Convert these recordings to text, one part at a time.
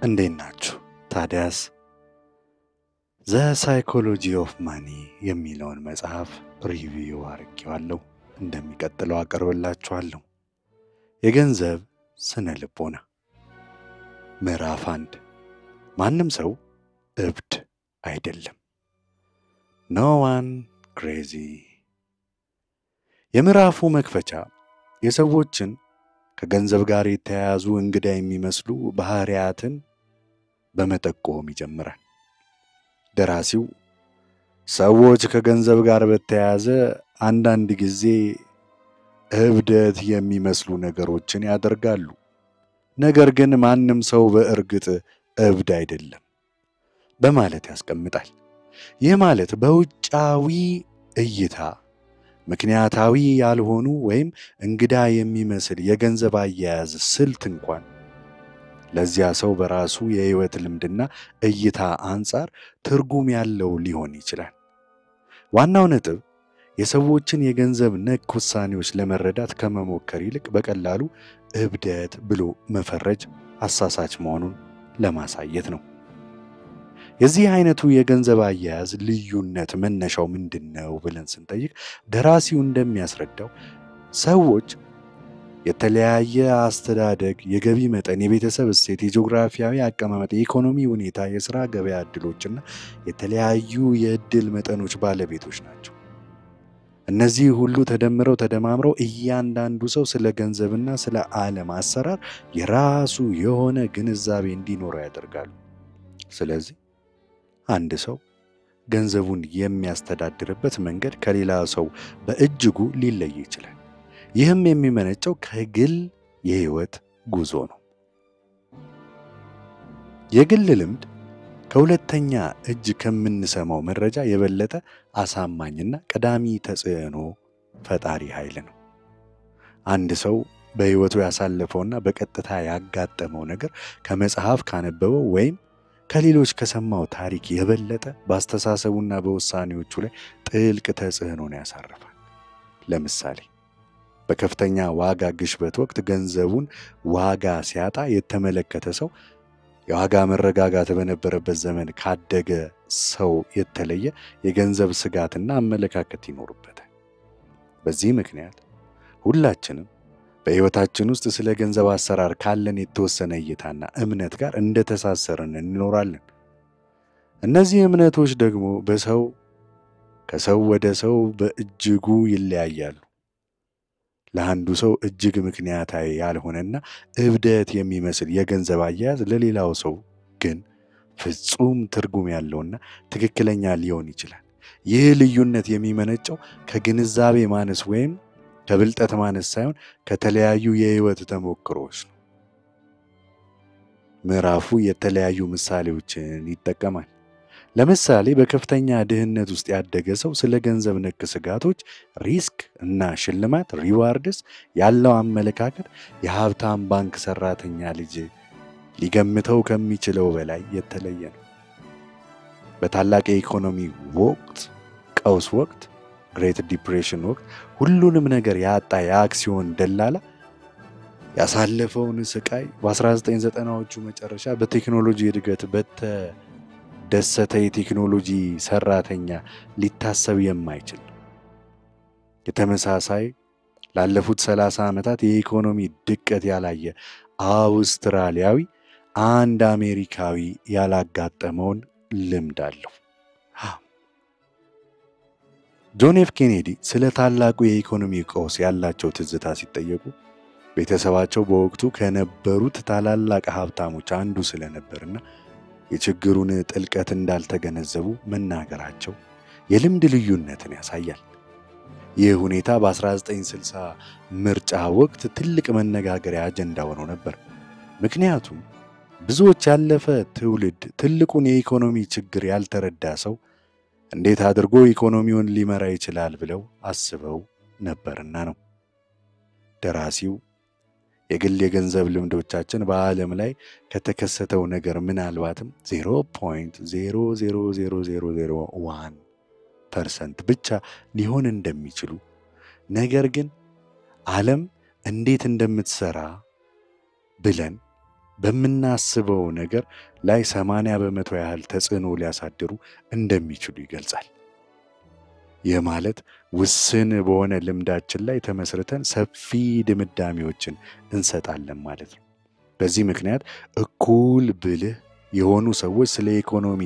እንዴት ናችሁ? ታዲያስ ዘ ሳይኮሎጂ ኦፍ ማኒ የሚለውን መጽሐፍ ሪቪው አድርጌዋለሁ። እንደሚቀጥለው አቀርብላችኋለሁ። የገንዘብ ስነ ልቦና ምዕራፍ 1 ማንም ሰው እብድ አይደለም። ኖ ዋን ክሬዚ። የምዕራፉ መክፈቻ የሰዎችን ከገንዘብ ጋር የተያያዙ እንግዳ የሚመስሉ ባህሪያትን በመጠቆም ይጀምራል። ደራሲው ሰዎች ከገንዘብ ጋር በተያያዘ አንዳንድ ጊዜ እብደት የሚመስሉ ነገሮችን ያደርጋሉ፣ ነገር ግን ማንም ሰው በእርግጥ እብድ አይደለም በማለት ያስቀምጣል። ይህ ማለት በውጫዊ እይታ ምክንያታዊ ያልሆኑ ወይም እንግዳ የሚመስል የገንዘብ አያያዝ ስልት እንኳን ለዚያ ሰው በራሱ የህይወት ልምድና እይታ አንጻር ትርጉም ያለው ሊሆን ይችላል። ዋናው ነጥብ የሰዎችን የገንዘብ ነክ ውሳኔዎች ለመረዳት ከመሞከር ይልቅ በቀላሉ እብደት ብሎ መፈረጅ አሳሳች መሆኑን ለማሳየት ነው። የዚህ አይነቱ የገንዘብ አያያዝ ልዩነት መነሻው ምንድነው ብለን ስንጠይቅ ደራሲው እንደሚያስረዳው ሰዎች የተለያየ አስተዳደግ፣ የገቢ መጠን፣ የቤተሰብ እሴት፣ የጂኦግራፊያዊ አቀማመጥ፣ የኢኮኖሚ ሁኔታ፣ የሥራ ገበያ ዕድሎችና የተለያዩ የዕድል መጠኖች ባለቤቶች ናቸው። እነዚህ ሁሉ ተደማምረው እያንዳንዱ ሰው ስለ ገንዘብና ስለ ዓለም አሰራር የራሱ የሆነ ግንዛቤ እንዲኖረው ያደርጋሉ። ስለዚህ አንድ ሰው ገንዘቡን የሚያስተዳድርበት መንገድ ከሌላ ሰው በእጅጉ ሊለይ ይችላል። ይህም የሚመነጨው ከግል የህይወት ጉዞ ነው። የግል ልምድ ከሁለተኛ እጅ ከምንሰማው መረጃ የበለጠ አሳማኝና ቀዳሚ ተጽዕኖ ፈጣሪ ኃይል ነው። አንድ ሰው በህይወቱ ያሳለፈውና በቀጥታ ያጋጠመው ነገር ከመጽሐፍ ካነበበው ወይም ከሌሎች ከሰማው ታሪክ የበለጠ በአስተሳሰቡና በውሳኔዎቹ ላይ ጥልቅ ተጽዕኖን ያሳርፋል። ለምሳሌ በከፍተኛ ዋጋ ግሽበት ወቅት ገንዘቡን ዋጋ ሲያጣ የተመለከተ ሰው የዋጋ መረጋጋት በነበረበት ዘመን ካደገ ሰው የተለየ የገንዘብ ስጋትና አመለካከት ይኖርበታል። በዚህ ምክንያት ሁላችንም በህይወታችን ውስጥ ስለ ገንዘብ አሰራር ካለን የተወሰነ እይታና እምነት ጋር እንደተሳሰርን እንኖራለን። እነዚህ እምነቶች ደግሞ ከሰው ወደ ሰው በእጅጉ ይለያያሉ። ለአንዱ ሰው እጅግ ምክንያታዊ ያልሆነና እብደት የሚመስል የገንዘብ አያያዝ ለሌላው ሰው ግን ፍጹም ትርጉም ያለውና ትክክለኛ ሊሆን ይችላል። ይህ ልዩነት የሚመነጨው ከግንዛቤ ማነስ ወይም ከብልጠት ማነስ ሳይሆን ከተለያዩ የህይወት ተሞክሮች ነው። ምዕራፉ የተለያዩ ምሳሌዎችን ይጠቀማል። ለምሳሌ በከፍተኛ ድህነት ውስጥ ያደገ ሰው ስለ ገንዘብ ነክ ስጋቶች፣ ሪስክ እና ሽልማት ሪዋርድስ ያለው አመለካከት የሀብታም ባንክ ሰራተኛ ልጅ ሊገምተው ከሚችለው በላይ የተለየ ነው። በታላቅ የኢኮኖሚ ቀውስ ወቅት ግሬት ዲፕሬሽን ወቅት ሁሉንም ነገር ያጣ የአክሲዮን ደላላ ያሳለፈውን ስቃይ በ1990ዎቹ መጨረሻ በቴክኖሎጂ እድገት በተደሰተ የቴክኖሎጂ ሰራተኛ ሊታሰብ የማይችል የተመሳሳይ ላለፉት 30 ዓመታት የኢኮኖሚ ድቀት ያላየ አውስትራሊያዊ አንድ አሜሪካዊ ያላጋጠመውን ልምድ አለው። ጆን ኤፍ ኬኔዲ ስለ ታላቁ የኢኮኖሚ ቀውስ ያላቸው ትዝታ ሲጠየቁ ቤተሰባቸው በወቅቱ ከነበሩት ታላላቅ ሀብታሞች አንዱ ስለነበርና የችግሩን ጥልቀት እንዳልተገነዘቡ መናገራቸው የልምድ ልዩነትን ያሳያል። ይህ ሁኔታ በ1960 ምርጫ ወቅት ትልቅ መነጋገሪያ አጀንዳ ሆኖ ነበር። ምክንያቱም ብዙዎች ያለፈ ትውልድ ትልቁን የኢኮኖሚ ችግር ያልተረዳ ሰው እንዴት አድርጎ ኢኮኖሚውን ሊመራ ይችላል ብለው አስበው ነበርና ነው። ደራሲው የግል የገንዘብ ልምዶቻችን በዓለም ላይ ከተከሰተው ነገር ምናልባትም 0.00001% ብቻ ሊሆን እንደሚችሉ፣ ነገር ግን ዓለም እንዴት እንደምትሰራ ብለን በምናስበው ነገር ላይ 80% ያህል ተጽዕኖ ሊያሳድሩ እንደሚችሉ ይገልጻል። ይህ ማለት ውስን በሆነ ልምዳችን ላይ ተመስርተን ሰፊ ድምዳሜዎችን እንሰጣለን ማለት ነው። በዚህ ምክንያት እኩል ብልህ የሆኑ ሰዎች ስለ ኢኮኖሚ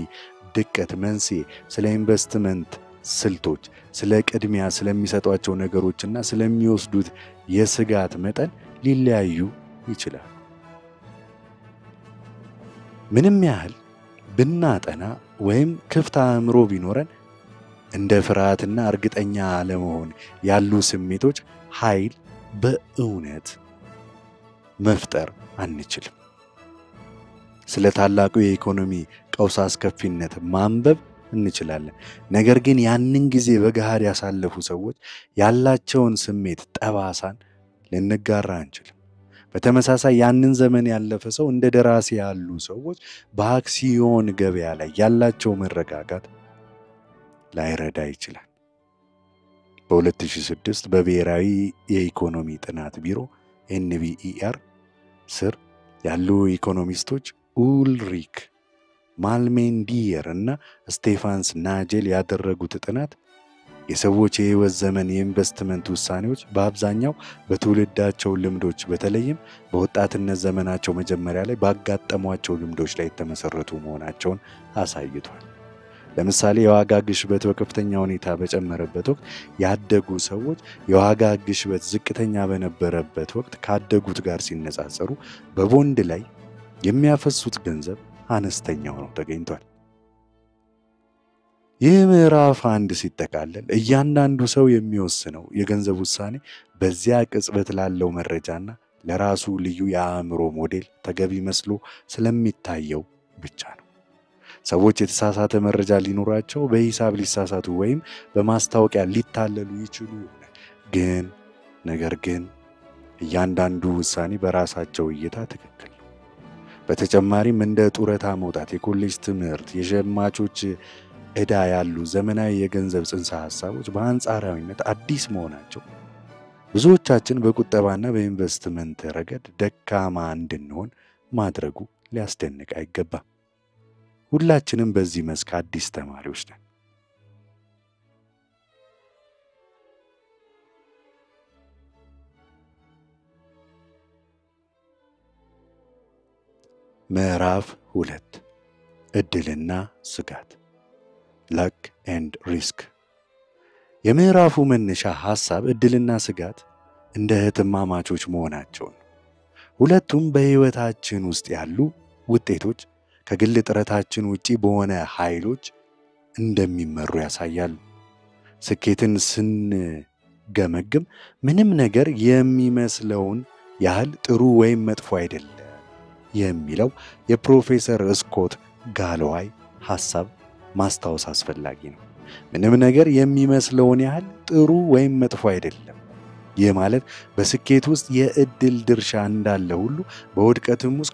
ድቀት መንስኤ፣ ስለ ኢንቨስትመንት ስልቶች፣ ስለ ቅድሚያ ስለሚሰጧቸው ነገሮችና ስለሚወስዱት የስጋት መጠን ሊለያዩ ይችላሉ። ምንም ያህል ብናጠና ወይም ክፍት አእምሮ ቢኖረን እንደ ፍርሃትና እርግጠኛ አለመሆን ያሉ ስሜቶች ኃይል በእውነት መፍጠር አንችልም። ስለ ታላቁ የኢኮኖሚ ቀውስ አስከፊነት ማንበብ እንችላለን። ነገር ግን ያንን ጊዜ በገሃድ ያሳለፉ ሰዎች ያላቸውን ስሜት ጠባሳን ልንጋራ አንችልም። በተመሳሳይ ያንን ዘመን ያለፈ ሰው እንደ ደራሲ ያሉ ሰዎች በአክሲዮን ገበያ ላይ ያላቸው መረጋጋት ላይረዳ ይችላል። በ2006 በብሔራዊ የኢኮኖሚ ጥናት ቢሮ NBER ስር ያሉ ኢኮኖሚስቶች ኡልሪክ ማልሜንዲየር እና ስቴፋንስ ናጀል ያደረጉት ጥናት የሰዎች የህይወት ዘመን የኢንቨስትመንት ውሳኔዎች በአብዛኛው በትውልዳቸው ልምዶች በተለይም በወጣትነት ዘመናቸው መጀመሪያ ላይ ባጋጠሟቸው ልምዶች ላይ የተመሰረቱ መሆናቸውን አሳይቷል። ለምሳሌ የዋጋ ግሽበት በከፍተኛ ሁኔታ በጨመረበት ወቅት ያደጉ ሰዎች የዋጋ ግሽበት ዝቅተኛ በነበረበት ወቅት ካደጉት ጋር ሲነጻጸሩ በቦንድ ላይ የሚያፈሱት ገንዘብ አነስተኛ ሆኖ ተገኝቷል። ይህ ምዕራፍ 1 ሲጠቃለል እያንዳንዱ ሰው የሚወስነው የገንዘብ ውሳኔ በዚያ ቅጽበት ላለው መረጃና ለራሱ ልዩ የአእምሮ ሞዴል ተገቢ መስሎ ስለሚታየው ብቻ ነው። ሰዎች የተሳሳተ መረጃ ሊኖራቸው፣ በሂሳብ ሊሳሳቱ ወይም በማስታወቂያ ሊታለሉ ይችሉ ይሆናል። ነገር ግን እያንዳንዱ ውሳኔ በራሳቸው እይታ ትክክል ነው። በተጨማሪም እንደ ጡረታ መውጣት፣ የኮሌጅ ትምህርት፣ የሸማቾች ዕዳ ያሉ ዘመናዊ የገንዘብ ጽንሰ ሐሳቦች በአንጻራዊነት አዲስ መሆናቸው ብዙዎቻችን በቁጠባና በኢንቨስትመንት ረገድ ደካማ እንድንሆን ማድረጉ ሊያስደንቅ አይገባም። ሁላችንም በዚህ መስክ አዲስ ተማሪዎች ነን። ምዕራፍ 2 ዕድልና ስጋት luck and risk። የምዕራፉ መነሻ ሐሳብ ዕድልና ስጋት እንደ እህትማማቾች መሆናቸው ነው። ሁለቱም በሕይወታችን ውስጥ ያሉ ውጤቶች ከግል ጥረታችን ውጪ በሆነ ኃይሎች እንደሚመሩ ያሳያሉ። ስኬትን ስንገመግም ምንም ነገር የሚመስለውን ያህል ጥሩ ወይም መጥፎ አይደለም የሚለው የፕሮፌሰር ስኮት ጋሎዋይ ሐሳብ ማስታወስ አስፈላጊ ነው። ምንም ነገር የሚመስለውን ያህል ጥሩ ወይም መጥፎ አይደለም። ይህ ማለት በስኬት ውስጥ የዕድል ድርሻ እንዳለ ሁሉ በውድቀትም ውስጥ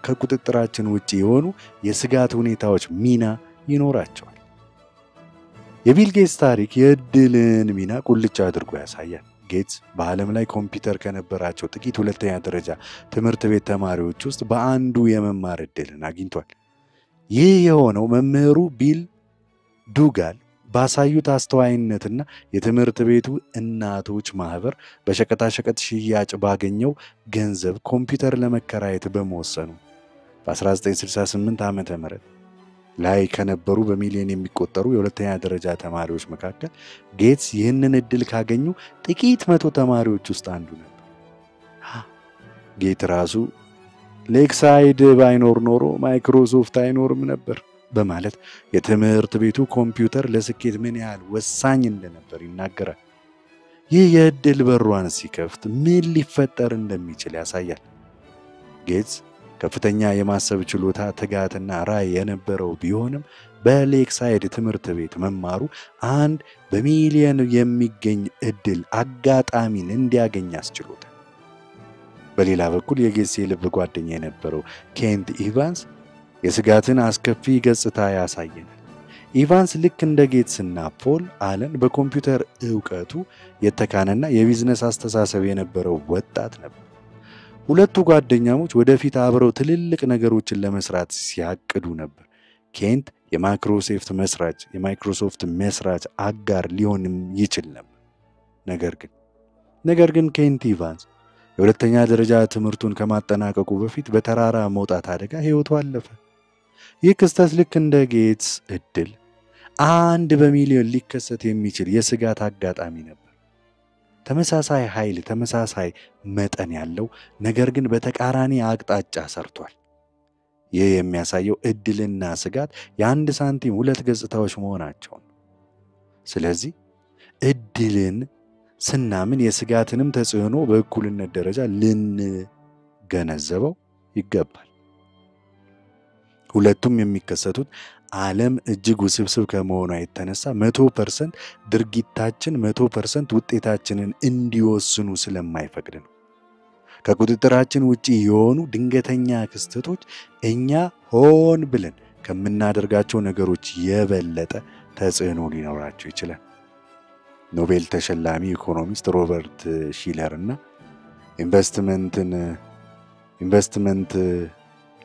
ከቁጥጥራችን ውጪ የሆኑ የስጋት ሁኔታዎች ሚና ይኖራቸዋል። የቢል ጌትስ ታሪክ የዕድልን ሚና ቁልጭ አድርጎ ያሳያል። ጌትስ በዓለም ላይ ኮምፒውተር ከነበራቸው ጥቂት ሁለተኛ ደረጃ ትምህርት ቤት ተማሪዎች ውስጥ በአንዱ የመማር ዕድልን አግኝቷል። ይህ የሆነው መምህሩ ቢል ዱጋል ባሳዩት አስተዋይነትና የትምህርት ቤቱ እናቶች ማህበር በሸቀጣሸቀጥ ሽያጭ ባገኘው ገንዘብ ኮምፒውተር ለመከራየት በመወሰኑ በ1968 ዓመተ ምህረት ላይ ከነበሩ በሚሊዮን የሚቆጠሩ የሁለተኛ ደረጃ ተማሪዎች መካከል ጌትስ ይህንን ዕድል ካገኙ ጥቂት መቶ ተማሪዎች ውስጥ አንዱ ነበር። ጌት ራሱ ሌክሳይድ ባይኖር ኖሮ ማይክሮሶፍት አይኖርም ነበር በማለት የትምህርት ቤቱ ኮምፒውተር ለስኬት ምን ያህል ወሳኝ እንደነበር ይናገራል። ይህ የዕድል በሯን ሲከፍት ምን ሊፈጠር እንደሚችል ያሳያል። ጌትስ ከፍተኛ የማሰብ ችሎታ፣ ትጋትና ራዕይ የነበረው ቢሆንም በሌክሳይድ ትምህርት ቤት መማሩ አንድ በሚሊዮን የሚገኝ ዕድል አጋጣሚን እንዲያገኝ አስችሎታል። በሌላ በኩል የጌትስ የልብ ጓደኛ የነበረው ኬንት ኢቫንስ የስጋትን አስከፊ ገጽታ ያሳየናል። ኢቫንስ ልክ እንደ ጌትስና ፖል አለን በኮምፒውተር ዕውቀቱ የተካነና የቢዝነስ አስተሳሰብ የነበረው ወጣት ነበር። ሁለቱ ጓደኛሞች ወደፊት አብረው ትልልቅ ነገሮችን ለመስራት ሲያቅዱ ነበር። ኬንት የማይክሮሶፍት መስራች አጋር ሊሆንም ይችል ነበር። ነገር ግን ኬንት ኢቫንስ የሁለተኛ ደረጃ ትምህርቱን ከማጠናቀቁ በፊት በተራራ መውጣት አደጋ ሕይወቱ አለፈ። ይህ ክስተት ልክ እንደ ጌትስ እድል 1 በሚሊዮን ሊከሰት የሚችል የስጋት አጋጣሚ ነበር። ተመሳሳይ ኃይል፣ ተመሳሳይ መጠን ያለው ነገር ግን በተቃራኒ አቅጣጫ ሰርቷል። ይህ የሚያሳየው እድልና ስጋት የአንድ ሳንቲም 2 ገጽታዎች መሆናቸውን። ስለዚህ እድልን ስናምን የስጋትንም ተጽዕኖ በእኩልነት ደረጃ ልንገነዘበው ይገባል። ሁለቱም የሚከሰቱት ዓለም እጅግ ውስብስብ ከመሆኗ የተነሳ 100% ድርጊታችን 100% ውጤታችንን እንዲወስኑ ስለማይፈቅድ ነው። ከቁጥጥራችን ውጪ የሆኑ ድንገተኛ ክስተቶች እኛ ሆን ብለን ከምናደርጋቸው ነገሮች የበለጠ ተጽዕኖ ሊኖራቸው ይችላል። ኖቤል ተሸላሚ ኢኮኖሚስት ሮበርት ሺለር እና ኢንቨስትመንት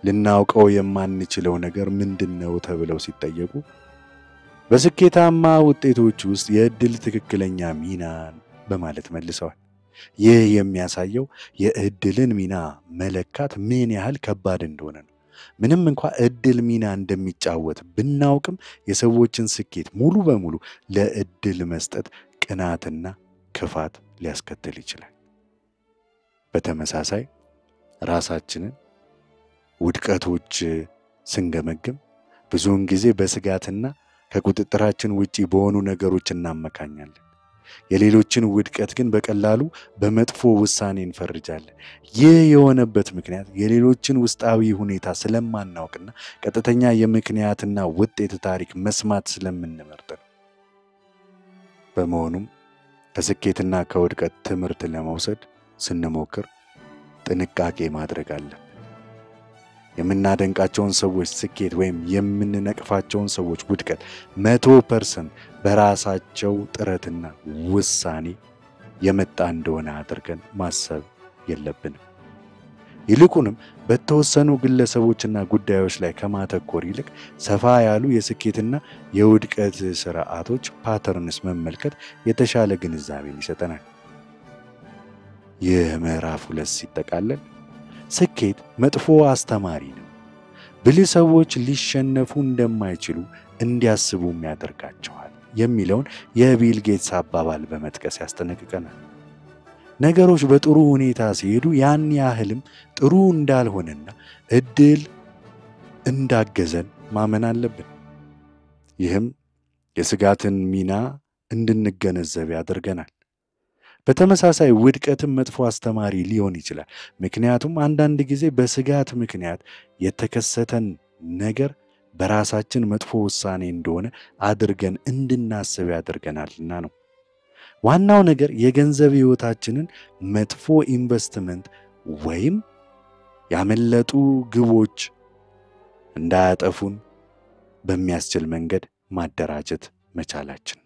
ልናውቀው የማንችለው ነገር ምንድነው ተብለው ሲጠየቁ በስኬታማ ውጤቶች ውስጥ የእድል ትክክለኛ ሚናን በማለት መልሰዋል። ይህ የሚያሳየው የእድልን ሚና መለካት ምን ያህል ከባድ እንደሆነ ነው። ምንም እንኳን እድል ሚና እንደሚጫወት ብናውቅም የሰዎችን ስኬት ሙሉ በሙሉ ለእድል መስጠት ቅናትና ክፋት ሊያስከትል ይችላል። በተመሳሳይ ራሳችንን ውድቀቶች ስንገመግም ብዙውን ጊዜ በስጋትና ከቁጥጥራችን ውጪ በሆኑ ነገሮች እናመካኛለን። የሌሎችን ውድቀት ግን በቀላሉ በመጥፎ ውሳኔ እንፈርጃለን። ይህ የሆነበት ምክንያት የሌሎችን ውስጣዊ ሁኔታ ስለማናውቅና ቀጥተኛ የምክንያትና ውጤት ታሪክ መስማት ስለምንመርጥ ነው። በመሆኑም ከስኬትና ከውድቀት ትምህርት ለመውሰድ ስንሞክር ጥንቃቄ ማድረግ አለብን። የምናደንቃቸውን ሰዎች ስኬት ወይም የምንነቅፋቸውን ሰዎች ውድቀት 100% በራሳቸው ጥረትና ውሳኔ የመጣ እንደሆነ አድርገን ማሰብ የለብንም። ይልቁንም በተወሰኑ ግለሰቦችና ጉዳዮች ላይ ከማተኮር ይልቅ ሰፋ ያሉ የስኬትና የውድቀት ስርዓቶች ፓተርንስ መመልከት የተሻለ ግንዛቤን ይሰጠናል። ይህ ምዕራፍ 2 ሲጠቃለል ስኬት መጥፎ አስተማሪ ነው፣ ብልህ ሰዎች ሊሸነፉ እንደማይችሉ እንዲያስቡም ያደርጋቸዋል የሚለውን የቢል ጌትስ አባባል በመጥቀስ ያስጠነቅቀናል። ነገሮች በጥሩ ሁኔታ ሲሄዱ ያን ያህልም ጥሩ እንዳልሆነና እድል እንዳገዘን ማመን አለብን። ይህም የስጋትን ሚና እንድንገነዘብ ያደርገናል። በተመሳሳይ ውድቀትም መጥፎ አስተማሪ ሊሆን ይችላል። ምክንያቱም አንዳንድ ጊዜ በስጋት ምክንያት የተከሰተን ነገር በራሳችን መጥፎ ውሳኔ እንደሆነ አድርገን እንድናስብ ያደርገናልና ነው። ዋናው ነገር የገንዘብ ሕይወታችንን መጥፎ ኢንቨስትመንት ወይም ያመለጡ ግቦች እንዳያጠፉን በሚያስችል መንገድ ማደራጀት መቻላችን ነው።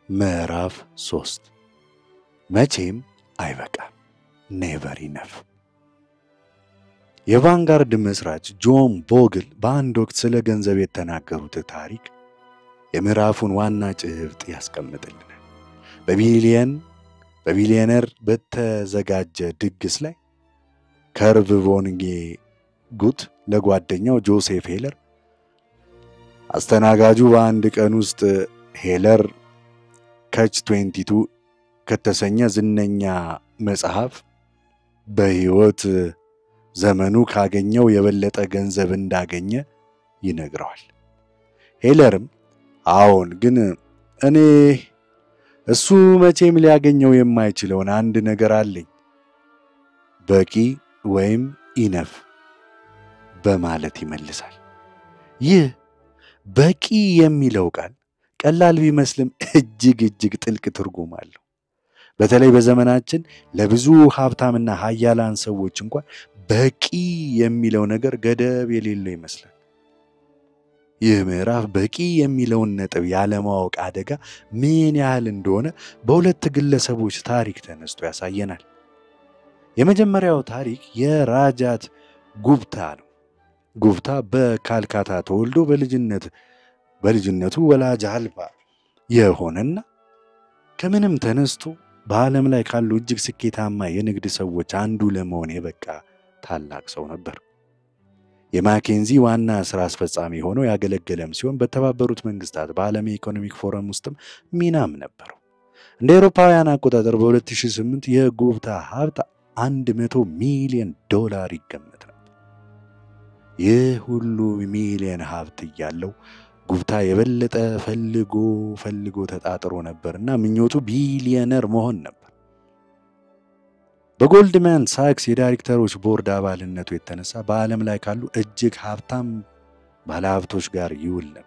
ምዕራፍ 3 መቼም አይበቃም። ኔቨር ኢነፍ። የቫንጋርድ መስራች ጆን ቦግል በአንድ ወቅት ስለ ገንዘብ የተናገሩት ታሪክ የምዕራፉን ዋና ጭብጥ ያስቀምጥልናል። በቢሊየነር በተዘጋጀ ድግስ ላይ ከርቭ ቮንጌ ጉት ለጓደኛው ጆሴፍ ሄለር አስተናጋጁ በአንድ ቀን ውስጥ ሄለር ካች 22 ከተሰኘ ዝነኛ መጽሐፍ በሕይወት ዘመኑ ካገኘው የበለጠ ገንዘብ እንዳገኘ ይነግረዋል። ሄለርም አዎን፣ ግን እኔ እሱ መቼም ሊያገኘው የማይችለውን አንድ ነገር አለኝ፣ በቂ ወይም ኢነፍ በማለት ይመልሳል። ይህ በቂ የሚለው ቃል ቀላል ቢመስልም እጅግ ጥልቅ ትርጉም አለው። በተለይ በዘመናችን ለብዙ ሀብታምና ኃያላን ሰዎች እንኳን በቂ የሚለው ነገር ገደብ የሌለው ይመስላል። ይህ ምዕራፍ በቂ የሚለውን ነጥብ ያለማወቅ አደጋ ምን ያህል እንደሆነ በሁለት ግለሰቦች ታሪክ ተነስቶ ያሳየናል። የመጀመሪያው ታሪክ የራጃት ጉፕታ ነው። ጉፕታ በካልካታ ተወልዶ በልጅነቱ ወላጅ አልባ የሆነና ከምንም ተነስቶ በዓለም ላይ ካሉ እጅግ ስኬታማ የንግድ ሰዎች አንዱ ለመሆን የበቃ ታላቅ ሰው ነበር። የማኬንዚ ዋና ስራ አስፈጻሚ ሆኖ ያገለገለም ሲሆን በተባበሩት መንግስታት በዓለም የኢኮኖሚክ ፎረም ውስጥም ሚናም ነበረው። እንደ አውሮፓውያን አቆጣጠር በ2008 የጉፕታ ሀብት $100 ሚሊዮን ይገመት ነበር። ይህ ሁሉ ሚሊዮን ሀብት እያለው ጉፕታ የበለጠ ፈልጎ ተጣጥሮ ነበርና ምኞቱ ቢሊዮነር መሆን ነበር። በጎልድማን ሳክስ የዳይሬክተሮች ቦርድ አባልነቱ የተነሳ በዓለም ላይ ካሉ እጅግ ሀብታም ባለሀብቶች ጋር ይውል ነበር።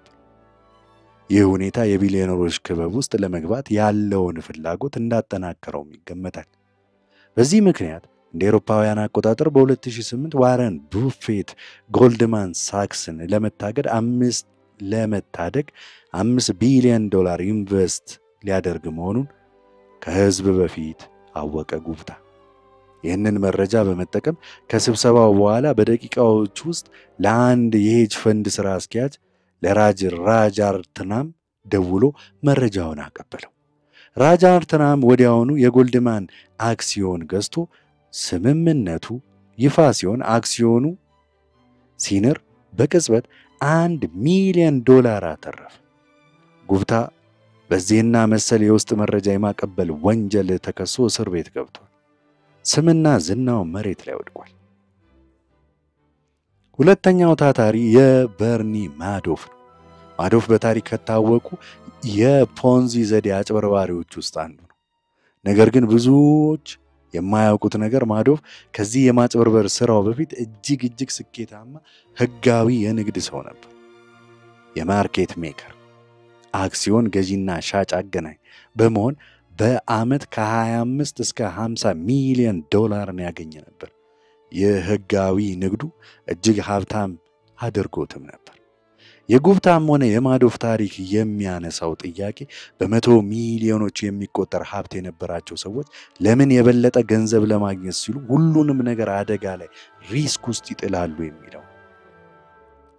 ይህ ሁኔታ የቢሊዮነሮች ክበብ ውስጥ ለመግባት ያለውን ፍላጎት እንዳጠናከረውም ይገመታል። በዚህ ምክንያት እንደ አውሮፓውያን አቆጣጠር በ2008 ዋረን ቡፌት ጎልድማን ሳክስን ለመታደግ $5 ቢሊዮን ኢንቨስት ሊያደርግ መሆኑን ከህዝብ በፊት አወቀ ጉፕታ። ይህንን መረጃ በመጠቀም ከስብሰባው በኋላ በደቂቃዎች ውስጥ ለአንድ የሄጅ ፈንድ ስራ አስኪያጅ ለራጃርትናም ደውሎ መረጃውን አቀበለው። ራጃርትናም ወዲያውኑ የጎልድማን አክሲዮን ገዝቶ ስምምነቱ ይፋ ሲሆን አክሲዮኑ ሲንር በቅጽበት $1 ሚሊዮን አተረፈ። ጉፕታ በዚህና መሰል የውስጥ መረጃ የማቀበል ወንጀል ተከሶ እስር ቤት ገብቷል። ስምና ዝናው መሬት ላይ ወድቋል። ሁለተኛው ታታሪ የበርኒ ማዶፍ ነው። ማዶፍ በታሪክ ከታወቁ የፖንዚ ዘዴ አጭበርባሪዎች ውስጥ አንዱ ነው። ነገር ግን ብዙዎች የማያውቁት ነገር ማዶፍ ከዚህ የማጭበርበር ስራው በፊት እጅግ ስኬታማ ህጋዊ የንግድ ሰው ነበር። የማርኬት ሜከር፣ አክሲዮን ገዢና ሻጭ አገናኝ በመሆን በአመት ከ25 እስከ $50 ሚሊዮን ያገኘ ነበር። የህጋዊ ንግዱ እጅግ ሀብታም አድርጎትም ነበር። የጉፕታም ሆነ የማዶፍ ታሪክ የሚያነሳው ጥያቄ በመቶ ሚሊዮኖች የሚቆጠር ሀብት የነበራቸው ሰዎች ለምን የበለጠ ገንዘብ ለማግኘት ሲሉ ሁሉንም ነገር አደጋ ላይ ሪስክ ውስጥ ይጥላሉ የሚለው።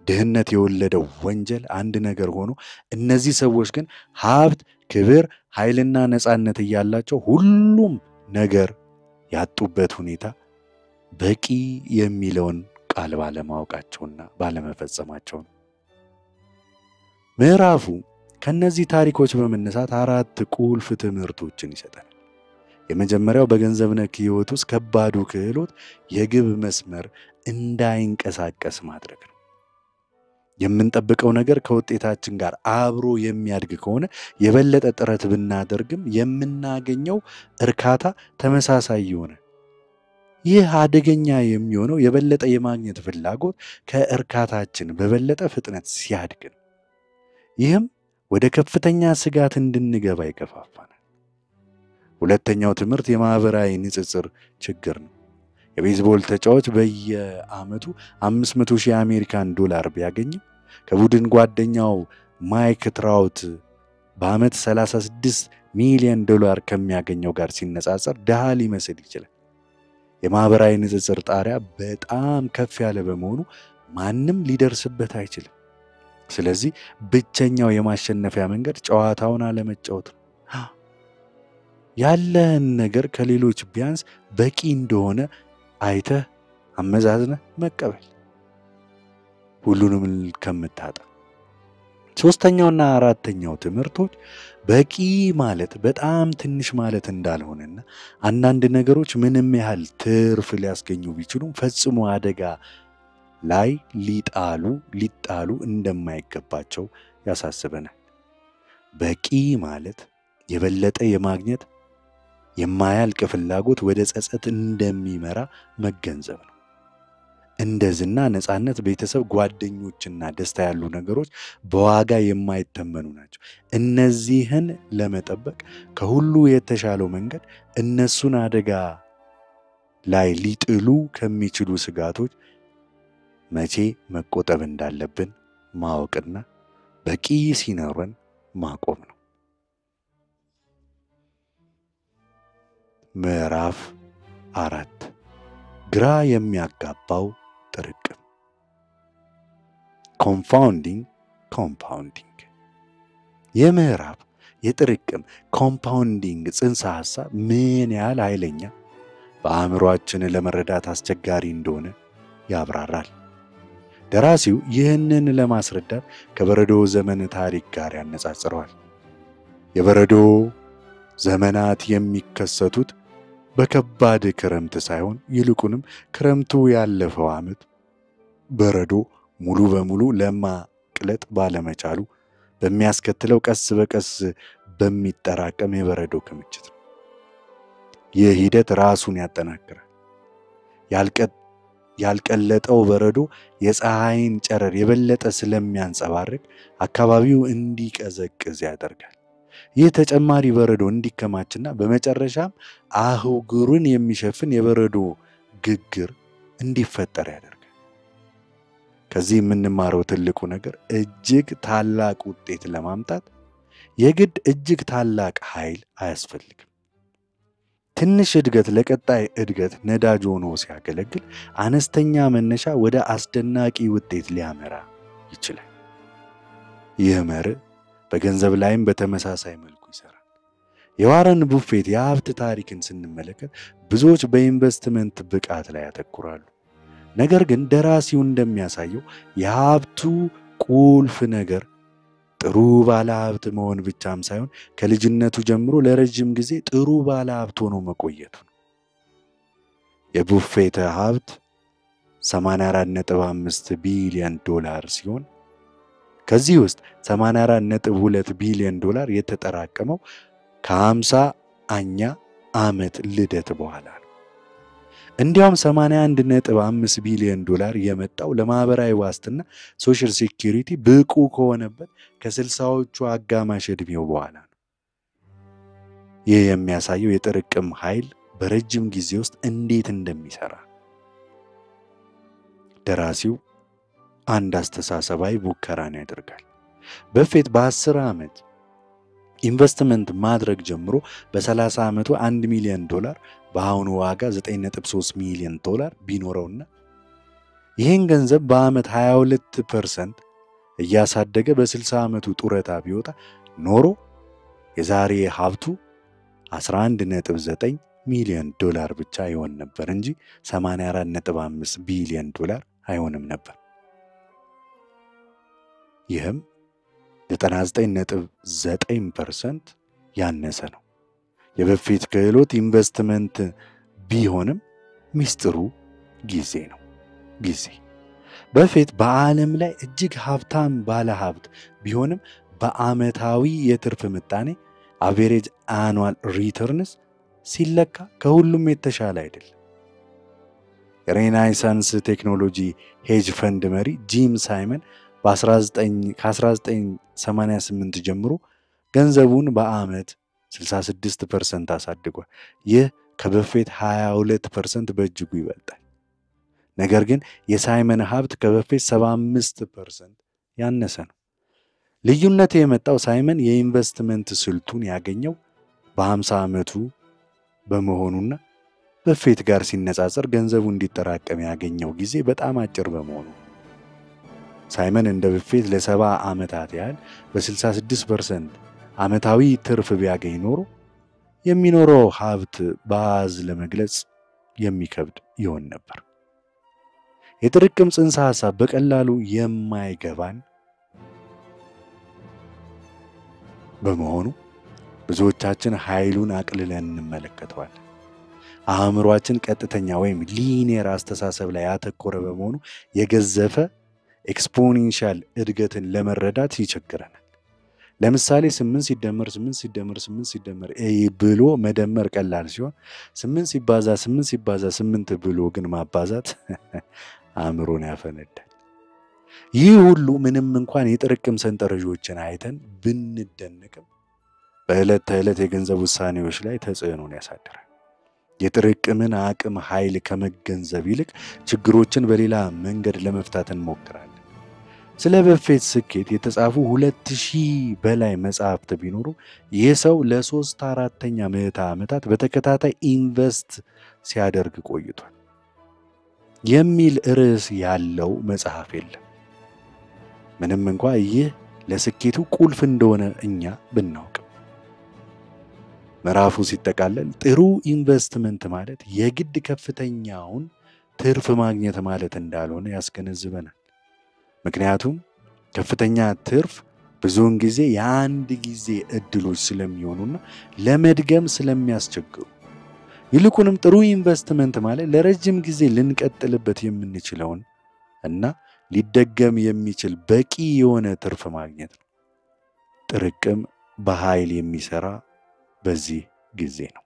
ድህነት የወለደው ወንጀል አንድ ነገር ሆኖ እነዚህ ሰዎች ግን ሀብት፣ ክብር፣ ኃይልና ነፃነት እያላቸው ሁሉም ነገር ያጡበት ሁኔታ በቂ የሚለውን ቃል ባለማወቃቸውና ባለመፈጸማቸው ነው። ምዕራፉ ከነዚህ ታሪኮች በመነሳት 4 ቁልፍ ትምህርቶችን ይሰጣል። የመጀመሪያው በገንዘብ ነክ ህይወት ውስጥ ከባዱ ክህሎት የግብ መስመር እንዳይንቀሳቀስ ማድረግ ነው። የምንጠብቀው ነገር ከውጤታችን ጋር አብሮ የሚያድግ ከሆነ የበለጠ ጥረት ብናደርግም የምናገኘው እርካታ ተመሳሳይ ይሆናል። ይህ አደገኛ የሚሆነው የበለጠ የማግኘት ፍላጎት ከእርካታችን በበለጠ ፍጥነት ሲያድግ ነው። ይህም ወደ ከፍተኛ ስጋት እንድንገባ ይገፋፋናል። ሁለተኛው ትምህርት የማህበራዊ ንጽጽር ችግር ነው። የቤዝቦል ተጫዋች በየአመቱ $500,000 የአሜሪካን ቢያገኝም ከቡድን ጓደኛው ማይክ ትራውት በአመት $36 ሚሊዮን ከሚያገኘው ጋር ሲነጻጸር ድሃ ሊመስል ይችላል። የማህበራዊ ንጽጽር ጣሪያ በጣም ከፍ ያለ በመሆኑ ማንም ሊደርስበት አይችልም። ስለዚህ ብቸኛው የማሸነፊያ መንገድ ጨዋታውን አለመጫወት ነው። ያለህን ነገር ከሌሎች ቢያንስ በቂ እንደሆነ አይተህ አመዛዝነህ መቀበል፣ ሁሉንም ከምታጣ። ሶስተኛውና አራተኛው ትምህርቶች በቂ ማለት በጣም ትንሽ ማለት እንዳልሆነና አንዳንድ ነገሮች ምንም ያህል ትርፍ ሊያስገኙ ቢችሉም ፈጽሞ አደጋ ላይ ሊጣሉ እንደማይገባቸው ያሳስበናል። በቂ ማለት የበለጠ የማግኘት የማያልቅ ፍላጎት ወደ ጸጸት እንደሚመራ መገንዘብ ነው። እንደ ዝና፣ ነፃነት፣ ቤተሰብ፣ ጓደኞችና ደስታ ያሉ ነገሮች በዋጋ የማይተመኑ ናቸው። እነዚህን ለመጠበቅ ከሁሉ የተሻለው መንገድ እነሱን አደጋ ላይ ሊጥሉ ከሚችሉ ስጋቶች መቼ መቆጠብ እንዳለብን ማወቅና በቂ ሲኖረን ማቆም ነው። ምዕራፍ 4 ግራ የሚያጋባው ጥርቅም። ኮምፓውንዲንግ። የምዕራፍ የጥርቅም ኮምፓውንዲንግ ጽንሰ ሐሳብ ምን ያህል ኃይለኛ፣ በአእምሮአችን ለመረዳት አስቸጋሪ እንደሆነ ያብራራል። ደራሲው ይህንን ለማስረዳት ከበረዶ ዘመን ታሪክ ጋር ያነጻጽረዋል። የበረዶ ዘመናት የሚከሰቱት በከባድ ክረምት ሳይሆን ይልቁንም ክረምቱ ያለፈው ዓመት በረዶ ሙሉ በሙሉ ለማቅለጥ ባለመቻሉ በሚያስከትለው ቀስ በቀስ በሚጠራቀም የበረዶ ክምችት ነው። ይህ ሂደት ራሱን ያጠናክራል። ያልቀለጠው በረዶ የፀሐይን ጨረር የበለጠ ስለሚያንጸባርቅ አካባቢው እንዲቀዘቅዝ ያደርጋል። ይህ ተጨማሪ በረዶ እንዲከማችና በመጨረሻም አህጉሩን የሚሸፍን የበረዶ ግግር እንዲፈጠር ያደርጋል። ከዚህ የምንማረው ትልቁ ነገር እጅግ ታላቅ ውጤት ለማምጣት የግድ እጅግ ታላቅ ኃይል አያስፈልግም። ትንሽ እድገት ለቀጣይ እድገት ነዳጅ ሆኖ ሲያገለግል፣ አነስተኛ መነሻ ወደ አስደናቂ ውጤት ሊያመራ ይችላል። ይህ መርህ በገንዘብ ላይም በተመሳሳይ መልኩ ይሰራል። የዋረን ቡፌት የሀብት ታሪክን ስንመለከት ብዙዎች በኢንቨስትመንት ብቃት ላይ ያተኩራሉ። ነገር ግን ደራሲው እንደሚያሳየው የሀብቱ ቁልፍ ነገር ጥሩ ባለ ሀብት መሆን ብቻም ሳይሆን ከልጅነቱ ጀምሮ ለረጅም ጊዜ ጥሩ ባለ ሀብት ሆኖ መቆየቱ ነው። የቡፌት ሀብት $84.5 ቢሊዮን ሲሆን ከዚህ ውስጥ $84.2 ቢሊዮን የተጠራቀመው ከ50ኛ ዓመት ልደት በኋላ ነው። እንዲያውም $81.5 ቢሊዮን የመጣው ለማህበራዊ ዋስትና ሶሻል ሴኩሪቲ ብቁ ከሆነበት ከ60ዎቹ አጋማሽ ዕድሜው በኋላ ነው። ይህ የሚያሳየው የጥርቅም ኃይል በረጅም ጊዜ ውስጥ እንዴት እንደሚሰራ። ደራሲው አንድ አስተሳሰባዊ ሙከራን ያደርጋል። በፊት በ10 ዓመት ኢንቨስትመንት ማድረግ ጀምሮ በ30 ዓመቱ $1 ሚሊዮን በአሁኑ ዋጋ $9.3 ሚሊዮን ቢኖረውና ይህን ገንዘብ በዓመት 22% እያሳደገ በ60 ዓመቱ ጡረታ ቢወጣ ኖሮ የዛሬ ሀብቱ $11.9 ሚሊዮን ብቻ ይሆን ነበር እንጂ $84.5 ቢሊዮን አይሆንም ነበር። ይህም 99.9% ያነሰ ነው። የበፊት ክህሎት ኢንቨስትመንት ቢሆንም ሚስጥሩ ጊዜ ነው። ጊዜ በፊት በዓለም ላይ እጅግ ሀብታም ባለ ሀብት ቢሆንም በአመታዊ የትርፍ ምጣኔ አቨሬጅ አኑዋል ሪተርንስ ሲለካ ከሁሉም የተሻለ አይደለም። የሬናይሳንስ ቴክኖሎጂ ሄጅ ፈንድ መሪ ጂም ሳይመን ከ1988 ጀምሮ ገንዘቡን በአመት 66% አሳድጓል። ይህ ከበፊት 22% በእጅጉ ይበልጣል። ነገር ግን የሳይመን ሀብት ከበፊት 75% ያነሰ ነው። ልዩነቱ የመጣው ሳይመን የኢንቨስትመንት ስልቱን ያገኘው በ50 ዓመቱ በመሆኑና በፊት ጋር ሲነጻጸር ገንዘቡ እንዲጠራቀም ያገኘው ጊዜ በጣም አጭር በመሆኑ። ሳይመን እንደ በፊት ለ70 ዓመታት ያህል በ66% ዓመታዊ ትርፍ ቢያገኝ ኖሮ የሚኖረው ሀብት በአሃዝ ለመግለጽ የሚከብድ ይሆን ነበር። የጥርቅም ጽንሰ ሐሳብ በቀላሉ የማይገባን በመሆኑ ብዙዎቻችን ኃይሉን አቅልለን እንመለከተዋለን። አእምሮአችን ቀጥተኛ ወይም ሊኒየር አስተሳሰብ ላይ ያተኮረ በመሆኑ የገዘፈ ኤክስፖኔንሻል እድገትን ለመረዳት ይቸግረናል። ለምሳሌ 8 ሲደመር 8 ሲደመር 8 ሲደመር ብሎ መደመር ቀላል ሲሆን 8 ሲባዛ 8 ሲባዛ 8 ብሎ ግን ማባዛት አእምሮን ያፈነዳል። ይህ ሁሉ ምንም እንኳን የጥርቅም ሰንጠረዦችን አይተን ብንደነቅም በዕለት ተዕለት የገንዘብ ውሳኔዎች ላይ ተጽዕኖን ያሳድራል። የጥርቅምን አቅም ኃይል ከመገንዘብ ይልቅ ችግሮችን በሌላ መንገድ ለመፍታት እንሞክራለን። ስለ በፌት ስኬት የተጻፉ 2000 በላይ መጽሐፍት ቢኖሩ ይህ ሰው ለ3/4 ምዕተ ዓመታት በተከታታይ ኢንቨስት ሲያደርግ ቆይቷል የሚል ርዕስ ያለው መጽሐፍ የለም። ምንም እንኳ ይህ ለስኬቱ ቁልፍ እንደሆነ እኛ ብናውቅ። ምዕራፉ ሲጠቃለል ጥሩ ኢንቨስትመንት ማለት የግድ ከፍተኛውን ትርፍ ማግኘት ማለት እንዳልሆነ ያስገነዝበናል። ምክንያቱም ከፍተኛ ትርፍ ብዙውን ጊዜ የአንድ ጊዜ እድሎች ስለሚሆኑና ለመድገም ስለሚያስቸግሩ፣ ይልቁንም ጥሩ ኢንቨስትመንት ማለት ለረጅም ጊዜ ልንቀጥልበት የምንችለውን እና ሊደገም የሚችል በቂ የሆነ ትርፍ ማግኘት ነው። ጥርቅም በኃይል የሚሰራ በዚህ ጊዜ ነው።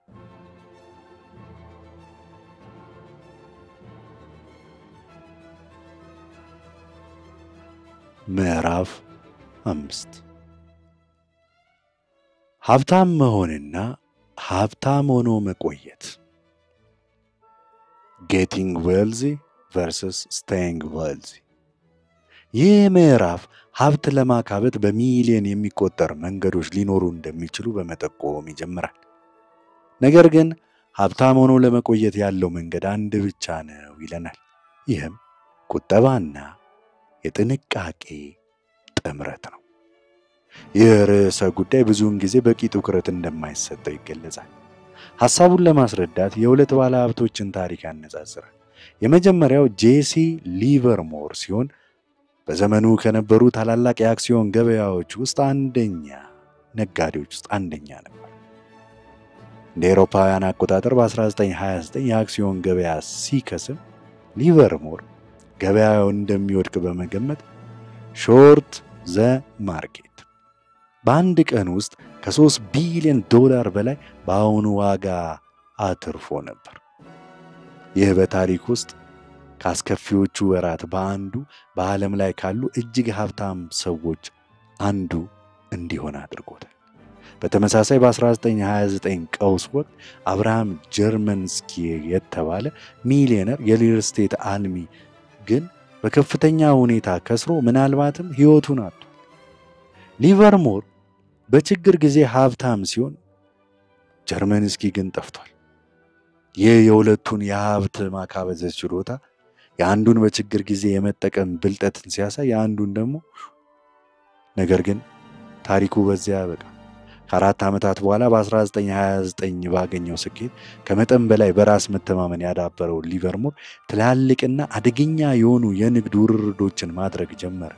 ምዕራፍ 5 ሀብታም መሆንና ሀብታም ሆኖ መቆየት። ጌቲንግ ዌልዚ ቨርሰስ ስቴይንግ ዌልዚ። ይህ ምዕራፍ ሀብት ለማካበት በሚሊዮን የሚቆጠር መንገዶች ሊኖሩ እንደሚችሉ በመጠቆም ይጀምራል። ነገር ግን ሀብታም ሆኖ ለመቆየት ያለው መንገድ አንድ ብቻ ነው ይለናል። ይህም ቁጠባና የጥንቃቄ ጥምረት ነው። ይህ ርዕሰ ጉዳይ ብዙውን ጊዜ በቂ ትኩረት እንደማይሰጠው ይገለጻል። ሐሳቡን ለማስረዳት የሁለት ባለ ሀብቶችን ታሪክ ያነጻጽራል። የመጀመሪያው ጄሲ ሊቨርሞር ሲሆን በዘመኑ ከነበሩ ታላላቅ የአክሲዮን ገበያዎች ውስጥ ነጋዴዎች ውስጥ አንደኛ ነበር። እንደ አውሮፓውያን አቆጣጠር በ1929 የአክሲዮን ገበያ ሲከስም ሊቨርሞር ገበያው እንደሚወድቅ በመገመት ሾርት ዘ ማርኬት በአንድ ቀን ውስጥ ከ3 ቢሊዮን ዶላር በላይ በአሁኑ ዋጋ አትርፎ ነበር። ይህ በታሪክ ውስጥ ከአስከፊዎቹ ወራት በአንዱ በዓለም ላይ ካሉ እጅግ ሀብታም ሰዎች አንዱ እንዲሆን አድርጎታል። በተመሳሳይ በ1929 ቀውስ ወቅት አብርሃም ጀርመንስኪ የተባለ ሚሊዮነር የሪል ስቴት አልሚ ግን በከፍተኛ ሁኔታ ከስሮ ምናልባትም ሕይወቱን አጥቷል። ሊቨርሞር በችግር ጊዜ ሀብታም ሲሆን ጀርመንስኪ ግን ጠፍቷል። ይህ የሁለቱን የሀብት ማካበት ችሎታ የአንዱን በችግር ጊዜ የመጠቀም ብልጠትን ሲያሳይ የአንዱን ደግሞ ነገር ግን ታሪኩ በዚያ ያበቃ። ከ4 ዓመታት በኋላ በ1929 ባገኘው ስኬት ከመጠን በላይ በራስ መተማመን ያዳበረው ሊቨርሞር ትላልቅና አደገኛ የሆኑ የንግድ ውርርዶችን ማድረግ ጀመረ።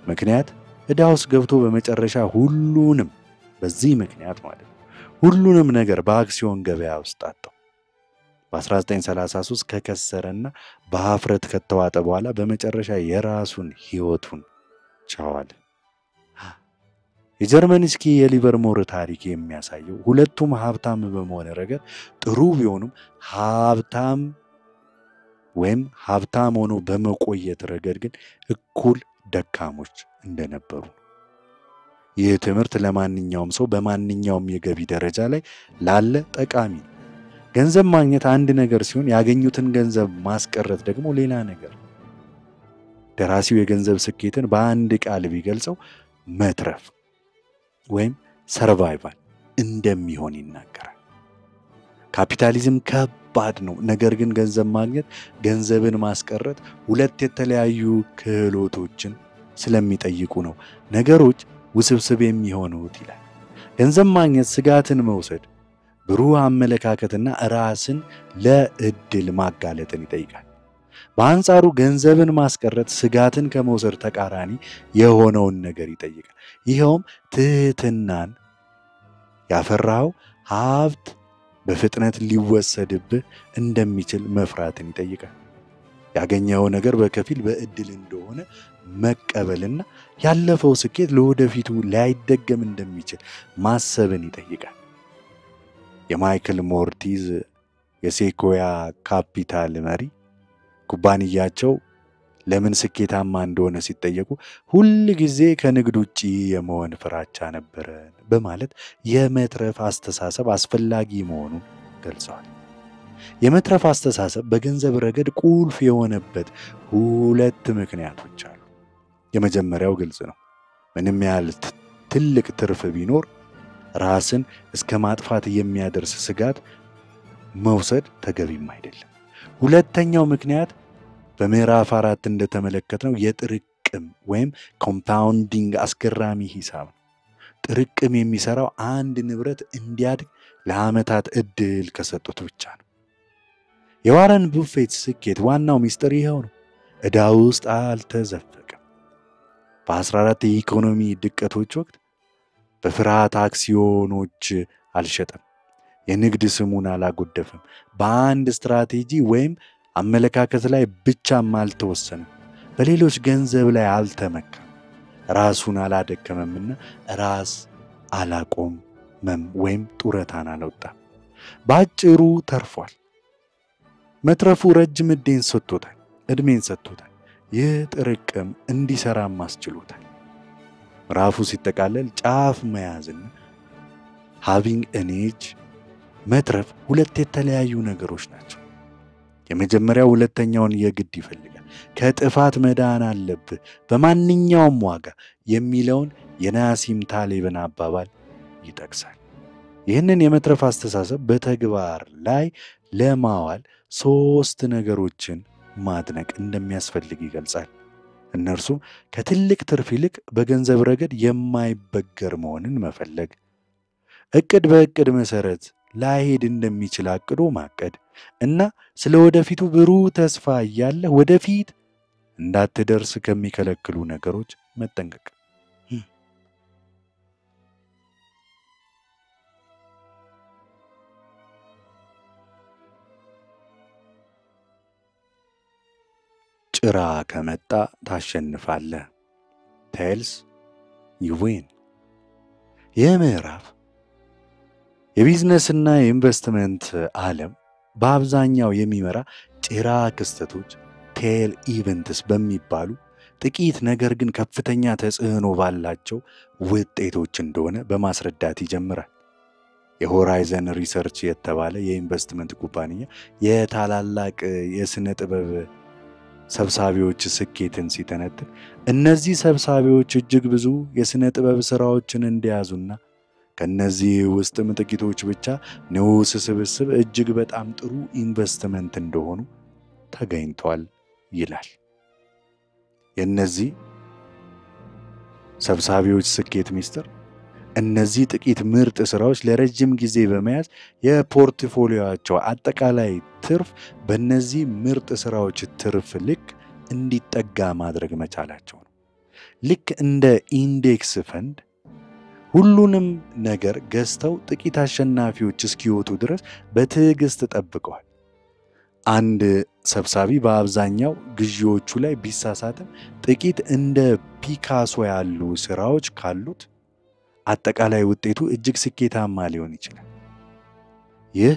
ምክንያት ዕዳ ውስጥ ገብቶ በመጨረሻ በዚህ ምክንያት ሁሉንም ነገር በአክሲዮን ገበያ ውስጥ አጣው። በ1933 ከከሰረና በሀፍረት ከተዋጠ በኋላ በመጨረሻ የራሱን ሕይወቱን ቻዋለ። የጀርመንስኪ የሊቨርሞር ታሪክ የሚያሳየው ሁለቱም ሀብታም በመሆን ረገድ ጥሩ ቢሆኑም ሀብታም ሆኖ በመቆየት ረገድ ግን እኩል ደካሞች እንደነበሩ። ይህ ትምህርት ለማንኛውም ሰው በማንኛውም የገቢ ደረጃ ላይ ላለ ጠቃሚ ነው። ገንዘብ ማግኘት አንድ ነገር ሲሆን ያገኙትን ገንዘብ ማስቀረት ደግሞ ሌላ ነገር። ደራሲው የገንዘብ ስኬትን በአንድ ቃል ቢገልጸው መትረፍ ወይም ሰርቫይቫል እንደሚሆን ይናገራል። ካፒታሊዝም ከባድ ነው፣ ነገር ግን ገንዘብ ማግኘት፣ ገንዘብን ማስቀረት ሁለት የተለያዩ ክህሎቶችን ስለሚጠይቁ ነው ነገሮች ውስብስብ የሚሆኑት ይላል። ገንዘብ ማግኘት ስጋትን መውሰድ፣ ብሩህ አመለካከትና ራስን ለእድል ማጋለጥን ይጠይቃል። በአንጻሩ ገንዘብን ማስቀረት ስጋትን ከመውሰድ ተቃራኒ የሆነውን ነገር ይጠይቃል። ይኸውም ትህትናን። ያፈራው ሀብት በፍጥነት ሊወሰድብህ እንደሚችል መፍራትን ይጠይቃል። ያገኘው ነገር በከፊል በእድል እንደሆነ መቀበልና ያለፈው ስኬት ለወደፊቱ ላይደገም እንደሚችል ማሰብን ይጠይቃል። የማይክል ሞርቲዝ የሴኮያ ካፒታል መሪ ኩባንያቸው ለምን ስኬታማ እንደሆነ ሲጠየቁ ሁል ጊዜ ከንግድ ውጪ የመሆን ፍራቻ ነበረ በማለት የመትረፍ አስተሳሰብ አስፈላጊ መሆኑን ገልጸዋል። የመትረፍ አስተሳሰብ በገንዘብ ረገድ ቁልፍ የሆነበት ሁለት ምክንያቶች አሉ። የመጀመሪያው ግልጽ ነው። ምንም ያህል ትልቅ ትርፍ ቢኖር ራስን እስከ ማጥፋት የሚያደርስ ስጋት መውሰድ ተገቢም አይደለም። ሁለተኛው ምክንያት በምዕራፍ 4 እንደተመለከትነው የጥርቅም ወይም ኮምፓውንዲንግ አስገራሚ ሂሳብ ነው። ጥርቅም የሚሰራው አንድ ንብረት እንዲያድግ ለዓመታት እድል ከሰጡት ብቻ ነው። የዋረን ቡፌት ስኬት ዋናው ሚስጥር ይኸው ነው። ዕዳ ውስጥ አልተዘፈቀም። በ14 የኢኮኖሚ ድቀቶች ወቅት በፍርሃት አክሲዮኖች አልሸጠም። የንግድ ስሙን አላጎደፈም። በአንድ ስትራቴጂ ወይም አመለካከት ላይ ብቻም አልተወሰነም። በሌሎች ገንዘብ ላይ አልተመካም። ራሱን አላደከመምና ራስ አላቆመም ወይም ጡረታን አልወጣም። በአጭሩ ተርፏል። መትረፉ ረጅም ዕድሜን ሰጥቶታል። ይህ ጥርቅም እንዲሰራም አስችሎታል። ምዕራፉ ሲጠቃለል ጫፍ መያዝና ሃቪንግ ኤን ኤጅ መትረፍ ሁለት የተለያዩ ነገሮች ናቸው። የመጀመሪያው ሁለተኛውን የግድ ይፈልጋል። ከጥፋት መዳን አለብህ በማንኛውም ዋጋ የሚለውን የናሲም ታሌብን አባባል ይጠቅሳል። ይህንን የመትረፍ አስተሳሰብ በተግባር ላይ ለማዋል 3 ነገሮችን ማድነቅ እንደሚያስፈልግ ይገልጻል። እነርሱም ከትልቅ ትርፍ ይልቅ በገንዘብ ረገድ የማይበገር መሆንን መፈለግ፣ እቅድ በእቅድ መሰረት ላይሄድ እንደሚችል አቅዶ ማቀድ እና ስለ ወደፊቱ ብሩህ ተስፋ እያለ ወደፊት እንዳትደርስ ከሚከለክሉ ነገሮች መጠንቀቅ። ጭራ ከመጣ ታሸንፋለህ። ቴልስ ዩ ዊን። ይህ ምዕራፍ የቢዝነስና የኢንቨስትመንት ዓለም በአብዛኛው የሚመራ ጭራ ክስተቶች ቴል ኢቨንትስ በሚባሉ ጥቂት ነገር ግን ከፍተኛ ተጽዕኖ ባላቸው ውጤቶች እንደሆነ በማስረዳት ይጀምራል። የሆራይዘን ሪሰርች የተባለ የኢንቨስትመንት ኩባንያ የታላላቅ የሥነ ጥበብ ሰብሳቢዎች ስኬትን ሲተነትን እነዚህ ሰብሳቢዎች እጅግ ብዙ የሥነ ጥበብ ሥራዎችን እንደያዙና ከነዚህ ውስጥም ጥቂቶች ብቻ ንዑስ ስብስብ እጅግ በጣም ጥሩ ኢንቨስትመንት እንደሆኑ ተገኝቷል ይላል። የነዚህ ሰብሳቢዎች ስኬት ሚስጥር እነዚህ ጥቂት ምርጥ ሥራዎች ለረጅም ጊዜ በመያዝ የፖርትፎሊዮአቸው አጠቃላይ ትርፍ በእነዚህ ምርጥ ሥራዎች ትርፍ ልክ እንዲጠጋ ማድረግ መቻላቸው ነው። ልክ እንደ ኢንዴክስ ፈንድ ሁሉንም ነገር ገዝተው ጥቂት አሸናፊዎች እስኪወጡ ድረስ በትዕግስት ጠብቀዋል። አንድ ሰብሳቢ በአብዛኛው ግዢዎቹ ላይ ቢሳሳትም ጥቂት እንደ ፒካሶ ያሉ ሥራዎች ካሉት አጠቃላይ ውጤቱ እጅግ ስኬታማ ሊሆን ይችላል። ይህ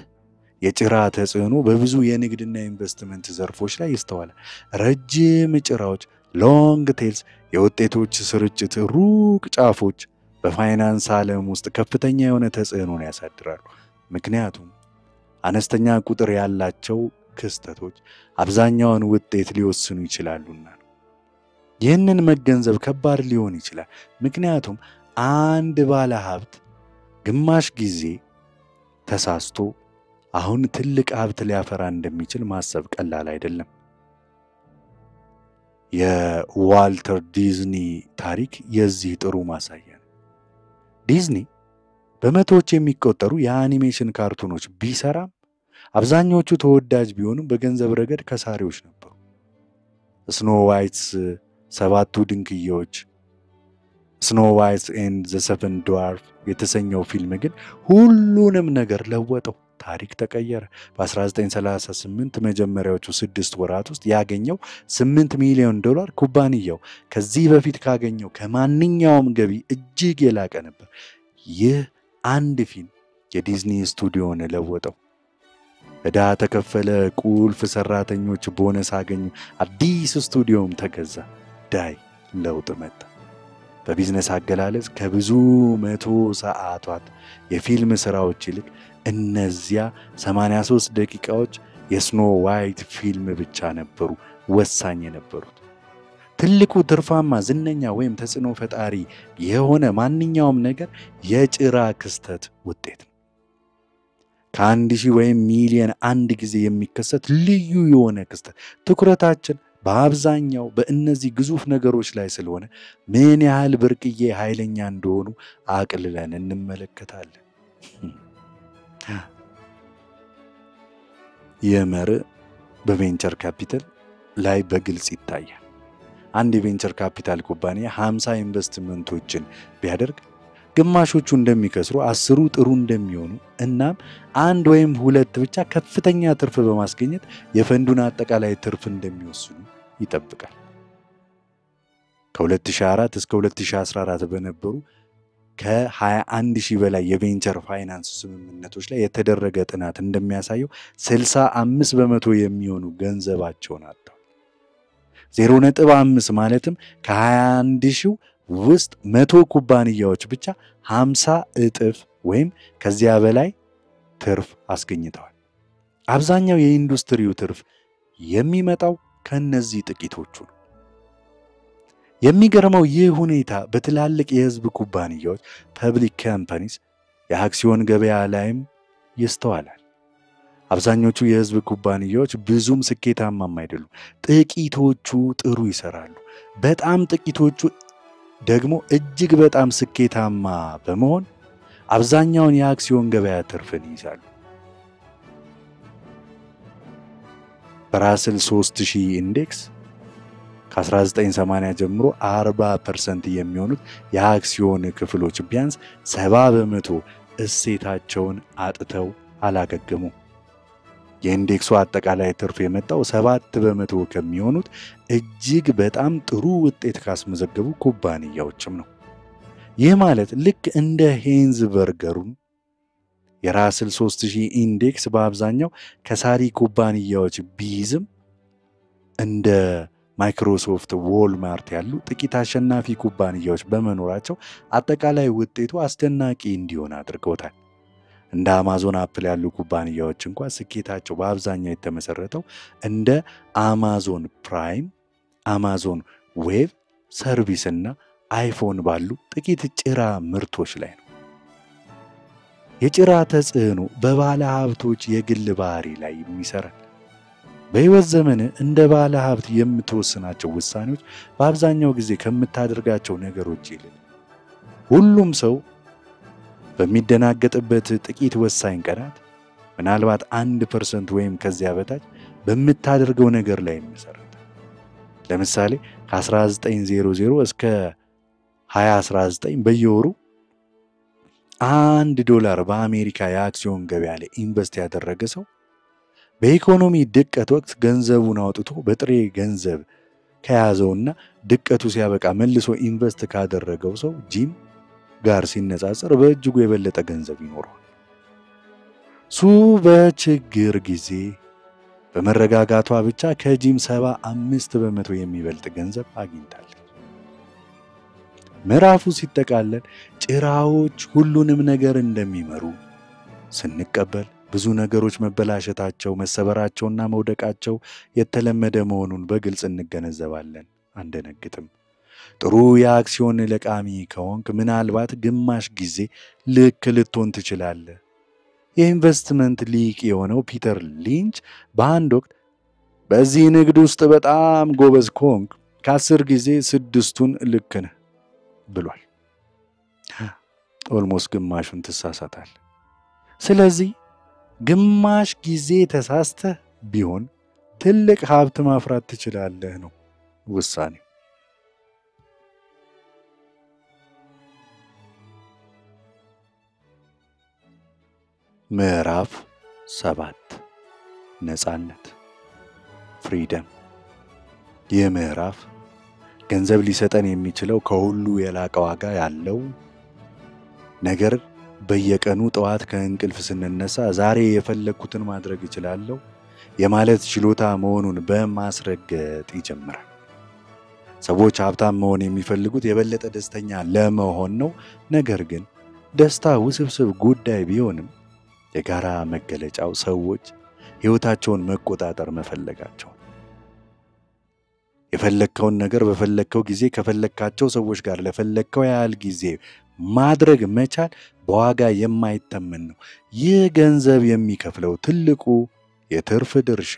የጭራ ተጽዕኖ በብዙ የንግድና ኢንቨስትመንት ዘርፎች ላይ ይስተዋላል። ረጅም ጭራዎች ሎንግ ቴልስ የውጤቶች ስርጭት ሩቅ ጫፎች በፋይናንስ ዓለም ውስጥ ከፍተኛ የሆነ ተጽዕኖን ያሳድራሉ። ምክንያቱም አነስተኛ ቁጥር ያላቸው ክስተቶች አብዛኛውን ውጤት ሊወስኑ ይችላሉና ነው። ይህንን መገንዘብ ከባድ ሊሆን ይችላል። ምክንያቱም አንድ ባለ ሀብት ግማሽ ጊዜ ተሳስቶ አሁን ትልቅ ሀብት ሊያፈራ እንደሚችል ማሰብ ቀላል አይደለም። የዋልተር ዲዝኒ ታሪክ የዚህ ጥሩ ማሳያ ነው። ዲዝኒ በመቶዎች የሚቆጠሩ የአኒሜሽን ካርቱኖች ቢሰራም አብዛኞቹ ተወዳጅ ቢሆኑም በገንዘብ ረገድ ከሳሪዎች ነበሩ። ስኖ ዋይትስ ሰባቱ ድንክዬዎች ስኖ ዋይትስ ኤንድ ዘ ሰቨን ድዋርፍ የተሰኘው ፊልም ግን ሁሉንም ነገር ለወጠው። ታሪክ ተቀየረ። በ1938 መጀመሪያዎቹ 6 ወራት ውስጥ ያገኘው $8 ሚሊዮን ኩባንያው ከዚህ በፊት ካገኘው ከማንኛውም ገቢ እጅግ የላቀ ነበር። ይህ አንድ ፊልም የዲዝኒ ስቱዲዮን ለወጠው። ዕዳ ተከፈለ፣ ቁልፍ ሰራተኞች ቦነስ አገኙ፣ አዲስ ስቱዲዮም ተገዛ። ዳይ ለውጥ መጣ። በቢዝነስ አገላለጽ ከብዙ 100 ሰዓታት የፊልም ሥራዎች ይልቅ እነዚያ 83 ደቂቃዎች የስኖ ዋይት ፊልም ብቻ ነበሩ ወሳኝ የነበሩት። ትልቁ ትርፋማ ዝነኛ ወይም ተጽዕኖ ፈጣሪ የሆነ ማንኛውም ነገር የጭራ ክስተት ውጤት ነው። ከ1000 ወይም ሚሊዮን አንድ ጊዜ የሚከሰት ልዩ የሆነ ክስተት። ትኩረታችን በአብዛኛው በእነዚህ ግዙፍ ነገሮች ላይ ስለሆነ ምን ያህል ብርቅዬ ኃይለኛ እንደሆኑ አቅልለን እንመለከታለን። የመርህ በቬንቸር ካፒታል ላይ በግልጽ ይታያል። አንድ የቬንቸር ካፒታል ኩባንያ 50 ኢንቨስትመንቶችን ቢያደርግ ግማሾቹ እንደሚከስሩ፣ 10ሩ ጥሩ እንደሚሆኑ እናም 1 ወይም 2 ብቻ ከፍተኛ ትርፍ በማስገኘት የፈንዱን አጠቃላይ ትርፍ እንደሚወስኑ ይጠብቃል። ከ2004 እስከ 2014 በነበሩ ከ21000 በላይ የቬንቸር ፋይናንስ ስምምነቶች ላይ የተደረገ ጥናት እንደሚያሳየው 65 በመቶ የሚሆኑ ገንዘባቸውን አጥተዋል። 0.5 ማለትም ከ21000 ውስጥ 100 ኩባንያዎች ብቻ 50 እጥፍ ወይም ከዚያ በላይ ትርፍ አስገኝተዋል። አብዛኛው የኢንዱስትሪው ትርፍ የሚመጣው ከነዚህ ጥቂቶቹ ነው። የሚገርመው ይህ ሁኔታ በትላልቅ የህዝብ ኩባንያዎች ፐብሊክ ካምፓኒስ የአክሲዮን ገበያ ላይም ይስተዋላል። አብዛኞቹ የህዝብ ኩባንያዎች ብዙም ስኬታማም አይደሉም። ጥቂቶቹ ጥሩ ይሰራሉ። በጣም ጥቂቶቹ ደግሞ እጅግ በጣም ስኬታማ በመሆን አብዛኛውን የአክሲዮን ገበያ ትርፍን ይይዛሉ። በራስል 3000 ኢንዴክስ ከ1980 ጀምሮ 40% የሚሆኑት የአክሲዮን ክፍሎች ቢያንስ 70% እሴታቸውን አጥተው አላገገሙ። የኢንዴክሱ አጠቃላይ ትርፍ የመጣው 7% ከሚሆኑት እጅግ በጣም ጥሩ ውጤት ካስመዘገቡ ኩባንያዎችም ነው። ይህ ማለት ልክ እንደ ሄንዝ በርገሩን የራስል 3000 ኢንዴክስ በአብዛኛው ከሳሪ ኩባንያዎች ቢይዝም እንደ ማይክሮሶፍት፣ ዎልማርት ያሉ ጥቂት አሸናፊ ኩባንያዎች በመኖራቸው አጠቃላይ ውጤቱ አስደናቂ እንዲሆን አድርገውታል። እንደ አማዞን፣ አፕል ያሉ ኩባንያዎች እንኳን ስኬታቸው በአብዛኛው የተመሰረተው እንደ አማዞን ፕራይም፣ አማዞን ዌብ ሰርቪስ እና አይፎን ባሉ ጥቂት ጭራ ምርቶች ላይ ነው። የጭራ ተጽዕኖ በባለ ሀብቶች የግል ባህሪ ላይ የሚሰራል። በህይወት ዘመን እንደ ባለ ሀብት የምትወስናቸው ውሳኔዎች በአብዛኛው ጊዜ ከምታደርጋቸው ነገሮች ይልቅ ሁሉም ሰው በሚደናገጥበት ጥቂት ወሳኝ ቀናት ምናልባት 1% ወይም ከዚያ በታች በምታደርገው ነገር ላይ ይመሰረታል። ለምሳሌ ከ1900 እስከ 2019 በየወሩ $1 በአሜሪካ የአክሲዮን ገበያ ላይ ኢንቨስት ያደረገ ሰው በኢኮኖሚ ድቀት ወቅት ገንዘቡን አውጥቶ በጥሬ ገንዘብ ከያዘውና ድቀቱ ሲያበቃ መልሶ ኢንቨስት ካደረገው ሰው ጂም ጋር ሲነጻጸር በእጅጉ የበለጠ ገንዘብ ይኖረዋል። ሱ በችግር ጊዜ በመረጋጋቷ ብቻ ከጂም 75% የሚበልጥ ገንዘብ አግኝታለች። ምዕራፉ ሲጠቃለል ጭራዎች ሁሉንም ነገር እንደሚመሩ ስንቀበል ብዙ ነገሮች መበላሸታቸው፣ መሰበራቸውና መውደቃቸው የተለመደ መሆኑን በግልጽ እንገነዘባለን። አንደነግጥም። ጥሩ የአክሲዮን ለቃሚ ከሆንክ ምናልባት ግማሽ ጊዜ ልክ ልትሆን ትችላለህ። የኢንቨስትመንት ሊቅ የሆነው ፒተር ሊንች በአንድ ወቅት በዚህ ንግድ ውስጥ በጣም ጎበዝ ከሆንክ ከ10 ጊዜ 6ቱን ልክ ነህ ብሏል። ኦልሞስት ግማሹን ትሳሳታል። ስለዚህ ግማሽ ጊዜ ተሳስተህ ቢሆን ትልቅ ሀብት ማፍራት ትችላለህ ነው ውሳኔው። ምዕራፍ 7 ነፃነት ፍሪደም። ይህ ምዕራፍ ገንዘብ ሊሰጠን የሚችለው ከሁሉ የላቀ ዋጋ ያለው ነገር በየቀኑ ጠዋት ከእንቅልፍ ስንነሳ ዛሬ የፈለኩትን ማድረግ እችላለሁ የማለት ችሎታ መሆኑን በማስረገጥ ይጀምራል። ሰዎች ሀብታም መሆን የሚፈልጉት የበለጠ ደስተኛ ለመሆን ነው። ነገር ግን ደስታ ውስብስብ ጉዳይ ቢሆንም የጋራ መገለጫው ሰዎች ሕይወታቸውን መቆጣጠር መፈለጋቸው። የፈለከውን ነገር በፈለከው ጊዜ ከፈለካቸው ሰዎች ጋር ለፈለከው ያህል ጊዜ ማድረግ መቻል በዋጋ የማይተመን ነው። ይህ ገንዘብ የሚከፍለው ትልቁ የትርፍ ድርሻ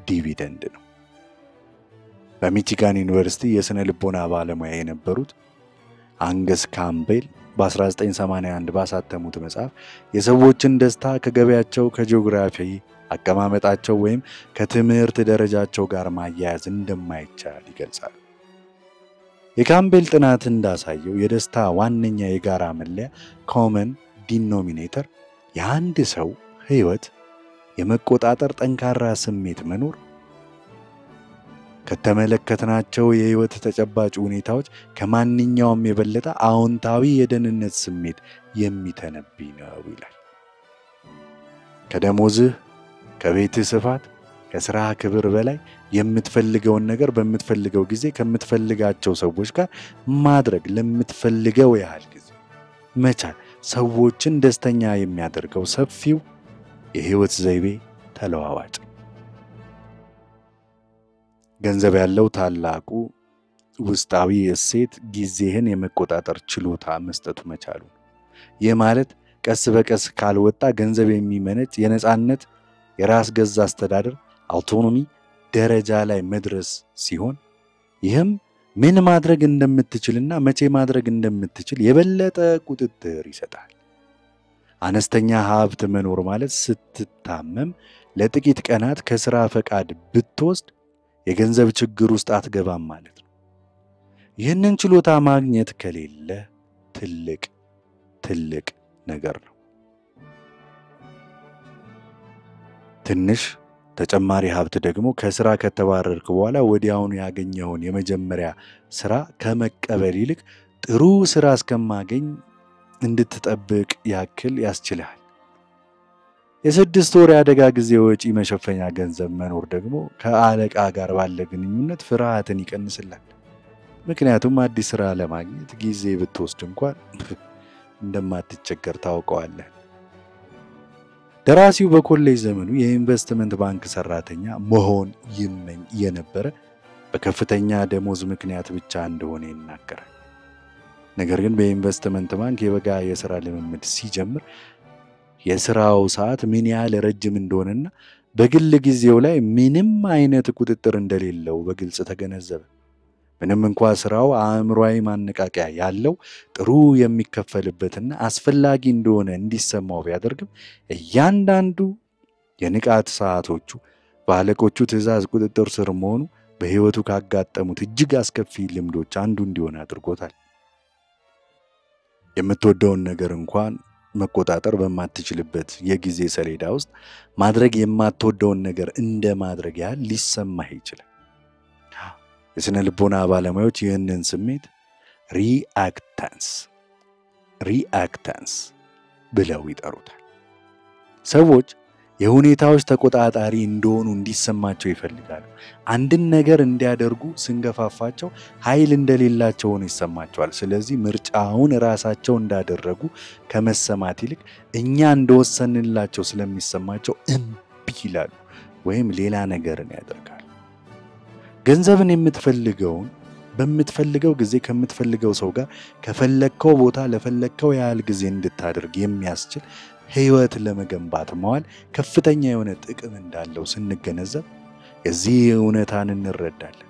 ዲቪደንድ ነው። በሚቺጋን ዩኒቨርሲቲ የሥነ ልቦና ባለሙያ የነበሩት አንገስ ካምቤል በ1981 ባሳተሙት መጽሐፍ የሰዎችን ደስታ ከገበያቸው፣ ከጂኦግራፊ አቀማመጣቸው ወይም ከትምህርት ደረጃቸው ጋር ማያያዝ እንደማይቻል ይገልጻሉ። የካምቤል ጥናት እንዳሳየው የደስታ ዋነኛ የጋራ መለያ ኮመን ዲኖሚኔተር የአንድ ሰው ሕይወት የመቆጣጠር ጠንካራ ስሜት መኖር ከተመለከትናቸው የሕይወት ተጨባጭ ሁኔታዎች ከማንኛውም የበለጠ አዎንታዊ የደህንነት ስሜት የሚተነብይ ነው ይላል። ከደሞዝህ፣ ከቤትህ ስፋት፣ ከሥራ ክብር በላይ የምትፈልገውን ነገር በምትፈልገው ጊዜ ከምትፈልጋቸው ሰዎች ጋር ማድረግ ለምትፈልገው ያህል ጊዜ መቻል ሰዎችን ደስተኛ የሚያደርገው ሰፊው የሕይወት ዘይቤ ተለዋዋጭ ገንዘብ ያለው ታላቁ ውስጣዊ እሴት ጊዜህን የመቆጣጠር ችሎታ መስጠቱ መቻሉ። ይህ ማለት ቀስ በቀስ ካልወጣ ገንዘብ የሚመነጭ የነጻነት የራስ ገዝ አስተዳደር አውቶኖሚ ደረጃ ላይ መድረስ ሲሆን ይህም ምን ማድረግ እንደምትችልና መቼ ማድረግ እንደምትችል የበለጠ ቁጥጥር ይሰጣል። አነስተኛ ሀብት መኖር ማለት ስትታመም ለጥቂት ቀናት ከሥራ ፈቃድ ብትወስድ የገንዘብ ችግር ውስጥ አትገባም ማለት ነው። ይህንን ችሎታ ማግኘት ከሌለ ትልቅ ነገር ነው። ትንሽ ተጨማሪ ሀብት ደግሞ ከሥራ ከተባረርክ በኋላ ወዲያውኑ ያገኘውን የመጀመሪያ ሥራ ከመቀበል ይልቅ ጥሩ ሥራ እስከማገኝ እንድትጠብቅ ያክል ያስችልሃል። የ6 ወር የአደጋ ጊዜ ወጪ መሸፈኛ ገንዘብ መኖር ደግሞ ከአለቃ ጋር ባለ ግንኙነት ፍርሃትን ይቀንስላል። ምክንያቱም አዲስ ሥራ ለማግኘት ጊዜ ብትወስድ እንኳን እንደማትቸገር ታውቀዋለህ። ደራሲው በኮሌጅ ዘመኑ የኢንቨስትመንት ባንክ ሰራተኛ መሆን ይመኝ የነበረ በከፍተኛ ደሞዝ ምክንያት ብቻ እንደሆነ ይናገራል። ነገር ግን በኢንቨስትመንት ባንክ የበጋ የሥራ ልምምድ ሲጀምር የሥራው ሰዓት ምን ያህል ረጅም እንደሆነና በግል ጊዜው ላይ ምንም አይነት ቁጥጥር እንደሌለው በግልጽ ተገነዘበ። ምንም እንኳን ሥራው አእምሮአዊ ማነቃቂያ ያለው ጥሩ የሚከፈልበትና አስፈላጊ እንደሆነ እንዲሰማው ቢያደርግም እያንዳንዱ የንቃት ሰዓቶቹ በአለቆቹ ትዕዛዝ ቁጥጥር ስር መሆኑ በሕይወቱ ካጋጠሙት እጅግ አስከፊ ልምዶች አንዱ እንዲሆን አድርጎታል። የምትወደውን ነገር እንኳን መቆጣጠር በማትችልበት የጊዜ ሰሌዳ ውስጥ ማድረግ የማትወደውን ነገር እንደ ማድረግ ያህል ሊሰማህ ይችላል። የሥነ ልቦና ባለሙያዎች ይህንን ስሜት ሪአክታንስ ብለው ይጠሩታል። ሰዎች የሁኔታዎች ተቆጣጣሪ እንደሆኑ እንዲሰማቸው ይፈልጋሉ። አንድን ነገር እንዲያደርጉ ስንገፋፋቸው ኃይል እንደሌላቸው ሆኖ ይሰማቸዋል። ስለዚህ ምርጫውን ራሳቸው እንዳደረጉ ከመሰማት ይልቅ እኛ እንደወሰንላቸው ስለሚሰማቸው እምቢ ይላሉ ወይም ሌላ ነገርን ያደርጋሉ። ገንዘብን የምትፈልገውን በምትፈልገው ጊዜ ከምትፈልገው ሰው ጋር ከፈለከው ቦታ ለፈለከው ያህል ጊዜ እንድታደርግ የሚያስችል ሕይወት ለመገንባት መዋል ከፍተኛ የሆነ ጥቅም እንዳለው ስንገነዘብ የዚህ እውነታን እንረዳለን።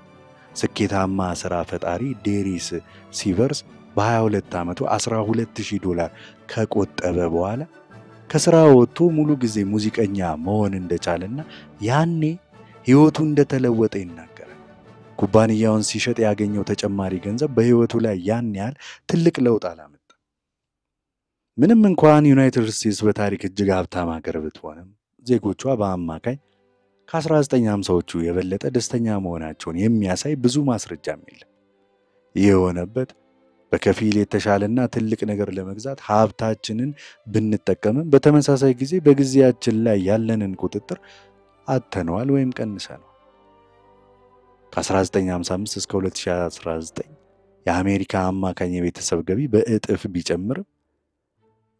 ስኬታማ ሥራ ፈጣሪ ዴሪስ ሲቨርስ በ22 ዓመቱ $12,000 ከቆጠበ በኋላ ከሥራ ወጥቶ ሙሉ ጊዜ ሙዚቀኛ መሆን እንደቻለና ያኔ ሕይወቱ እንደተለወጠ ይናገራል። ኩባንያውን ሲሸጥ ያገኘው ተጨማሪ ገንዘብ በሕይወቱ ላይ ያን ያህል ትልቅ ለውጥ አላመጣም። ምንም እንኳን ዩናይትድ ስቴትስ በታሪክ እጅግ ሀብታም ሀገር ብትሆንም ዜጎቿ በአማካይ ከ1950ዎቹ የበለጠ ደስተኛ መሆናቸውን የሚያሳይ ብዙ ማስረጃም የለም። ይህ የሆነበት በከፊል የተሻለና ትልቅ ነገር ለመግዛት ሀብታችንን ብንጠቀምም በተመሳሳይ ጊዜ በጊዜያችን ላይ ያለንን ቁጥጥር አጥተነዋል ወይም ቀንሰነዋል። ከ1955 እስከ 2019 የአሜሪካ አማካኝ የቤተሰብ ገቢ በእጥፍ ቢጨምርም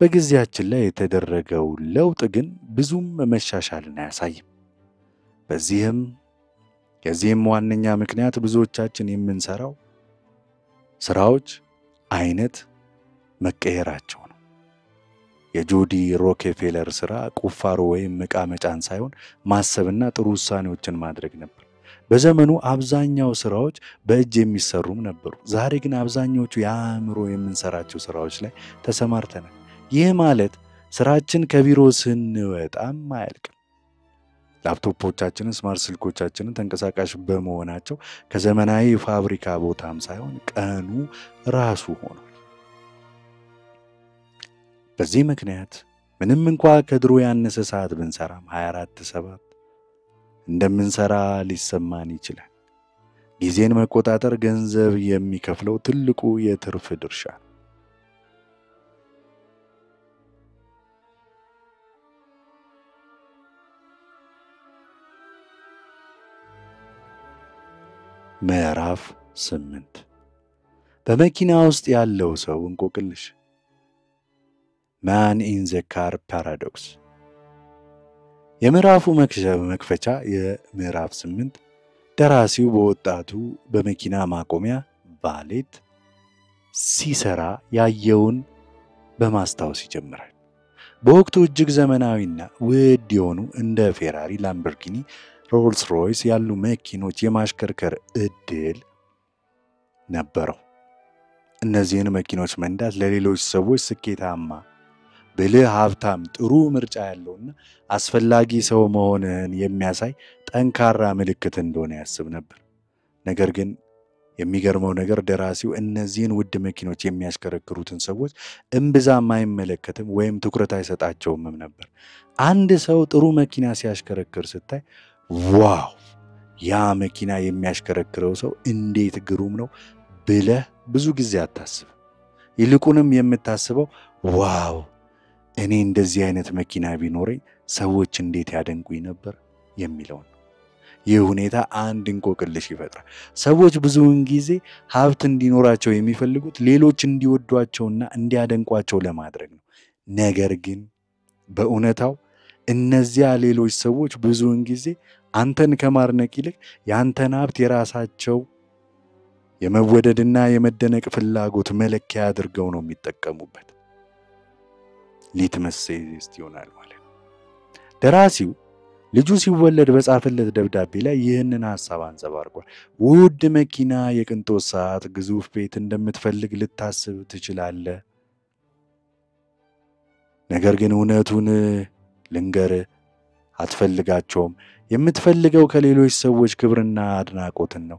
በጊዜያችን ላይ የተደረገው ለውጥ ግን ብዙም መሻሻልን አያሳይም። የዚህም ዋነኛ ምክንያት ብዙዎቻችን የምንሰራው ስራዎች አይነት መቀየራቸው ነው። የጆዲ ሮኬፌለር ስራ ቁፋሮ ወይም ዕቃ መጫን ሳይሆን ማሰብና ጥሩ ውሳኔዎችን ማድረግ ነበር። በዘመኑ አብዛኛው ስራዎች በእጅ የሚሰሩም ነበሩ። ዛሬ ግን አብዛኞቹ የአእምሮ የምንሰራቸው ስራዎች ላይ ተሰማርተናል። ይህ ማለት ስራችን ከቢሮ ስንወጣም አያልቅም። ላፕቶፖቻችንን፣ ስማርት ስልኮቻችንን ተንቀሳቃሽ በመሆናቸው ከዘመናዊ ፋብሪካ ቦታም ሳይሆን ቀኑ ራሱ ሆኗል። በዚህ ምክንያት ምንም እንኳ ከድሮ ያነሰ ሰዓት ብንሰራም 24/7 እንደምንሰራ ሊሰማን ይችላል። ጊዜን መቆጣጠር ገንዘብ የሚከፍለው ትልቁ የትርፍ ድርሻ ነው። ምዕራፍ 8 በመኪና ውስጥ ያለው ሰው እንቆቅልሽ። ማን ኢን ዘ ካር ፓራዶክስ። የምዕራፉ መክፈቻ የምዕራፍ 8 ደራሲው በወጣቱ በመኪና ማቆሚያ ቫሌት ሲሰራ ያየውን በማስታወስ ይጀምራል። በወቅቱ እጅግ ዘመናዊና ውድ የሆኑ እንደ ፌራሪ፣ ላምበርጊኒ፣ ሮልስ ሮይስ ያሉ መኪኖች የማሽከርከር እድል ነበረው። እነዚህን መኪኖች መንዳት ለሌሎች ሰዎች ስኬታማ፣ ብልህ፣ ሀብታም፣ ጥሩ ምርጫ ያለውና አስፈላጊ ሰው መሆንህን የሚያሳይ ጠንካራ ምልክት እንደሆነ ያስብ ነበር። ነገር ግን የሚገርመው ነገር ደራሲው እነዚህን ውድ መኪኖች የሚያሽከረክሩትን ሰዎች እምብዛም አይመለከትም ወይም ትኩረት አይሰጣቸውም ነበር። አንድ ሰው ጥሩ መኪና ሲያሽከረክር ስታይ ዋው ያ መኪና የሚያሽከረክረው ሰው እንዴት ግሩም ነው ብለህ ብዙ ጊዜ አታስብ። ይልቁንም የምታስበው ዋው እኔ እንደዚህ አይነት መኪና ቢኖረኝ ሰዎች እንዴት ያደንቁኝ ነበር የሚለው ነው። ይህ ሁኔታ አንድ እንቆቅልሽ ይፈጥራል። ሰዎች ብዙውን ጊዜ ሀብት እንዲኖራቸው የሚፈልጉት ሌሎች እንዲወዷቸውና እንዲያደንቋቸው ለማድረግ ነው። ነገር ግን በእውነታው እነዚያ ሌሎች ሰዎች ብዙውን ጊዜ አንተን ከማድነቅ ይልቅ ያንተን ሀብት የራሳቸው የመወደድና የመደነቅ ፍላጎት መለኪያ አድርገው ነው የሚጠቀሙበት። ሊትመስ ቴስት ይሆናል ማለት ነው። ደራሲው ልጁ ሲወለድ በጻፈለት ደብዳቤ ላይ ይህንን ሐሳብ አንጸባርቋል። ውድ መኪና፣ የቅንጦት ሰዓት፣ ግዙፍ ቤት እንደምትፈልግ ልታስብ ትችላለህ። ነገር ግን እውነቱን ልንገርህ፣ አትፈልጋቸውም። የምትፈልገው ከሌሎች ሰዎች ክብርና አድናቆትን ነው።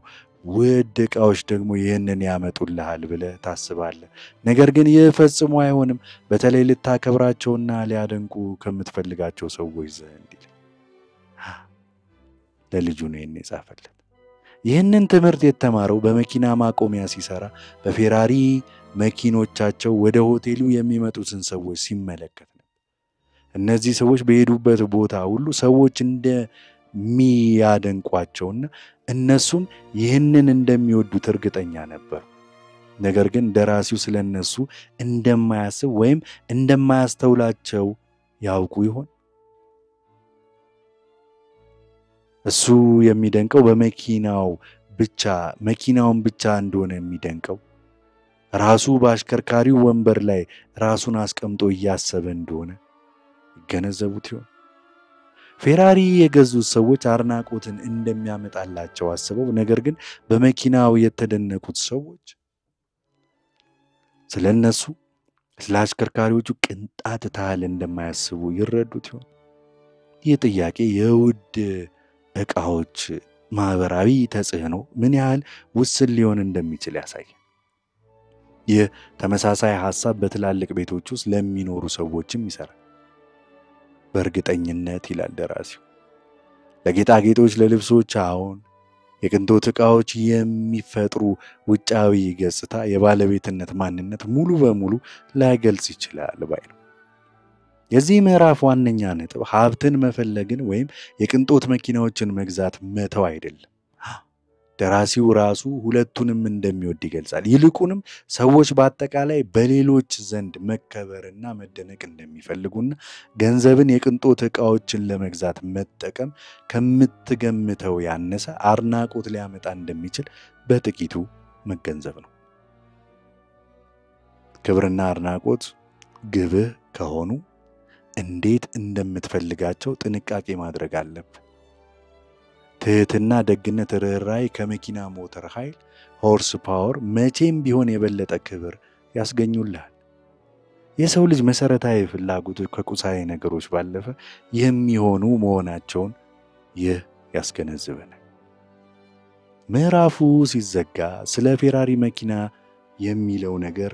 ውድ ዕቃዎች ደግሞ ይህንን ያመጡልሃል ብለህ ታስባለህ። ነገር ግን ይህ ፈጽሞ አይሆንም፣ በተለይ ልታከብራቸውና ሊያደንቁ ከምትፈልጋቸው ሰዎች ዘንድ። ለልጁ ነው የጻፈለት። ይህንን ትምህርት የተማረው በመኪና ማቆሚያ ሲሰራ በፌራሪ መኪኖቻቸው ወደ ሆቴሉ የሚመጡትን ሰዎች ሲመለከት ነው። እነዚህ ሰዎች በሄዱበት ቦታ ሁሉ ሰዎች እንደሚያደንቋቸውና እነሱም ይህንን እንደሚወዱት እርግጠኛ ነበር። ነገር ግን ደራሲው ስለነሱ እንደማያስብ ወይም እንደማያስተውላቸው ያውቁ ይሆን? እሱ የሚደንቀው መኪናውን ብቻ እንደሆነ የሚደንቀው ራሱ በአሽከርካሪው ወንበር ላይ ራሱን አስቀምጦ እያሰበ እንደሆነ ይገነዘቡት ይሆን? ፌራሪ የገዙት ሰዎች አድናቆትን እንደሚያመጣላቸው አስበው፣ ነገር ግን በመኪናው የተደነቁት ሰዎች ስለነሱ ስለ አሽከርካሪዎቹ ቅንጣት ታህል እንደማያስቡ ይረዱት ይሆን? ይህ ጥያቄ የውድ ዕቃዎች ማህበራዊ ተጽዕኖ ምን ያህል ውስን ሊሆን እንደሚችል ያሳያል። ይህ ተመሳሳይ ሐሳብ በትላልቅ ቤቶች ውስጥ ለሚኖሩ ሰዎችም ይሰራል። በእርግጠኝነት ይላል ደራሲው፣ ለጌጣጌጦች፣ ለልብሶች፣ አሁን የቅንጦት ዕቃዎች የሚፈጥሩ ውጫዊ ገጽታ የባለቤትነት ማንነት ሙሉ በሙሉ ላይገልጽ ይችላል ባይ ነው። የዚህ ምዕራፍ ዋነኛ ነጥብ ሀብትን መፈለግን ወይም የቅንጦት መኪናዎችን መግዛት መተው አይደለም። ደራሲው ራሱ ሁለቱንም እንደሚወድ ይገልጻል። ይልቁንም ሰዎች በአጠቃላይ በሌሎች ዘንድ መከበርና መደነቅ እንደሚፈልጉና ገንዘብን የቅንጦት ዕቃዎችን ለመግዛት መጠቀም ከምትገምተው ያነሰ አድናቆት ሊያመጣ እንደሚችል በጥቂቱ መገንዘብ ነው። ክብርና አድናቆት ግብህ ከሆኑ እንዴት እንደምትፈልጋቸው ጥንቃቄ ማድረግ አለብህ። ትህትና፣ ደግነት፣ ርኅራኄ ከመኪና ሞተር ኃይል ሆርስ ፓወር መቼም ቢሆን የበለጠ ክብር ያስገኙልሃል። የሰው ልጅ መሰረታዊ ፍላጎቶች ከቁሳዊ ነገሮች ባለፈ የሚሆኑ መሆናቸውን ይህ ያስገነዝበናል። ምዕራፉ ሲዘጋ ስለ ፌራሪ መኪና የሚለው ነገር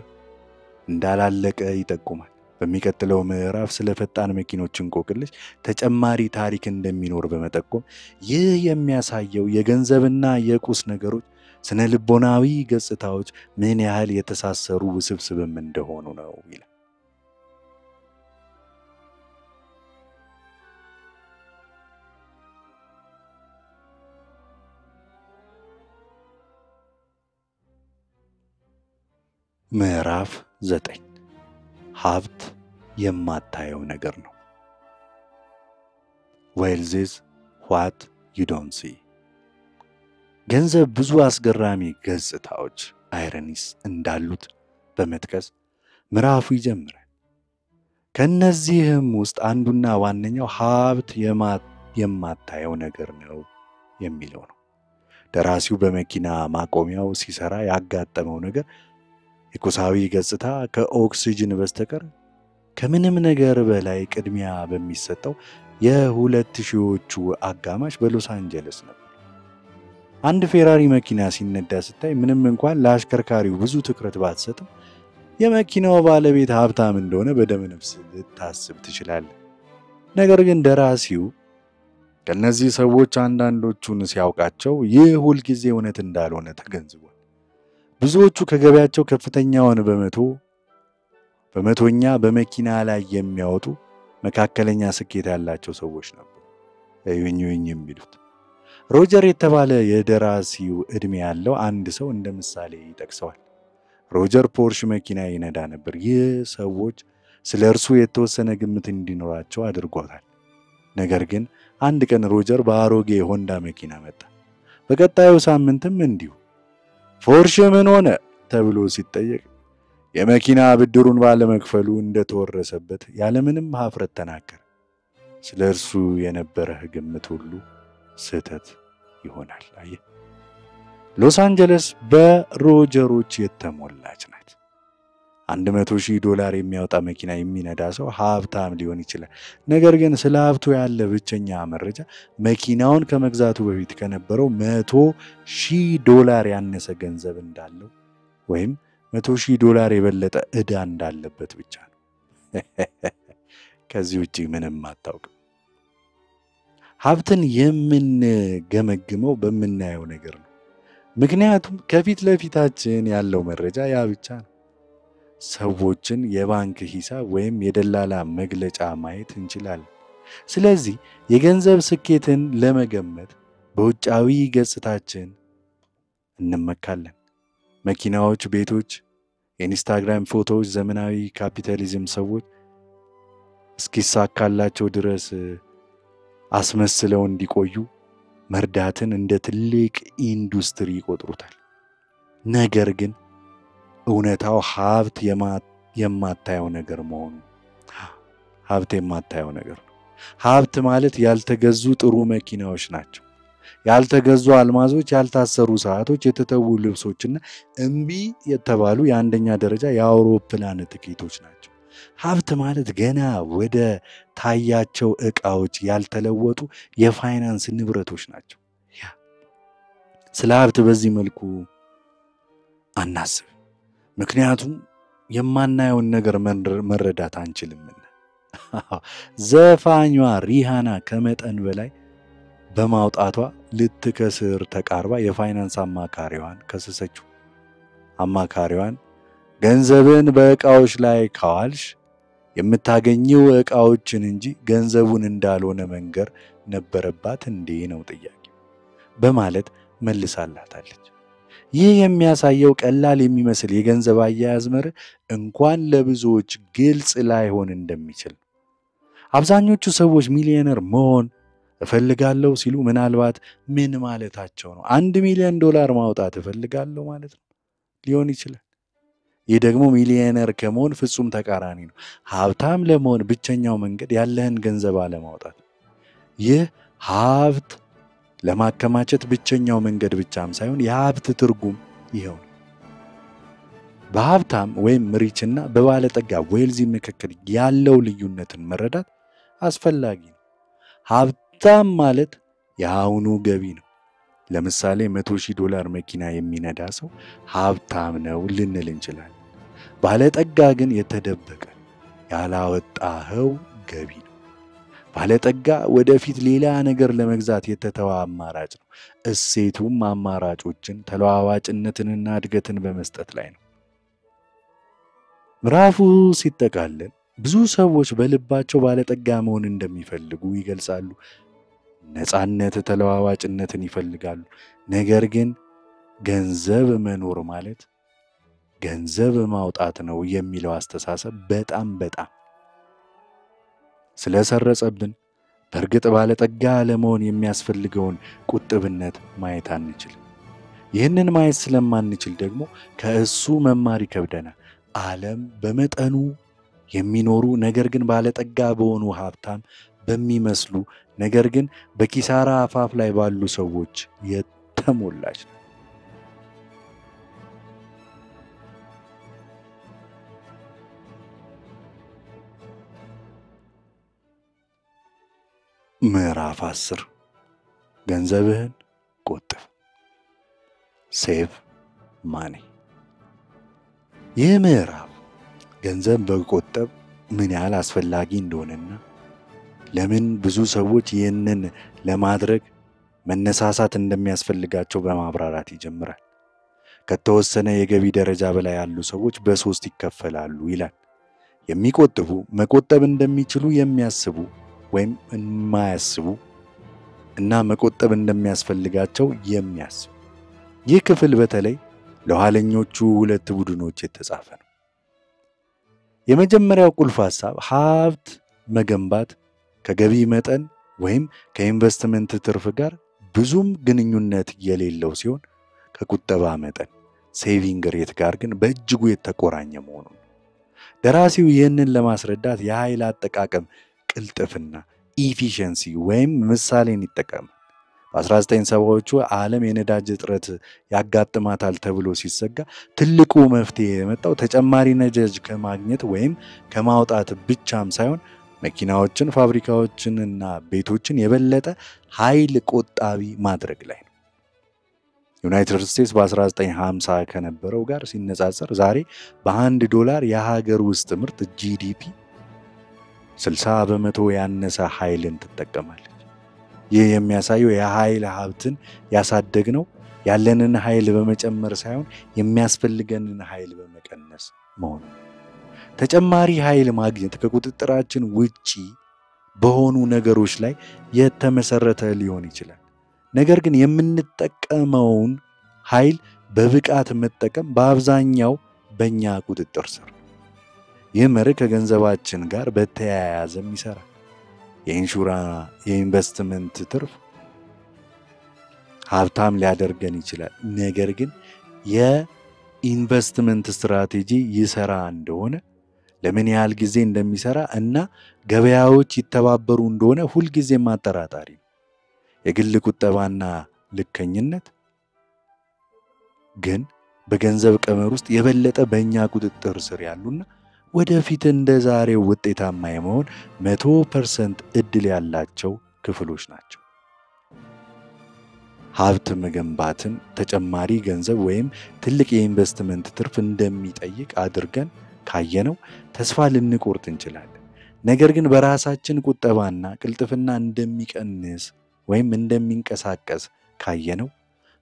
እንዳላለቀ ይጠቁማል። በሚቀጥለው ምዕራፍ ስለ ፈጣን መኪኖች እንቆቅልሽ ተጨማሪ ታሪክ እንደሚኖር በመጠቆም ይህ የሚያሳየው የገንዘብና የቁስ ነገሮች ስነ ልቦናዊ ገጽታዎች ምን ያህል የተሳሰሩ ውስብስብም እንደሆኑ ነው ይላል። ምዕራፍ 9 ሀብት የማታየው ነገር ነው። Wealth is what you don't see። ገንዘብ ብዙ አስገራሚ ገጽታዎች አይረኒስ እንዳሉት በመጥቀስ ምዕራፉ ይጀምራል። ከነዚህም ውስጥ አንዱና ዋነኛው ሀብት የማታየው ነገር ነው የሚለው ነው። ደራሲው በመኪና ማቆሚያው ሲሰራ ያጋጠመው ነገር የቁሳዊ ገጽታ ከኦክሲጅን በስተቀር ከምንም ነገር በላይ ቅድሚያ በሚሰጠው የ2000ዎቹ አጋማሽ በሎስ አንጀለስ ነበር። አንድ ፌራሪ መኪና ሲነዳ ስታይ ምንም እንኳን ለአሽከርካሪው ብዙ ትኩረት ባትሰጥም የመኪናው ባለቤት ሀብታም እንደሆነ በደም ነፍስ ልታስብ ትችላለህ። ነገር ግን ደራሲው ከነዚህ ሰዎች አንዳንዶቹን ሲያውቃቸው ይህ ሁልጊዜ እውነት እንዳልሆነ ተገንዝቧል። ብዙዎቹ ከገበያቸው ከፍተኛውን በመቶኛ በመኪና ላይ የሚያወጡ መካከለኛ ስኬት ያላቸው ሰዎች ነበሩ። እዩኝ የሚሉት ሮጀር የተባለ የደራሲው ዕድሜ ያለው አንድ ሰው እንደ ምሳሌ ይጠቅሰዋል። ሮጀር ፖርሽ መኪና ይነዳ ነበር። ይህ ሰዎች ስለ እርሱ የተወሰነ ግምት እንዲኖራቸው አድርጓታል። ነገር ግን አንድ ቀን ሮጀር በአሮጌ ሆንዳ መኪና መጣ። በቀጣዩ ሳምንትም እንዲሁ ፖርሽ ምን ሆነ ተብሎ ሲጠየቅ የመኪና ብድሩን ባለመክፈሉ እንደተወረሰበት ያለምንም ሀፍረት ተናገረ። ስለ እርሱ የነበረህ ግምት ሁሉ ስህተት ይሆናል። አየህ፣ ሎስ አንጀለስ በሮጀሮች የተሞላች ናት። $100,000 የሚያወጣ መኪና የሚነዳ ሰው ሀብታም ሊሆን ይችላል። ነገር ግን ስለ ሀብቱ ያለ ብቸኛ መረጃ መኪናውን ከመግዛቱ በፊት ከነበረው $100,000 ያነሰ ገንዘብ እንዳለው ወይም $100,000 የበለጠ ዕዳ እንዳለበት ብቻ ነው። ከዚህ ውጪ ምንም አታውቅም። ሀብትን የምንገመግመው በምናየው ነገር ነው። ምክንያቱም ከፊት ለፊታችን ያለው መረጃ ያ ብቻ ነው። ሰዎችን የባንክ ሂሳብ ወይም የደላላ መግለጫ ማየት እንችላለን። ስለዚህ የገንዘብ ስኬትን ለመገመት በውጫዊ ገጽታችን እንመካለን። መኪናዎች፣ ቤቶች፣ የኢንስታግራም ፎቶዎች ዘመናዊ ካፒታሊዝም ሰዎች እስኪሳካላቸው ድረስ አስመስለው እንዲቆዩ መርዳትን እንደ ትልቅ ኢንዱስትሪ ይቆጥሩታል። ነገር ግን እውነታው ሀብት የማታየው ነገር መሆኑ ሀብት የማታየው ነገር ነው። ሀብት ማለት ያልተገዙ ጥሩ መኪናዎች ናቸው። ያልተገዙ አልማዞች፣ ያልታሰሩ ሰዓቶች፣ የተተዉ ልብሶችና እምቢ የተባሉ የአንደኛ ደረጃ የአውሮፕላን ትኬቶች ናቸው። ሀብት ማለት ገና ወደ ታያቸው ዕቃዎች ያልተለወጡ የፋይናንስ ንብረቶች ናቸው። ስለ ሀብት በዚህ መልኩ አናስብ። ምክንያቱም የማናየውን ነገር መረዳት አንችልምና። ዘፋኟ ሪሃና ከመጠን በላይ በማውጣቷ ልትከስር ተቃርባ የፋይናንስ አማካሪዋን ከሰሰችው። አማካሪዋን ገንዘብን በዕቃዎች ላይ ካዋልሽ የምታገኘው ዕቃዎችን እንጂ ገንዘቡን እንዳልሆነ መንገር ነበረባት እንዴ ነው ጥያቄ በማለት መልሳላታለች። ይህ የሚያሳየው ቀላል የሚመስል የገንዘብ አያያዝ መርህ እንኳን ለብዙዎች ግልጽ ላይሆን እንደሚችል። አብዛኞቹ ሰዎች ሚሊዮነር መሆን እፈልጋለሁ ሲሉ ምናልባት ምን ማለታቸው ነው? $1 ሚሊዮን ማውጣት እፈልጋለሁ ማለት ነው ሊሆን ይችላል። ይህ ደግሞ ሚሊዮነር ከመሆን ፍጹም ተቃራኒ ነው። ሀብታም ለመሆን ብቸኛው መንገድ ያለህን ገንዘብ አለማውጣት። ይህ ሀብት ለማከማቸት ብቸኛው መንገድ ብቻም ሳይሆን የሀብት ትርጉም ይኸው ነው። በሀብታም ወይም ሪችና በባለጠጋ ዌልዚ መካከል ያለው ልዩነትን መረዳት አስፈላጊ ነው። ሀብታም ማለት የአሁኑ ገቢ ነው። ለምሳሌ $100,000 መኪና የሚነዳ ሰው ሀብታም ነው ልንል እንችላለን። ባለጠጋ ግን የተደበቀ ያላወጣኸው ገቢ ነው። ባለጠጋ ወደፊት ሌላ ነገር ለመግዛት የተተወ አማራጭ ነው። እሴቱም አማራጮችን ተለዋዋጭነትንና እድገትን በመስጠት ላይ ነው። ምዕራፉ ሲጠቃለል ብዙ ሰዎች በልባቸው ባለጠጋ መሆን እንደሚፈልጉ ይገልጻሉ። ነፃነት፣ ተለዋዋጭነትን ይፈልጋሉ። ነገር ግን ገንዘብ መኖር ማለት ገንዘብ ማውጣት ነው የሚለው አስተሳሰብ በጣም ስለሰረጸብን በእርግጥ ባለጠጋ ለመሆን የሚያስፈልገውን ቁጥብነት ማየት አንችልም። ይህንን ማየት ስለማንችል ደግሞ ከእሱ መማር ይከብደናል። ዓለም በመጠኑ የሚኖሩ ነገር ግን ባለጠጋ በሆኑ ሀብታም በሚመስሉ ነገር ግን በኪሳራ አፋፍ ላይ ባሉ ሰዎች የተሞላች ነው። ምዕራፍ 10 ገንዘብህን ቆጥብ። ሴቭ ማኒ። ይህ ምዕራፍ ገንዘብ በቆጠብ ምን ያህል አስፈላጊ እንደሆነና ለምን ብዙ ሰዎች ይህንን ለማድረግ መነሳሳት እንደሚያስፈልጋቸው በማብራራት ይጀምራል። ከተወሰነ የገቢ ደረጃ በላይ ያሉ ሰዎች በ3 ይከፈላሉ ይላል። የሚቆጥቡ፣ መቆጠብ እንደሚችሉ የሚያስቡ ወይም የማያስቡ እና መቆጠብ እንደሚያስፈልጋቸው የሚያስቡ። ይህ ክፍል በተለይ ለኋለኞቹ 2 ቡድኖች የተጻፈ ነው። የመጀመሪያው ቁልፍ ሐሳብ ሀብት መገንባት ከገቢ መጠን ወይም ከኢንቨስትመንት ትርፍ ጋር ብዙም ግንኙነት የሌለው ሲሆን ከቁጠባ መጠን ሴቪንግ ሬት ጋር ግን በእጅጉ የተቆራኘ መሆኑን ደራሲው ይህንን ለማስረዳት የኃይል አጠቃቀም ቅልጥፍና ኢፊሸንሲ ወይም ምሳሌን ይጠቀማል። በ1970ዎቹ ዓለም የነዳጅ እጥረት ያጋጥማታል ተብሎ ሲሰጋ ትልቁ መፍትሄ የመጣው ተጨማሪ ነዳጅ ከማግኘት ወይም ከማውጣት ብቻም ሳይሆን መኪናዎችን፣ ፋብሪካዎችንና ቤቶችን የበለጠ ኃይል ቆጣቢ ማድረግ ላይ ነው። ዩናይትድ ስቴትስ በ1950 ከነበረው ጋር ሲነጻጸር ዛሬ $1 የሀገር ውስጥ ምርት ጂዲፒ 60% ያነሰ ኃይልን ትጠቀማለች። ይህ የሚያሳየው የኃይል ሀብትን ያሳደግነው ያለንን ኃይል በመጨመር ሳይሆን የሚያስፈልገንን ኃይል በመቀነስ መሆኑ። ተጨማሪ ኃይል ማግኘት ከቁጥጥራችን ውጪ በሆኑ ነገሮች ላይ የተመሰረተ ሊሆን ይችላል። ነገር ግን የምንጠቀመውን ኃይል በብቃት መጠቀም በአብዛኛው በእኛ ቁጥጥር ስር። ይህ መርህ ከገንዘባችን ጋር በተያያዘም ይሰራል። የኢንቨስትመንት ትርፍ ሀብታም ሊያደርገን ይችላል። ነገር ግን የኢንቨስትመንት ስትራቴጂ ይሰራ እንደሆነ ለምን ያህል ጊዜ እንደሚሰራ እና ገበያዎች ይተባበሩ እንደሆነ ሁልጊዜም አጠራጣሪ ነው። የግል ቁጠባና ልከኝነት ግን በገንዘብ ቀመር ውስጥ የበለጠ በእኛ ቁጥጥር ስር ያሉና ወደፊት እንደ ዛሬው ውጤታማ የመሆን 100% እድል ያላቸው ክፍሎች ናቸው። ሀብት መገንባትን ተጨማሪ ገንዘብ ወይም ትልቅ የኢንቨስትመንት ትርፍ እንደሚጠይቅ አድርገን ካየነው ተስፋ ልንቆርጥ እንችላለን። ነገር ግን በራሳችን ቁጠባና ቅልጥፍና እንደሚቀንስ ወይም እንደሚንቀሳቀስ ካየነው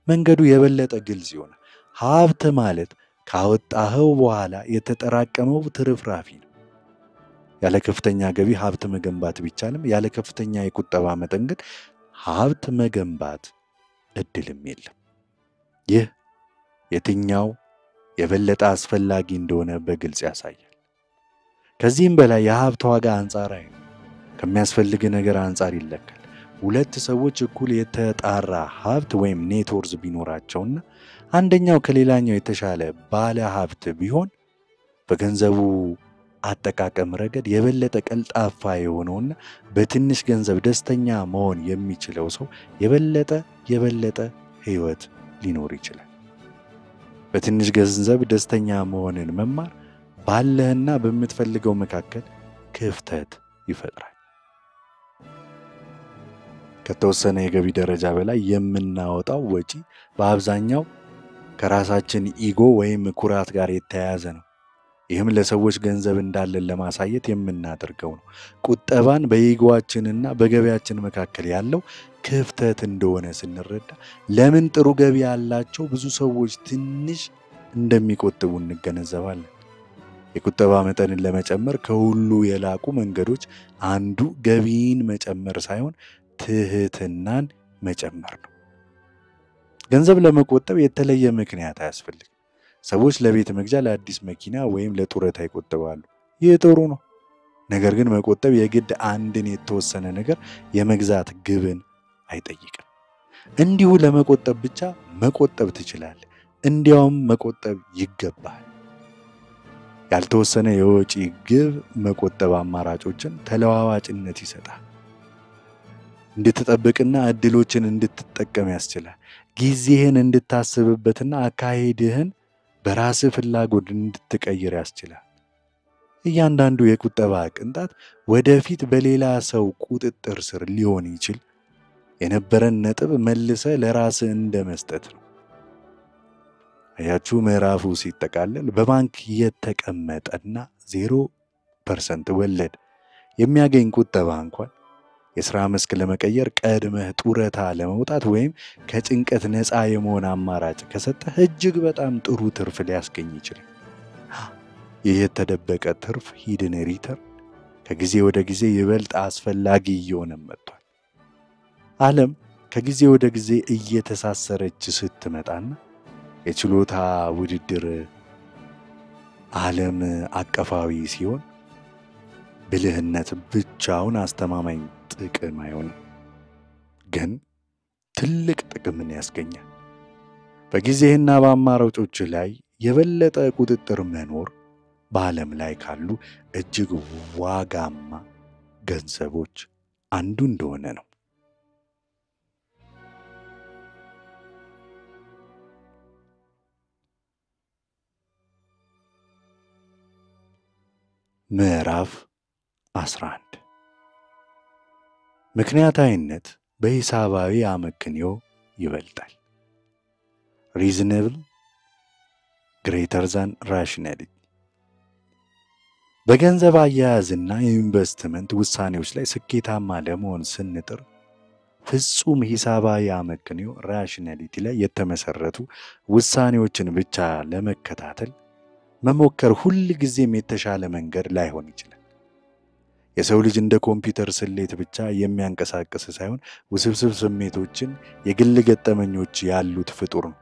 መንገዱ የበለጠ ግልጽ ይሆናል። ሀብት ማለት ካወጣኸው በኋላ የተጠራቀመው ትርፍራፊ ነው። ያለ ከፍተኛ ገቢ ሀብት መገንባት ቢቻልም ያለ ከፍተኛ የቁጠባ መጠን ግን ሀብት መገንባት እድልም የለም። ይህ የትኛው የበለጠ አስፈላጊ እንደሆነ በግልጽ ያሳያል። ከዚህም በላይ የሀብት ዋጋ አንጻራዊ ነው። ከሚያስፈልግ ነገር አንጻር ይለካል። ሁለት ሰዎች እኩል የተጣራ ሀብት ወይም ኔትወርዝ ቢኖራቸውና አንደኛው ከሌላኛው የተሻለ ባለ ሀብት ቢሆን በገንዘቡ አጠቃቀም ረገድ የበለጠ ቀልጣፋ የሆነውና በትንሽ ገንዘብ ደስተኛ መሆን የሚችለው ሰው የበለጠ ህይወት ሊኖር ይችላል። በትንሽ ገንዘብ ደስተኛ መሆንን መማር ባለህና በምትፈልገው መካከል ክፍተት ይፈጥራል። ከተወሰነ የገቢ ደረጃ በላይ የምናወጣው ወጪ በአብዛኛው ከራሳችን ኢጎ ወይም ኩራት ጋር የተያያዘ ነው። ይህም ለሰዎች ገንዘብ እንዳለን ለማሳየት የምናደርገው ነው። ቁጠባን በኢጎአችንና በገቢያችን መካከል ያለው ክፍተት እንደሆነ ስንረዳ ለምን ጥሩ ገቢ ያላቸው ብዙ ሰዎች ትንሽ እንደሚቆጥቡ እንገነዘባለን። የቁጠባ መጠንን ለመጨመር ከሁሉ የላቁ መንገዶች አንዱ ገቢን መጨመር ሳይሆን ትህትናን መጨመር ነው። ገንዘብ ለመቆጠብ የተለየ ምክንያት አያስፈልግም። ሰዎች ለቤት መግዣ፣ ለአዲስ መኪና ወይም ለጡረታ ይቆጥባሉ። ይህ ጥሩ ነው። ነገር ግን መቆጠብ የግድ አንድን የተወሰነ ነገር የመግዛት ግብን አይጠይቅም። እንዲሁ ለመቆጠብ ብቻ መቆጠብ ትችላለህ። እንዲያውም መቆጠብ ይገባል። ያልተወሰነ የወጪ ግብ መቆጠብ አማራጮችን ተለዋዋጭነት ይሰጣል። እንድትጠብቅና እድሎችን እንድትጠቀም ያስችላል። ጊዜህን እንድታስብበትና አካሄድህን በራስህ ፍላጎት እንድትቀይር ያስችላል። እያንዳንዱ የቁጠባ ቅንጣት ወደፊት በሌላ ሰው ቁጥጥር ስር ሊሆን ይችል የነበረን ነጥብ መልሰ ለራስህ እንደመስጠት ነው። አያችሁ፣ ምዕራፉ ሲጠቃለል በባንክ የተቀመጠና 0% ወለድ የሚያገኝ ቁጠባ እንኳን የሥራ መስክ ለመቀየር ቀድመህ ጡረታ ለመውጣት ወይም ከጭንቀት ነፃ የመሆን አማራጭ ከሰጠህ እጅግ በጣም ጥሩ ትርፍ ሊያስገኝ ይችላል። ይህ የተደበቀ ትርፍ ሂድን ሪተርን ከጊዜ ወደ ጊዜ ይበልጥ አስፈላጊ እየሆነ መጥቷል። ዓለም ከጊዜ ወደ ጊዜ እየተሳሰረች ስትመጣና የችሎታ ውድድር ዓለም አቀፋዊ ሲሆን ብልህነት ብቻውን አስተማማኝ ጥቅም አይሆንም፣ ግን ትልቅ ጥቅምን ያስገኛል። በጊዜህና በአማራጮች ላይ የበለጠ ቁጥጥር መኖር በዓለም ላይ ካሉ እጅግ ዋጋማ ገንዘቦች አንዱ እንደሆነ ነው። ምዕራፍ 11 ምክንያታዊነት በሂሳባዊ አመክንዮ ይበልጣል። reasonable greater than rationality። በገንዘብ አያያዝና የኢንቨስትመንት ውሳኔዎች ላይ ስኬታማ ለመሆን ስንጥር ፍጹም ሂሳባዊ አመክንዮ ራሽናሊቲ ላይ የተመሰረቱ ውሳኔዎችን ብቻ ለመከታተል መሞከር ሁል ጊዜም የተሻለ መንገድ ላይሆን ይችላል። የሰው ልጅ እንደ ኮምፒውተር ስሌት ብቻ የሚያንቀሳቅስ ሳይሆን ውስብስብ ስሜቶችን፣ የግል ገጠመኞች ያሉት ፍጡር ነው።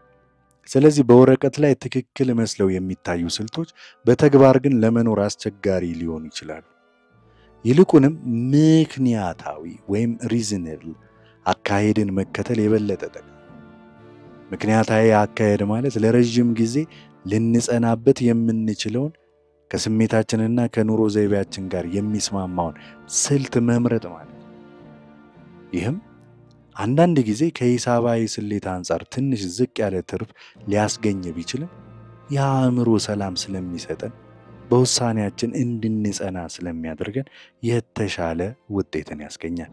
ስለዚህ በወረቀት ላይ ትክክል መስለው የሚታዩ ስልቶች በተግባር ግን ለመኖር አስቸጋሪ ሊሆኑ ይችላሉ። ይልቁንም ምክንያታዊ ወይም ሪዝነብል አካሄድን መከተል የበለጠ ጠቃሚ። ምክንያታዊ አካሄድ ማለት ለረጅም ጊዜ ልንጸናበት የምንችለውን ከስሜታችንና ከኑሮ ዘይቤያችን ጋር የሚስማማውን ስልት መምረጥ ማለት ነው። ይህም አንዳንድ ጊዜ ከሂሳባዊ ስሌት አንጻር ትንሽ ዝቅ ያለ ትርፍ ሊያስገኝ ቢችልም የአእምሮ ሰላም ስለሚሰጠን በውሳኔያችን እንድንጸና ስለሚያደርገን የተሻለ ውጤትን ያስገኛል።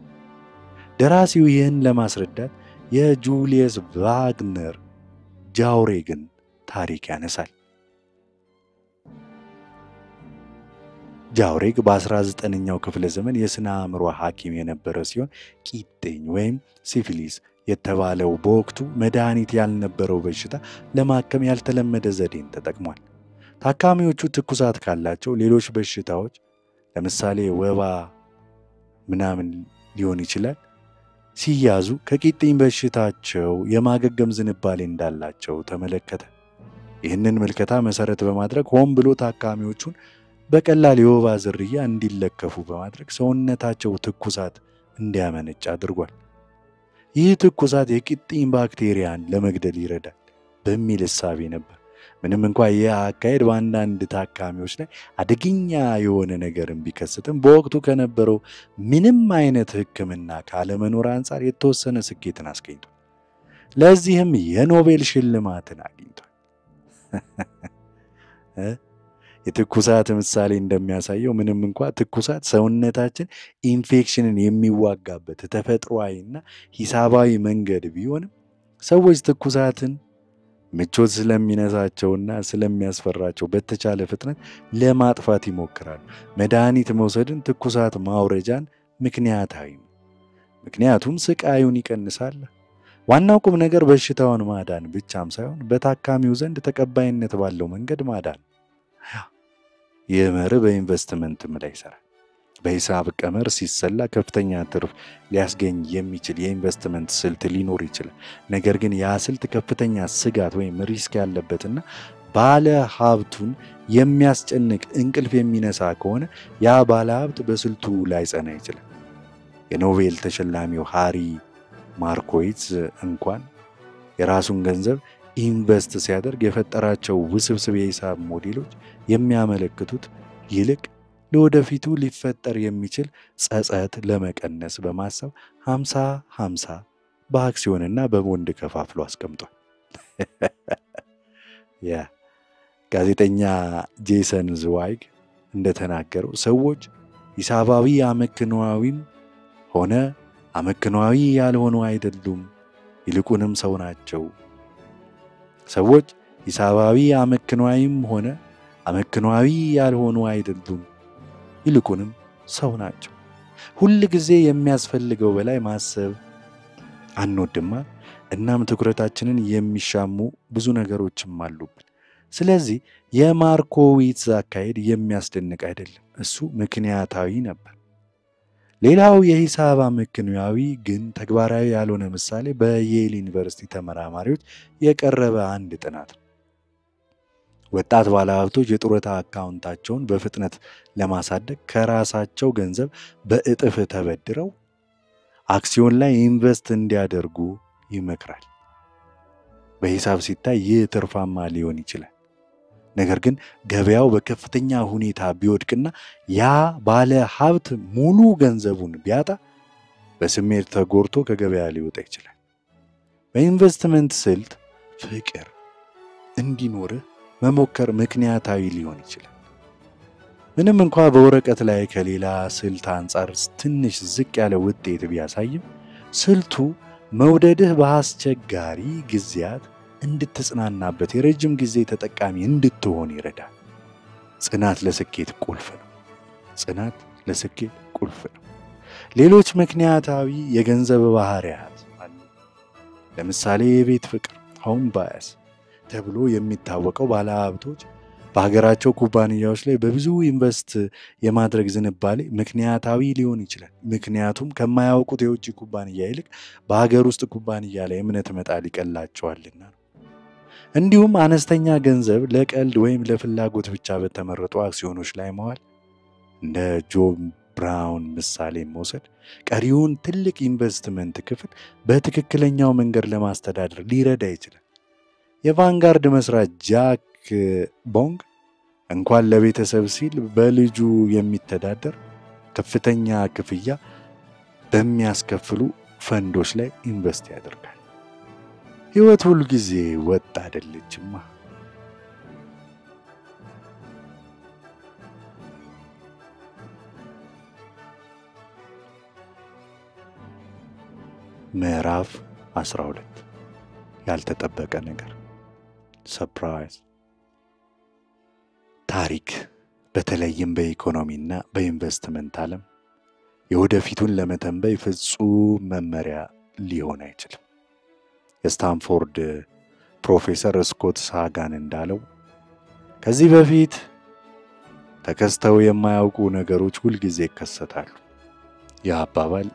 ደራሲው ይህን ለማስረዳት የጁሊየስ ቫግነር ጃውሬግን ታሪክ ያነሳል። ጃውሬግ በ19ኛው ክፍለ ዘመን የስነ አእምሮ ሐኪም የነበረ ሲሆን ቂጥኝ ወይም ሲፊሊስ የተባለው በወቅቱ መድኃኒት ያልነበረው በሽታ ለማከም ያልተለመደ ዘዴን ተጠቅሟል። ታካሚዎቹ ትኩሳት ካላቸው ሌሎች በሽታዎች ለምሳሌ ወባ ምናምን ሊሆን ይችላል ሲያዙ ከቂጥኝ በሽታቸው የማገገም ዝንባሌ እንዳላቸው ተመለከተ። ይህንን ምልከታ መሰረት በማድረግ ሆን ብሎ ታካሚዎቹን በቀላል የወባ ዝርያ እንዲለከፉ በማድረግ ሰውነታቸው ትኩሳት እንዲያመነጭ አድርጓል። ይህ ትኩሳት የቂጥኝ ባክቴሪያን ለመግደል ይረዳል በሚል እሳቤ ነበር። ምንም እንኳን ይህ አካሄድ በአንዳንድ ታካሚዎች ላይ አደገኛ የሆነ ነገርን ቢከስትም በወቅቱ ከነበረው ምንም አይነት ሕክምና ካለመኖር አንጻር የተወሰነ ስኬትን አስገኝቷል። ለዚህም የኖቤል ሽልማትን አግኝቷል። የትኩሳት ምሳሌ እንደሚያሳየው ምንም እንኳን ትኩሳት ሰውነታችን ኢንፌክሽንን የሚዋጋበት ተፈጥሯዊና ሂሳባዊ መንገድ ቢሆንም ሰዎች ትኩሳትን ምቾት ስለሚነሳቸውና ስለሚያስፈራቸው በተቻለ ፍጥነት ለማጥፋት ይሞክራሉ። መድኃኒት መውሰድን ትኩሳት ማውረጃን ምክንያታዊ ነው፣ ምክንያቱም ስቃዩን ይቀንሳል። ዋናው ቁም ነገር በሽታውን ማዳን ብቻም ሳይሆን በታካሚው ዘንድ ተቀባይነት ባለው መንገድ ማዳን። ይህ መርህ በኢንቨስትመንትም ላይ ይሰራል። በሂሳብ ቀመር ሲሰላ ከፍተኛ ትርፍ ሊያስገኝ የሚችል የኢንቨስትመንት ስልት ሊኖር ይችላል። ነገር ግን ያ ስልት ከፍተኛ ስጋት ወይም ሪስክ ያለበትና ባለ ሀብቱን የሚያስጨንቅ እንቅልፍ የሚነሳ ከሆነ ያ ባለ ሀብት በስልቱ ላይጸና ይችላል። የኖቤል ተሸላሚው ሃሪ ማርኮዊትዝ እንኳን የራሱን ገንዘብ ኢንቨስት ሲያደርግ የፈጠራቸው ውስብስብ የሂሳብ ሞዴሎች የሚያመለክቱት ይልቅ ለወደፊቱ ሊፈጠር የሚችል ጸጸት ለመቀነስ በማሰብ 50-50 በአክሲዮንና በቦንድ ከፋፍሎ አስቀምጧል። ጋዜጠኛ ጄሰን ዝዋይግ እንደተናገረው ሰዎች ሂሳባዊ አመክንዮአዊም ሆነ አመክንዮአዊ ያልሆኑ አይደሉም፣ ይልቁንም ሰው ናቸው። ሰዎች ሂሳባዊ አመክንዮአዊም ሆነ አመክንዮአዊ ያልሆኑ አይደሉም፣ ይልቁንም ሰው ናቸው። ሁል ጊዜ የሚያስፈልገው በላይ ማሰብ አንወድማ። እናም ትኩረታችንን የሚሻሙ ብዙ ነገሮችም አሉብን። ስለዚህ የማርኮዊትዝ አካሄድ የሚያስደንቅ አይደለም፣ እሱ ምክንያታዊ ነበር። ሌላው የሂሳብ አመክንዮአዊ ግን ተግባራዊ ያልሆነ ምሳሌ በየል ዩኒቨርሲቲ ተመራማሪዎች የቀረበ አንድ ጥናት ነው። ወጣት ባለሀብቶች የጡረታ አካውንታቸውን በፍጥነት ለማሳደግ ከራሳቸው ገንዘብ በእጥፍ ተበድረው አክሲዮን ላይ ኢንቨስት እንዲያደርጉ ይመክራል። በሂሳብ ሲታይ ይህ ትርፋማ ሊሆን ይችላል። ነገር ግን ገበያው በከፍተኛ ሁኔታ ቢወድቅና ያ ባለ ሀብት ሙሉ ገንዘቡን ቢያጣ በስሜት ተጎርቶ ከገበያ ሊወጣ ይችላል። በኢንቨስትመንት ስልት ፍቅር እንዲኖርህ መሞከር ምክንያታዊ ሊሆን ይችላል። ምንም እንኳን በወረቀት ላይ ከሌላ ስልት አንጻር ትንሽ ዝቅ ያለ ውጤት ቢያሳይም ስልቱ መውደድህ በአስቸጋሪ ጊዜያት እንድትጽናናበት የረጅም ጊዜ ተጠቃሚ እንድትሆን ይረዳል። ጽናት ለስኬት ቁልፍ ነው። ጽናት ለስኬት ቁልፍ ነው። ሌሎች ምክንያታዊ የገንዘብ ባህሪያት አሉ። ለምሳሌ የቤት ፍቅር ሆም ባያስ ተብሎ የሚታወቀው ባለሀብቶች በሀገራቸው ኩባንያዎች ላይ በብዙ ኢንቨስት የማድረግ ዝንባሌ ምክንያታዊ ሊሆን ይችላል። ምክንያቱም ከማያውቁት የውጭ ኩባንያ ይልቅ በሀገር ውስጥ ኩባንያ ላይ እምነት መጣል ይቀላቸዋልና ነው። እንዲሁም አነስተኛ ገንዘብ ለቀልድ ወይም ለፍላጎት ብቻ በተመረጡ አክሲዮኖች ላይ መዋል፣ እንደ ጆን ብራውን ምሳሌ መውሰድ ቀሪውን ትልቅ ኢንቨስትመንት ክፍል በትክክለኛው መንገድ ለማስተዳደር ሊረዳ ይችላል። የቫንጋርድ መስራች ጃክ ቦንግ እንኳን ለቤተሰብ ሲል በልጁ የሚተዳደር ከፍተኛ ክፍያ በሚያስከፍሉ ፈንዶች ላይ ኢንቨስት ያደርጋል። ሕይወት ሁሉ ጊዜ ወጥ አይደለችማ። ምዕራፍ 12 ያልተጠበቀ ነገር ሰርፕራይዝ። ታሪክ በተለይም በኢኮኖሚና በኢንቨስትመንት ዓለም የወደፊቱን ለመተንበይ ፍጹም መመሪያ ሊሆን አይችልም። የስታንፎርድ ፕሮፌሰር ስኮት ሳጋን እንዳለው ከዚህ በፊት ተከስተው የማያውቁ ነገሮች ሁልጊዜ ይከሰታሉ። ይህ አባባል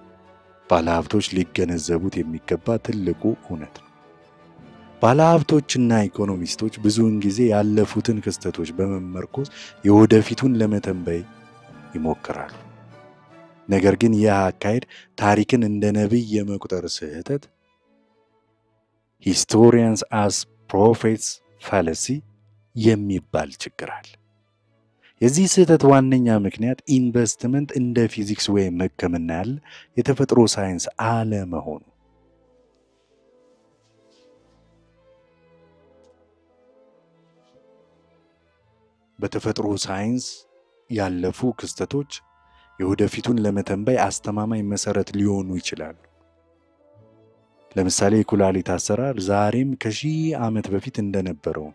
ባለሀብቶች ሊገነዘቡት የሚገባ ትልቁ እውነት ነው። ባለሀብቶችና ኢኮኖሚስቶች ብዙውን ጊዜ ያለፉትን ክስተቶች በመመርኮዝ የወደፊቱን ለመተንበይ ይሞክራሉ። ነገር ግን ይህ አካሄድ ታሪክን እንደ ነቢይ የመቁጠር ስህተት ሂስቶሪያንስ አስ ፕሮፌትስ ፋለሲ የሚባል ችግር አለ። የዚህ ስህተት ዋነኛ ምክንያት ኢንቨስትመንት እንደ ፊዚክስ ወይም ሕክምና ያለ የተፈጥሮ ሳይንስ አለመሆኑ። በተፈጥሮ ሳይንስ ያለፉ ክስተቶች የወደፊቱን ለመተንበይ አስተማማኝ መሰረት ሊሆኑ ይችላሉ። ለምሳሌ የኩላሊት አሰራር ዛሬም ከሺህ ዓመት በፊት እንደነበረው።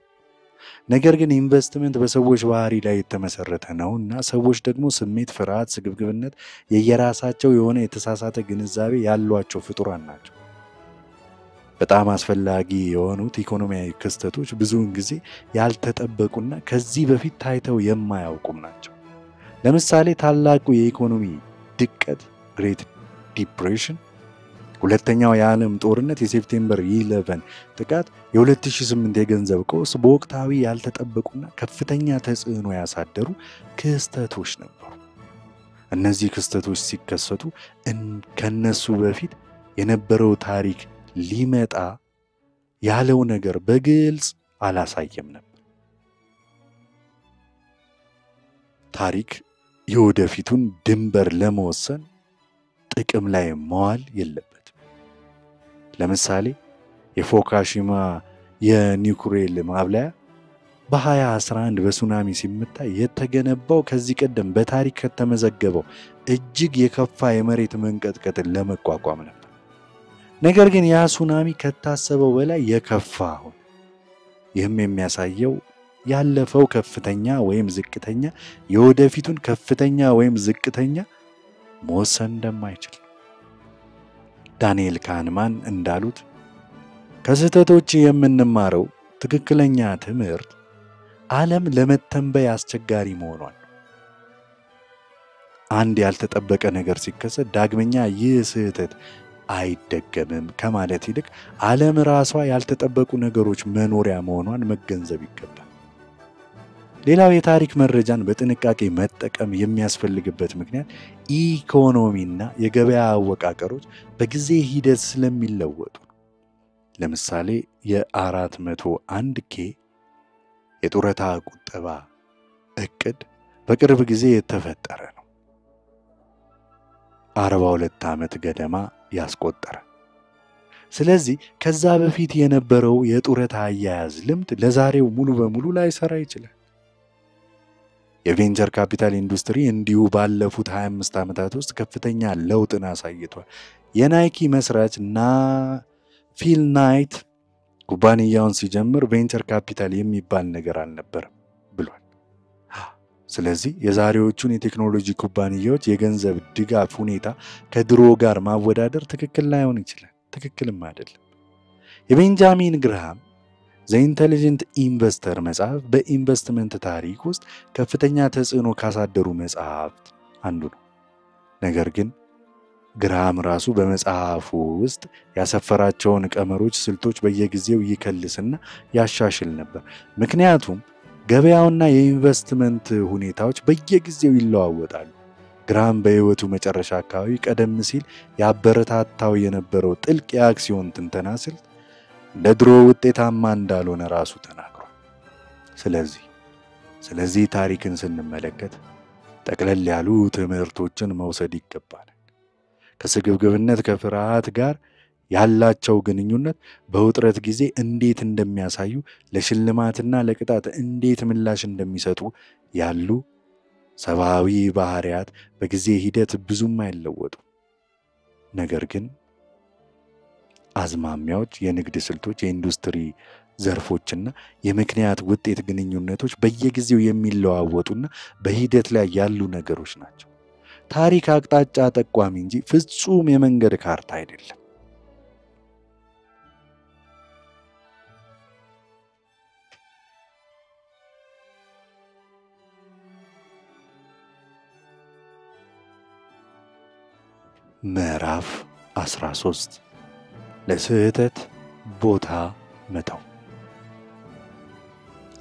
ነገር ግን ኢንቨስትመንት በሰዎች ባህሪ ላይ የተመሰረተ ነውና ሰዎች ደግሞ ስሜት፣ ፍርሃት፣ ስግብግብነት የየራሳቸው የሆነ የተሳሳተ ግንዛቤ ያሏቸው ፍጡራን ናቸው። በጣም አስፈላጊ የሆኑት ኢኮኖሚያዊ ክስተቶች ብዙውን ጊዜ ያልተጠበቁና ከዚህ በፊት ታይተው የማያውቁም ናቸው። ለምሳሌ ታላቁ የኢኮኖሚ ድቀት ግሬት ዲፕሬሽን፣ ሁለተኛው የዓለም ጦርነት፣ የሴፕቴምበር 11 ጥቃት፣ የ2008 የገንዘብ ቀውስ በወቅታዊ ያልተጠበቁና ከፍተኛ ተጽዕኖ ያሳደሩ ክስተቶች ነበሩ። እነዚህ ክስተቶች ሲከሰቱ ከነሱ በፊት የነበረው ታሪክ ሊመጣ ያለው ነገር በግልጽ አላሳየም ነበር። ታሪክ የወደፊቱን ድንበር ለመወሰን ጥቅም ላይ መዋል የለበትም። ለምሳሌ የፉኩሺማ የኒውክሌር ማብለያ በ2011 በሱናሚ ሲመታ የተገነባው ከዚህ ቀደም በታሪክ ከተመዘገበው እጅግ የከፋ የመሬት መንቀጥቀጥን ለመቋቋም ነበር። ነገር ግን ያ ሱናሚ ከታሰበው በላይ የከፋ ሆነ። ይህም የሚያሳየው ያለፈው ከፍተኛ ወይም ዝቅተኛ የወደፊቱን ከፍተኛ ወይም ዝቅተኛ መወሰን እንደማይችል። ዳንኤል ካህንማን እንዳሉት ከስህተቶች የምንማረው ትክክለኛ ትምህርት ዓለም ለመተንበይ አስቸጋሪ መሆኗን። አንድ ያልተጠበቀ ነገር ሲከሰት ዳግመኛ ይህ ስህተት አይደገምም ከማለት ይልቅ ዓለም ራሷ ያልተጠበቁ ነገሮች መኖሪያ መሆኗን መገንዘብ ይገባል። ሌላው የታሪክ መረጃን በጥንቃቄ መጠቀም የሚያስፈልግበት ምክንያት ኢኮኖሚና የገበያ አወቃቀሮች በጊዜ ሂደት ስለሚለወጡ። ለምሳሌ የ401K የጡረታ ቁጠባ እቅድ በቅርብ ጊዜ የተፈጠረ ነው። 42 ዓመት ገደማ ያስቆጠረ። ስለዚህ ከዛ በፊት የነበረው የጡረታ አያያዝ ልምድ ለዛሬው ሙሉ በሙሉ ላይሰራ ይችላል። የቬንቸር ካፒታል ኢንዱስትሪ እንዲሁ ባለፉት 25 ዓመታት ውስጥ ከፍተኛ ለውጥን አሳይቷል። የናይኪ መስራች ፊል ናይት ኩባንያውን ሲጀምር ቬንቸር ካፒታል የሚባል ነገር አልነበረም ብሏል። ስለዚህ የዛሬዎቹን የቴክኖሎጂ ኩባንያዎች የገንዘብ ድጋፍ ሁኔታ ከድሮ ጋር ማወዳደር ትክክል ላይሆን ይችላል፣ ትክክልም አይደለም። የቤንጃሚን ግራሃም ዘ ኢንተሊጀንት ኢንቨስተር መጽሐፍ በኢንቨስትመንት ታሪክ ውስጥ ከፍተኛ ተጽዕኖ ካሳደሩ መጽሐፍት አንዱ ነው። ነገር ግን ግራሃም ራሱ በመጽሐፉ ውስጥ ያሰፈራቸውን ቀመሮች፣ ስልቶች በየጊዜው ይከልስና ያሻሽል ነበር። ምክንያቱም ገበያውና የኢንቨስትመንት ሁኔታዎች በየጊዜው ይለዋወጣሉ። ግራሃም በሕይወቱ መጨረሻ አካባቢ ቀደም ሲል ያበረታታው የነበረው ጥልቅ የአክሲዮን ትንተና ስልት እንደ ድሮ ውጤታማ እንዳልሆነ ራሱ ተናግሯል። ስለዚህ ታሪክን ስንመለከት ጠቅለል ያሉ ትምህርቶችን መውሰድ ይገባል። ከስግብግብነት ከፍርሃት ጋር ያላቸው ግንኙነት በውጥረት ጊዜ እንዴት እንደሚያሳዩ፣ ለሽልማትና ለቅጣት እንዴት ምላሽ እንደሚሰጡ ያሉ ሰብአዊ ባህሪያት በጊዜ ሂደት ብዙም አይለወጡ። ነገር ግን አዝማሚያዎች፣ የንግድ ስልቶች፣ የኢንዱስትሪ ዘርፎችና የምክንያት ውጤት ግንኙነቶች በየጊዜው የሚለዋወጡና በሂደት ላይ ያሉ ነገሮች ናቸው። ታሪክ አቅጣጫ ጠቋሚ እንጂ ፍጹም የመንገድ ካርታ አይደለም። ምዕራፍ 13 ለስህተት ቦታ መተው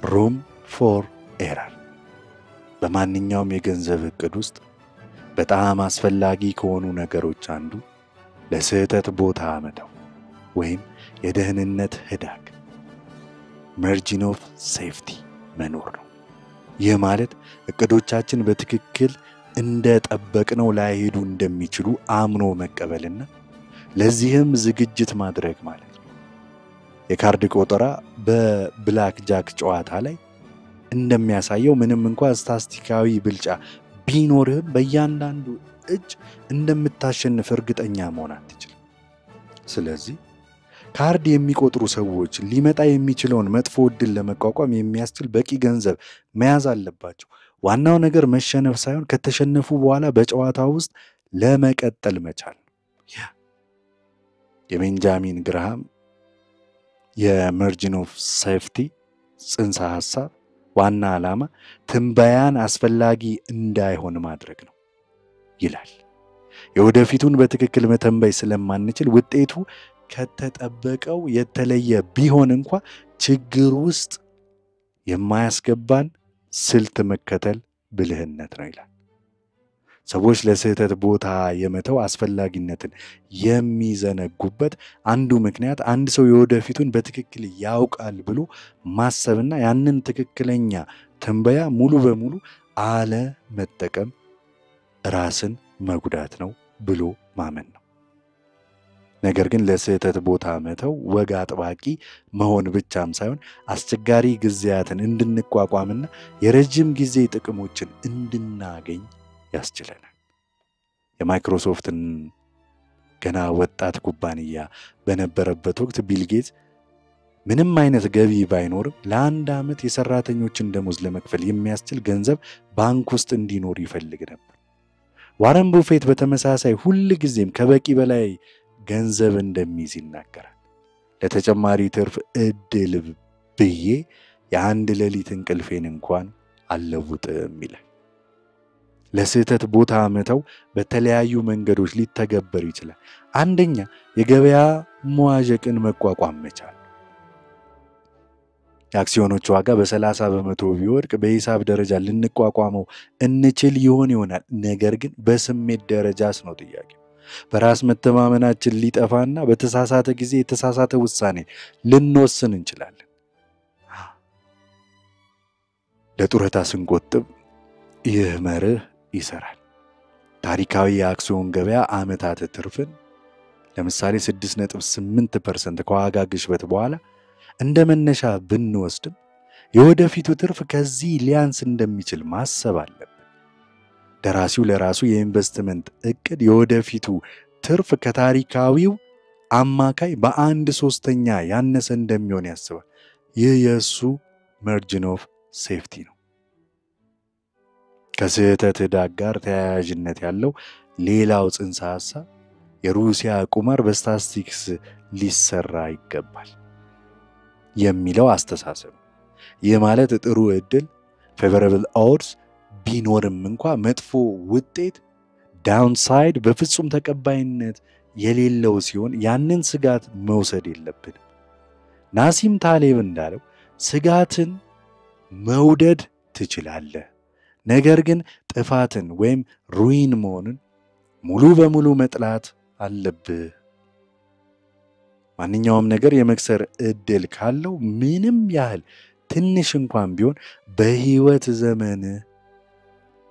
room for error በማንኛውም የገንዘብ ዕቅድ ውስጥ በጣም አስፈላጊ ከሆኑ ነገሮች አንዱ ለስህተት ቦታ መተው ወይም የደህንነት ህዳግ margin of safety መኖር ነው። ይህ ማለት ዕቅዶቻችን በትክክል እንደጠበቅነው ላይሄዱ እንደሚችሉ አምኖ መቀበልና ለዚህም ዝግጅት ማድረግ ማለት ነው። የካርድ ቆጠራ በብላክ ጃክ ጨዋታ ላይ እንደሚያሳየው ምንም እንኳን ስታቲስቲካዊ ብልጫ ቢኖርህም በእያንዳንዱ እጅ እንደምታሸንፍ እርግጠኛ መሆን አትችልም። ስለዚህ ካርድ የሚቆጥሩ ሰዎች ሊመጣ የሚችለውን መጥፎ ዕድል ለመቋቋም የሚያስችል በቂ ገንዘብ መያዝ አለባቸው። ዋናው ነገር መሸነፍ ሳይሆን ከተሸነፉ በኋላ በጨዋታው ውስጥ ለመቀጠል መቻል ነው። የቤንጃሚን ግራሃም የማርጂን ኦፍ ሴፍቲ ጽንሰ ሐሳብ ዋና ዓላማ ትንበያን አስፈላጊ እንዳይሆን ማድረግ ነው ይላል። የወደፊቱን በትክክል መተንበይ ስለማንችል ውጤቱ ከተጠበቀው የተለየ ቢሆን እንኳን ችግር ውስጥ የማያስገባን ስልት መከተል ብልህነት ነው ይላል። ሰዎች ለስህተት ቦታ የመተው አስፈላጊነትን የሚዘነጉበት አንዱ ምክንያት አንድ ሰው የወደፊቱን በትክክል ያውቃል ብሎ ማሰብና ያንን ትክክለኛ ትንበያ ሙሉ በሙሉ አለ መጠቀም ራስን መጉዳት ነው ብሎ ማመን ነው። ነገር ግን ለስህተት ቦታ መተው ወግ አጥባቂ መሆን ብቻም ሳይሆን አስቸጋሪ ጊዜያትን እንድንቋቋምና የረጅም ጊዜ ጥቅሞችን እንድናገኝ ያስችለናል። የማይክሮሶፍትን ገና ወጣት ኩባንያ በነበረበት ወቅት ቢል ጌትስ ምንም አይነት ገቢ ባይኖርም ለአንድ ዓመት የሰራተኞችን ደሞዝ ለመክፈል የሚያስችል ገንዘብ ባንክ ውስጥ እንዲኖር ይፈልግ ነበር። ዋረን ቡፌት በተመሳሳይ ሁሉ ጊዜም ከበቂ በላይ ገንዘብ እንደሚይዝ ይናገራል። ለተጨማሪ ትርፍ እድል ብዬ የአንድ ሌሊት እንቅልፌን እንኳን አልለውጥም ይላል። ለስህተት ቦታ መተው በተለያዩ መንገዶች ሊተገበር ይችላል። አንደኛ የገበያ መዋዠቅን መቋቋም መቻል። የአክሲዮኖች ዋጋ በ30% ቢወድቅ በሂሳብ ደረጃ ልንቋቋመው እንችል ይሆናል። ነገር ግን በስሜት ደረጃስ ነው ጥያቄው። በራስ መተማመናችን ሊጠፋና በተሳሳተ ጊዜ የተሳሳተ ውሳኔ ልንወስን እንችላለን። ለጡረታ ስንቆጥብ ይህ መርህ ይሰራል። ታሪካዊ የአክሲዮን ገበያ ዓመታት ትርፍን ለምሳሌ 6.8% ከዋጋ ግሽበት በኋላ እንደ መነሻ ብንወስድም የወደፊቱ ትርፍ ከዚህ ሊያንስ እንደሚችል ማሰብ አለብን። ደራሲው ለራሱ የኢንቨስትመንት ዕቅድ የወደፊቱ ትርፍ ከታሪካዊው አማካይ በ1/3 ያነሰ እንደሚሆን ያስባል። ይህ የሱ ማርጂን ኦፍ ሴፍቲ ነው። ከስህተት ዕዳግ ጋር ተያያዥነት ያለው ሌላው ጽንሰ ሐሳብ የሩሲያ ቁማር በስታቲስቲክስ ሊሰራ ይገባል የሚለው አስተሳሰብ። ይህ ማለት ጥሩ ዕድል favorable odds ቢኖርም እንኳን መጥፎ ውጤት ዳውንሳይድ በፍጹም ተቀባይነት የሌለው ሲሆን ያንን ስጋት መውሰድ የለብንም። ናሲም ታሌብ እንዳለው ስጋትን መውደድ ትችላለህ፣ ነገር ግን ጥፋትን ወይም ሩዊን መሆንን ሙሉ በሙሉ መጥላት አለብህ። ማንኛውም ነገር የመክሰር ዕድል ካለው ምንም ያህል ትንሽ እንኳን ቢሆን በህይወት ዘመን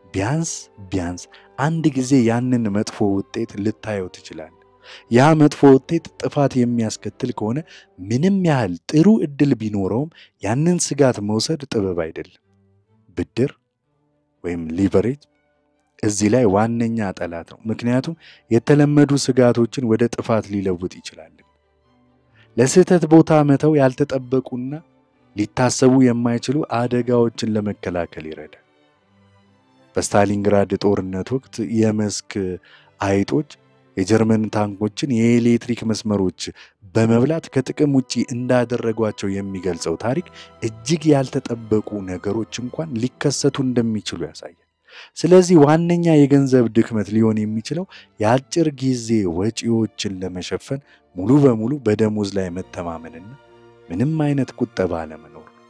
ቢያንስ አንድ ጊዜ ያንን መጥፎ ውጤት ልታየው ትችላለህ። ያ መጥፎ ውጤት ጥፋት የሚያስከትል ከሆነ ምንም ያህል ጥሩ ዕድል ቢኖረውም ያንን ስጋት መውሰድ ጥበብ አይደለም። ብድር ወይም ሊቨሬጅ እዚህ ላይ ዋነኛ ጠላት ነው። ምክንያቱም የተለመዱ ስጋቶችን ወደ ጥፋት ሊለውጥ ይችላል። ለስህተት ቦታ መተው ያልተጠበቁና ሊታሰቡ የማይችሉ አደጋዎችን ለመከላከል ይረዳል። በስታሊንግራድ ጦርነት ወቅት የመስክ አይጦች የጀርመን ታንኮችን የኤሌክትሪክ መስመሮች በመብላት ከጥቅም ውጪ እንዳደረጓቸው የሚገልጸው ታሪክ እጅግ ያልተጠበቁ ነገሮች እንኳን ሊከሰቱ እንደሚችሉ ያሳያል። ስለዚህ ዋነኛ የገንዘብ ድክመት ሊሆን የሚችለው የአጭር ጊዜ ወጪዎችን ለመሸፈን ሙሉ በሙሉ በደሞዝ ላይ መተማመንና ምንም አይነት ቁጠባ አለመኖር ነው።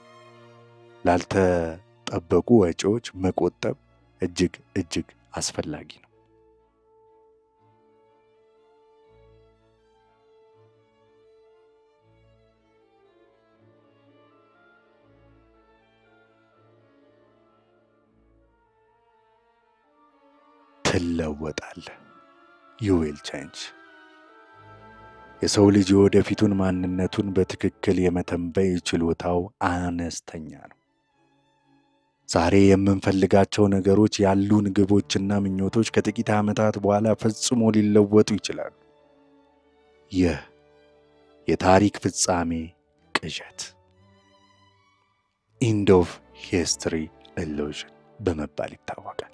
ላልተጠበቁ ወጪዎች መቆጠብ እጅግ አስፈላጊ ነው። ትለወጣለህ። you will change። የሰው ልጅ ወደፊቱን ማንነቱን በትክክል የመተንበይ ችሎታው አነስተኛ ነው። ዛሬ የምንፈልጋቸው ነገሮች ያሉን ግቦችና ምኞቶች ከጥቂት ዓመታት በኋላ ፈጽሞ ሊለወጡ ይችላሉ። ይህ የታሪክ ፍጻሜ ቅዠት end of history illusion በመባል ይታወቃል።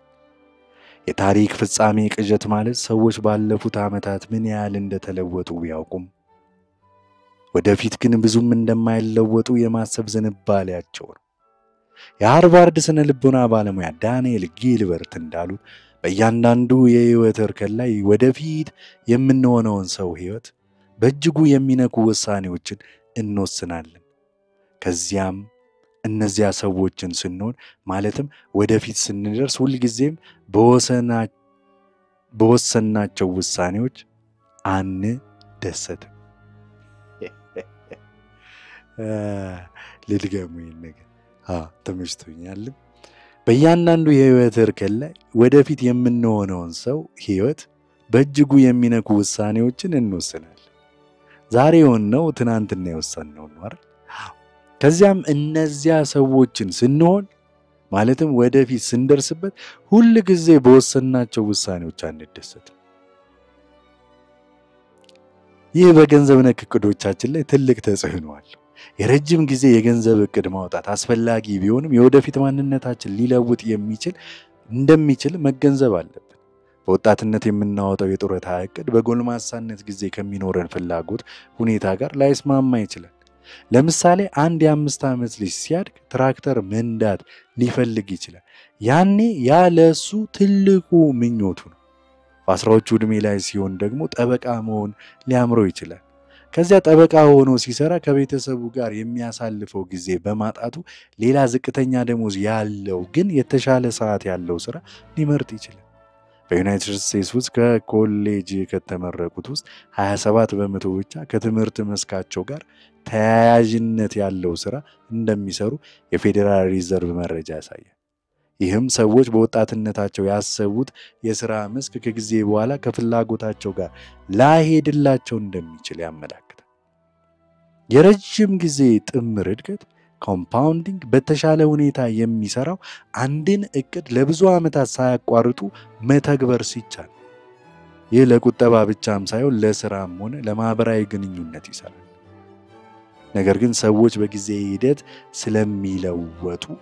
የታሪክ ፍጻሜ ቅዠት ማለት ሰዎች ባለፉት ዓመታት ምን ያህል እንደተለወጡ ቢያውቁም ወደፊት ግን ብዙም እንደማይለወጡ የማሰብ ዝንባሌያቸው ነው። የሃርቫርድ ስነ ልቦና ባለሙያ ዳንኤል ጊልበርት እንዳሉት በእያንዳንዱ የህይወት እርከን ላይ ወደፊት የምንሆነውን ሰው ህይወት በእጅጉ የሚነኩ ውሳኔዎችን እንወስናለን። ከዚያም እነዚያ ሰዎችን ስንሆን ማለትም ወደፊት ስንደርስ ሁልጊዜም በወሰናቸው ውሳኔዎች አንደሰትም። ልድገሙ ይሄን ነገር ተመችቶኛል። በእያንዳንዱ የህይወት እርከን ላይ ወደፊት የምንሆነውን ሰው ህይወት በእጅጉ የሚነኩ ውሳኔዎችን እንወስናለን። ዛሬ የሆነው ትናንትና የወሰንነው ነው አይደል? ከዚያም እነዚያ ሰዎችን ስንሆን ማለትም ወደፊት ስንደርስበት ሁሉ ጊዜ በወሰናቸው ውሳኔዎች አንደሰትም። ይህ በገንዘብ ነክ እቅዶቻችን ላይ ትልቅ ተጽዕኖ አለው። የረጅም ጊዜ የገንዘብ እቅድ ማውጣት አስፈላጊ ቢሆንም የወደፊት ማንነታችን ሊለውጥ እንደሚችል መገንዘብ አለብን። በወጣትነት የምናወጣው የጡረታ እቅድ በጎልማሳነት ጊዜ ከሚኖረን ፍላጎት ሁኔታ ጋር ላይስማማ ይችላል። ለምሳሌ አንድ የ5 ዓመት ልጅ ሲያድግ ትራክተር መንዳት ሊፈልግ ይችላል። ያኔ ያ ለሱ ትልቁ ምኞቱ ነው። በአስራዎቹ ዕድሜ ላይ ሲሆን ደግሞ ጠበቃ መሆን ሊያምረው ይችላል። ከዚያ ጠበቃ ሆኖ ሲሰራ ከቤተሰቡ ጋር የሚያሳልፈው ጊዜ በማጣቱ ሌላ ዝቅተኛ ደሞዝ ያለው ግን የተሻለ ሰዓት ያለው ስራ ሊመርጥ ይችላል። በዩናይትድ ስቴትስ ውስጥ ከኮሌጅ ከተመረቁት ውስጥ 27% ብቻ ከትምህርት መስካቸው ጋር ተያያዥነት ያለው ስራ እንደሚሰሩ የፌዴራል ሪዘርቭ መረጃ ያሳያል። ይህም ሰዎች በወጣትነታቸው ያሰቡት የሥራ መስክ ከጊዜ በኋላ ከፍላጎታቸው ጋር ላይሄድላቸው እንደሚችል ያመለክታል። የረጅም ጊዜ ጥምር እድገት ኮምፓውንዲንግ በተሻለ ሁኔታ የሚሰራው አንድን እቅድ ለብዙ ዓመታት ሳያቋርጡ መተግበር ሲቻል። ይህ ለቁጠባ ብቻም ሳይሆን ለሥራም ሆነ ለማህበራዊ ግንኙነት ይሰራል። ነገር ግን ሰዎች በጊዜ ሂደት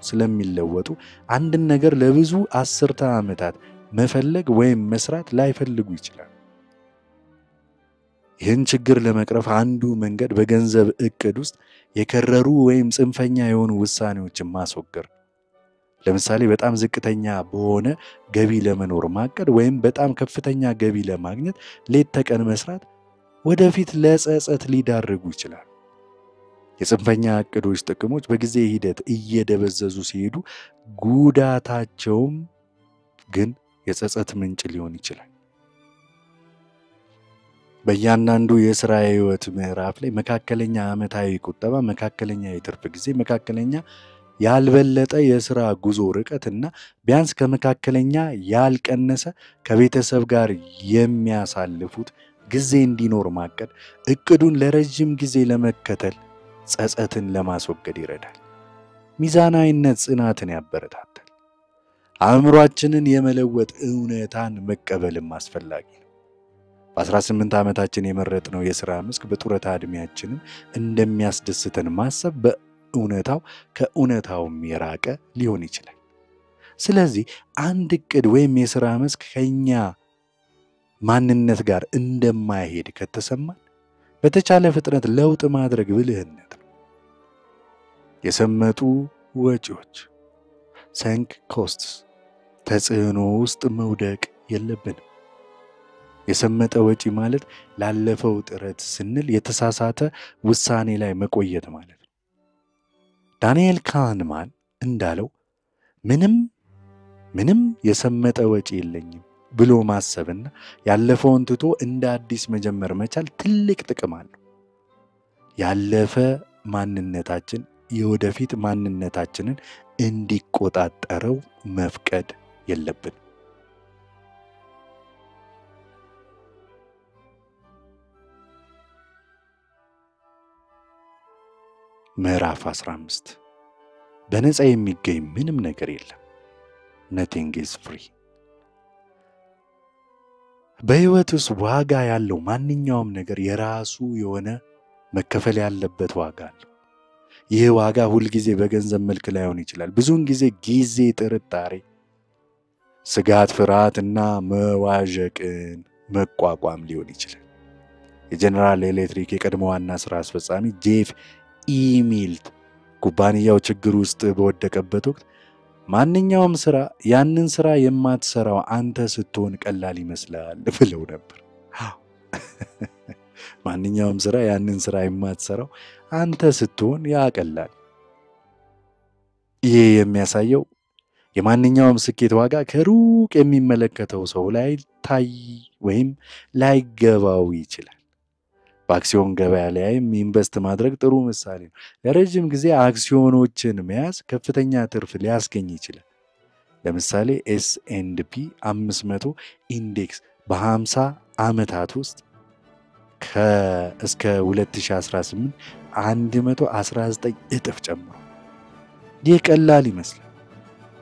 ስለሚለወጡ አንድን ነገር ለብዙ አስርተ ዓመታት መፈለግ ወይም መስራት ላይፈልጉ ይችላል። ይህን ችግር ለመቅረፍ አንዱ መንገድ በገንዘብ እቅድ ውስጥ የከረሩ ወይም ጽንፈኛ የሆኑ ውሳኔዎችን ማስወገድ። ለምሳሌ በጣም ዝቅተኛ በሆነ ገቢ ለመኖር ማቀድ ወይም በጣም ከፍተኛ ገቢ ለማግኘት ሌት ተቀን መስራት ወደፊት ለጸጸት ሊዳርጉ ይችላል። የጽንፈኛ እቅዶች ጥቅሞች በጊዜ ሂደት እየደበዘዙ ሲሄዱ ጉዳታቸውም ግን የጸጸት ምንጭ ሊሆን ይችላል። በእያንዳንዱ የሥራ ህይወት ምዕራፍ ላይ መካከለኛ ዓመታዊ ቁጠባ፣ መካከለኛ የትርፍ ጊዜ፣ መካከለኛ ያልበለጠ የሥራ ጉዞ ርቀትና ቢያንስ ከመካከለኛ ያልቀነሰ ከቤተሰብ ጋር የሚያሳልፉት ጊዜ እንዲኖር ማቀድ እቅዱን ለረጅም ጊዜ ለመከተል ጸጸትን ለማስወገድ ይረዳል። ሚዛናዊነት ጽናትን ያበረታታል። አእምሮአችንን የመለወጥ እውነታን መቀበልም አስፈላጊ ነው። በ18 ዓመታችን የመረጥነው የሥራ መስክ በጡረታ ዕድሜያችንም እንደሚያስደስተን ማሰብ ከእውነታውም የራቀ ሊሆን ይችላል። ስለዚህ አንድ እቅድ ወይም የሥራ መስክ ከኛ ማንነት ጋር እንደማይሄድ ከተሰማን በተቻለ ፍጥነት ለውጥ ማድረግ ብልህነት ነው። የሰመጡ ወጪዎች sunk costs ተጽዕኖ ውስጥ መውደቅ የለብንም። የሰመጠ ወጪ ማለት ላለፈው ጥረት ስንል የተሳሳተ ውሳኔ ላይ መቆየት ማለት ነው። ዳንኤል ካህንማን እንዳለው ምንም የሰመጠ ወጪ የለኝም ብሎ ማሰብና ያለፈውን ትቶ እንደ አዲስ መጀመር መቻል ትልቅ ጥቅም አለው። ያለፈ ማንነታችን የወደፊት ማንነታችንን እንዲቆጣጠረው መፍቀድ የለብንም። ምዕራፍ 15 በነፃ የሚገኝ ምንም ነገር የለም። nothing is free። በሕይወት ውስጥ ዋጋ ያለው ማንኛውም ነገር የራሱ የሆነ መከፈል ያለበት ዋጋ አለው። ይህ ዋጋ ሁልጊዜ በገንዘብ መልክ ላይሆን ይችላል። ብዙውን ጊዜ ጊዜ፣ ጥርጣሬ፣ ስጋት፣ ፍርሃትና መዋዠቅን መቋቋም ሊሆን ይችላል። የጀነራል ኤሌክትሪክ የቀድሞ ዋና ሥራ አስፈጻሚ ጄፍ ኢሚልት ኩባንያው ችግር ውስጥ በወደቀበት ወቅት ማንኛውም ሥራ ያንን ሥራ የማትሠራው አንተ ስትሆን ቀላል ይመስላል ብለው ነበር። ማንኛውም ሥራ ያንን ሥራ የማትሠራው አንተ ስትሆን ያቀላል። ይህ የሚያሳየው የማንኛውም ስኬት ዋጋ ከሩቅ የሚመለከተው ሰው ላይ ታይ ወይም ላይገባው ይችላል። በአክሲዮን ገበያ ላይም ኢንቨስት ማድረግ ጥሩ ምሳሌ ነው። ለረጅም ጊዜ አክሲዮኖችን መያዝ ከፍተኛ ትርፍ ሊያስገኝ ይችላል። ለምሳሌ S&P 500 ኢንዴክስ በ50 ዓመታት ውስጥ እስከ 2018 119 እጥፍ ጨምሯል። ይህ ቀላል ይመስላል፣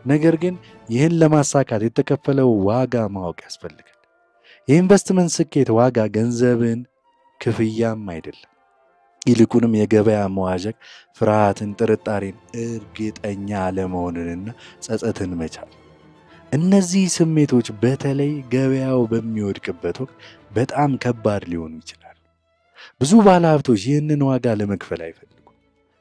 ነገር ግን ይህን ለማሳካት የተከፈለው ዋጋ ማወቅ ያስፈልጋል። የኢንቨስትመንት ስኬት ዋጋ ገንዘብን ክፍያም አይደለም። ይልቁንም የገበያ መዋዠቅ፣ ፍርሃትን፣ ጥርጣሬን፣ እርግጠኛ አለመሆንንና ጸጸትን መቻል። እነዚህ ስሜቶች በተለይ ገበያው በሚወድቅበት ወቅት በጣም ከባድ ሊሆኑ ይችላሉ። ብዙ ባለሀብቶች ይህንን ዋጋ ለመክፈል አይፈልጉም።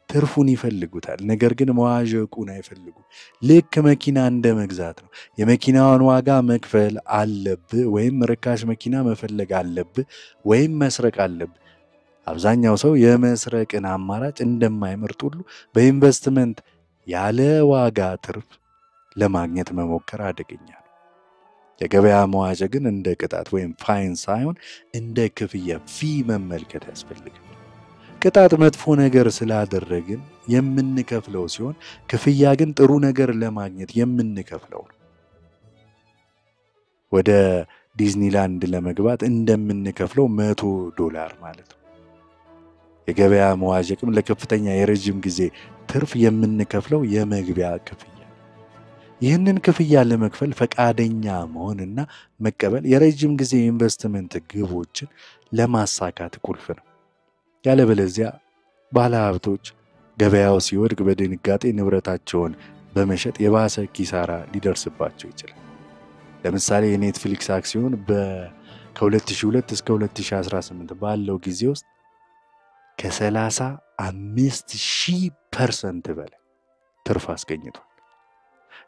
ትርፉን ይፈልጉታል፣ ነገር ግን መዋዠቁን አይፈልጉም። ልክ መኪና እንደ መግዛት ነው። የመኪናውን ዋጋ መክፈል አለብህ፣ ወይም ርካሽ መኪና መፈለግ አለብህ፣ ወይም መስረቅ አለብህ። አብዛኛው ሰው የመስረቅን አማራጭ እንደማይመርጥ ሁሉ በኢንቨስትመንት ያለ ዋጋ ትርፍ ለማግኘት መሞከር አደገኛ ነው። የገበያ መዋዠቅን እንደ ቅጣት ወይም ፋይን ሳይሆን እንደ ክፍያ ፊ መመልከት ያስፈልጋል። ቅጣት መጥፎ ነገር ስላደረግን የምንከፍለው ሲሆን፣ ክፍያ ግን ጥሩ ነገር ለማግኘት የምንከፍለው ነው። ወደ ዲዝኒላንድ ለመግባት እንደምንከፍለው $100 ማለት ነው። የገበያ መዋዠቅም ለከፍተኛ የረጅም ጊዜ ትርፍ የምንከፍለው የመግቢያ ክፍያ። ይህንን ክፍያ ለመክፈል ፈቃደኛ መሆንና መቀበል የረጅም ጊዜ ኢንቨስትመንት ግቦችን ለማሳካት ቁልፍ ነው። ያለበለዚያ ባለሀብቶች ገበያው ሲወድቅ በድንጋጤ ንብረታቸውን በመሸጥ የባሰ ኪሳራ ሊደርስባቸው ይችላል። ለምሳሌ የኔትፍሊክስ አክሲዮን ከ2002 እስከ 2018 ባለው ጊዜ ውስጥ ከ35,000% በላይ ትርፍ አስገኝቷል።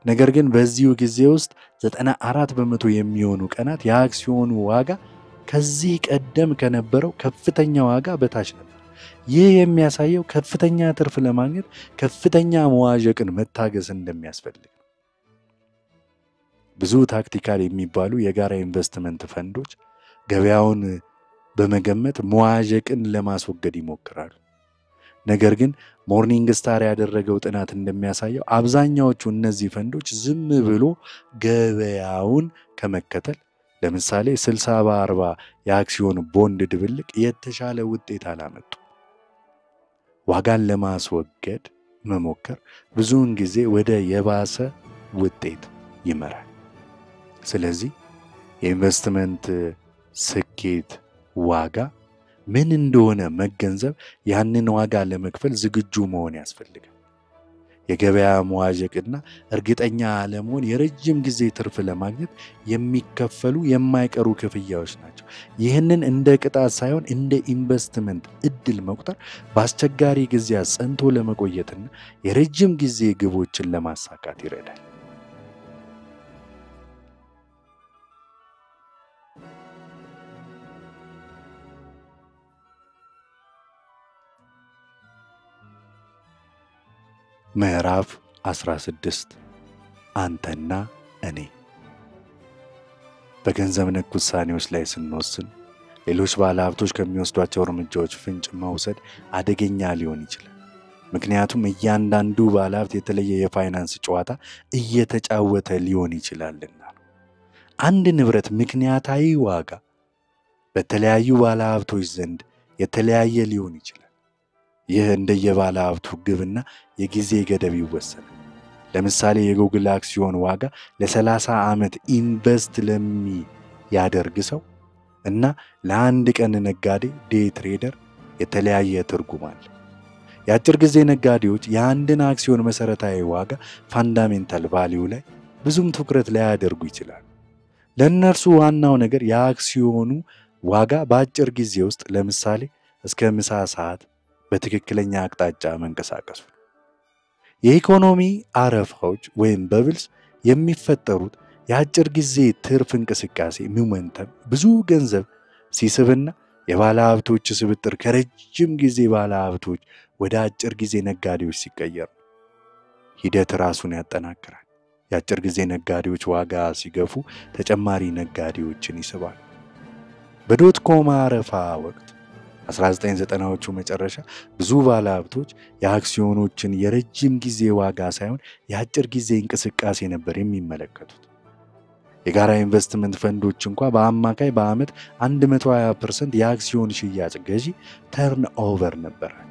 ነገር ግን በዚሁ ጊዜ ውስጥ 94 በመቶ የሚሆኑ ቀናት የአክሲዮኑ ዋጋ ከዚህ ቀደም ከነበረው ከፍተኛ ዋጋ በታች ነበር። ይህ የሚያሳየው ከፍተኛ ትርፍ ለማግኘት ከፍተኛ መዋዠቅን መታገስ እንደሚያስፈልግ ነው። ብዙ ታክቲካል የሚባሉ የጋራ ኢንቨስትመንት ፈንዶች ገበያውን በመገመት መዋዠቅን ለማስወገድ ይሞክራሉ። ነገር ግን ሞርኒንግ ስታር ያደረገው ጥናት እንደሚያሳየው አብዛኛዎቹ እነዚህ ፈንዶች ዝም ብሎ ገበያውን ከመከተል ለምሳሌ 60-40 የአክሲዮን ቦንድ ድብልቅ የተሻለ ውጤት አላመጡ። ዋጋን ለማስወገድ መሞከር ብዙውን ጊዜ ወደ የባሰ ውጤት ይመራል። ስለዚህ የኢንቨስትመንት ስኬት ዋጋ ምን እንደሆነ መገንዘብ ያንን ዋጋ ለመክፈል ዝግጁ መሆን ያስፈልጋል። የገበያ መዋዠቅና እርግጠኛ አለመሆን የረጅም ጊዜ ትርፍ ለማግኘት የሚከፈሉ የማይቀሩ ክፍያዎች ናቸው። ይህንን እንደ ቅጣት ሳይሆን እንደ ኢንቨስትመንት እድል መቁጠር በአስቸጋሪ ጊዜያት ጸንቶ ለመቆየትና የረጅም ጊዜ ግቦችን ለማሳካት ይረዳል። ምዕራፍ 16 አንተና እኔ። በገንዘብ ነክ ውሳኔዎች ላይ ስንወስን ሌሎች ባለሀብቶች ከሚወስዷቸው እርምጃዎች ፍንጭ መውሰድ አደገኛ ሊሆን ይችላል። ምክንያቱም እያንዳንዱ ባለሀብት የተለየ የፋይናንስ ጨዋታ እየተጫወተ ሊሆን ይችላልና። አንድ ንብረት ምክንያታዊ ዋጋ በተለያዩ ባለሀብቶች ዘንድ የተለያየ ሊሆን ይችላል። ይህ እንደየባለሀብቱ ግብና የጊዜ ገደብ ይወሰናል። ለምሳሌ የጉግል አክሲዮን ዋጋ ለ30 ዓመት ኢንቨስት ለሚያደርግ ሰው እና ለአንድ ቀን ነጋዴ ዴይ ትሬደር የተለያየ ትርጉም አለ። የአጭር ጊዜ ነጋዴዎች የአንድን አክሲዮን መሰረታዊ ዋጋ ፋንዳሜንታል ቫልዩ ላይ ብዙም ትኩረት ላያደርጉ ይችላል። ለእነርሱ ዋናው ነገር የአክሲዮኑ ዋጋ በአጭር ጊዜ ውስጥ ለምሳሌ እስከ ምሳ ሰዓት በትክክለኛ አቅጣጫ መንቀሳቀሱ። የኢኮኖሚ አረፋዎች ወይም በብልስ የሚፈጠሩት የአጭር ጊዜ ትርፍ እንቅስቃሴ ሞመንተም ብዙ ገንዘብ ሲስብና የባለሀብቶች ስብጥር ከረጅም ጊዜ ባለሀብቶች ወደ አጭር ጊዜ ነጋዴዎች ሲቀየር ሂደት ራሱን ያጠናክራል። የአጭር ጊዜ ነጋዴዎች ዋጋ ሲገፉ ተጨማሪ ነጋዴዎችን ይስባል። በዶት ኮም አረፋ ወቅት 1990ዎቹ መጨረሻ ብዙ ባለሀብቶች የአክሲዮኖችን የረጅም ጊዜ ዋጋ ሳይሆን የአጭር ጊዜ እንቅስቃሴ ነበር የሚመለከቱት። የጋራ ኢንቨስትመንት ፈንዶች እንኳን በአማካይ በአመት 120% የአክሲዮን ሽያጭ ገዢ ተርን ኦቨር ነበራቸው።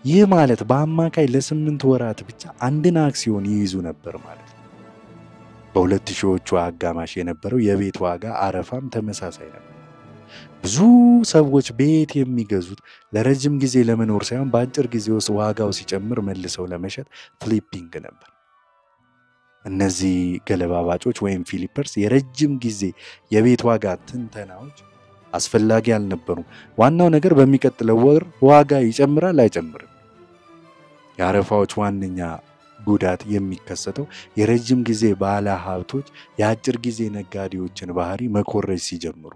ይህ ማለት በአማካይ ለ8 ወራት ብቻ አንድን አክሲዮን ይይዙ ነበር ማለት ነው። በ2000ዎቹ አጋማሽ የነበረው የቤት ዋጋ አረፋም ተመሳሳይ ነበር። ብዙ ሰዎች ቤት የሚገዙት ለረጅም ጊዜ ለመኖር ሳይሆን በአጭር ጊዜ ውስጥ ዋጋው ሲጨምር መልሰው ለመሸጥ ፍሊፒንግ ነበር። እነዚህ ገለባባጮች ወይም ፊሊፐርስ የረጅም ጊዜ የቤት ዋጋ ትንተናዎች አስፈላጊ አልነበሩም። ዋናው ነገር በሚቀጥለው ወር ዋጋ ይጨምራል አይጨምርም። የአረፋዎች ዋነኛ ጉዳት የሚከሰተው የረጅም ጊዜ ባለሀብቶች የአጭር ጊዜ ነጋዴዎችን ባህሪ መኮረጅ ሲጀምሩ።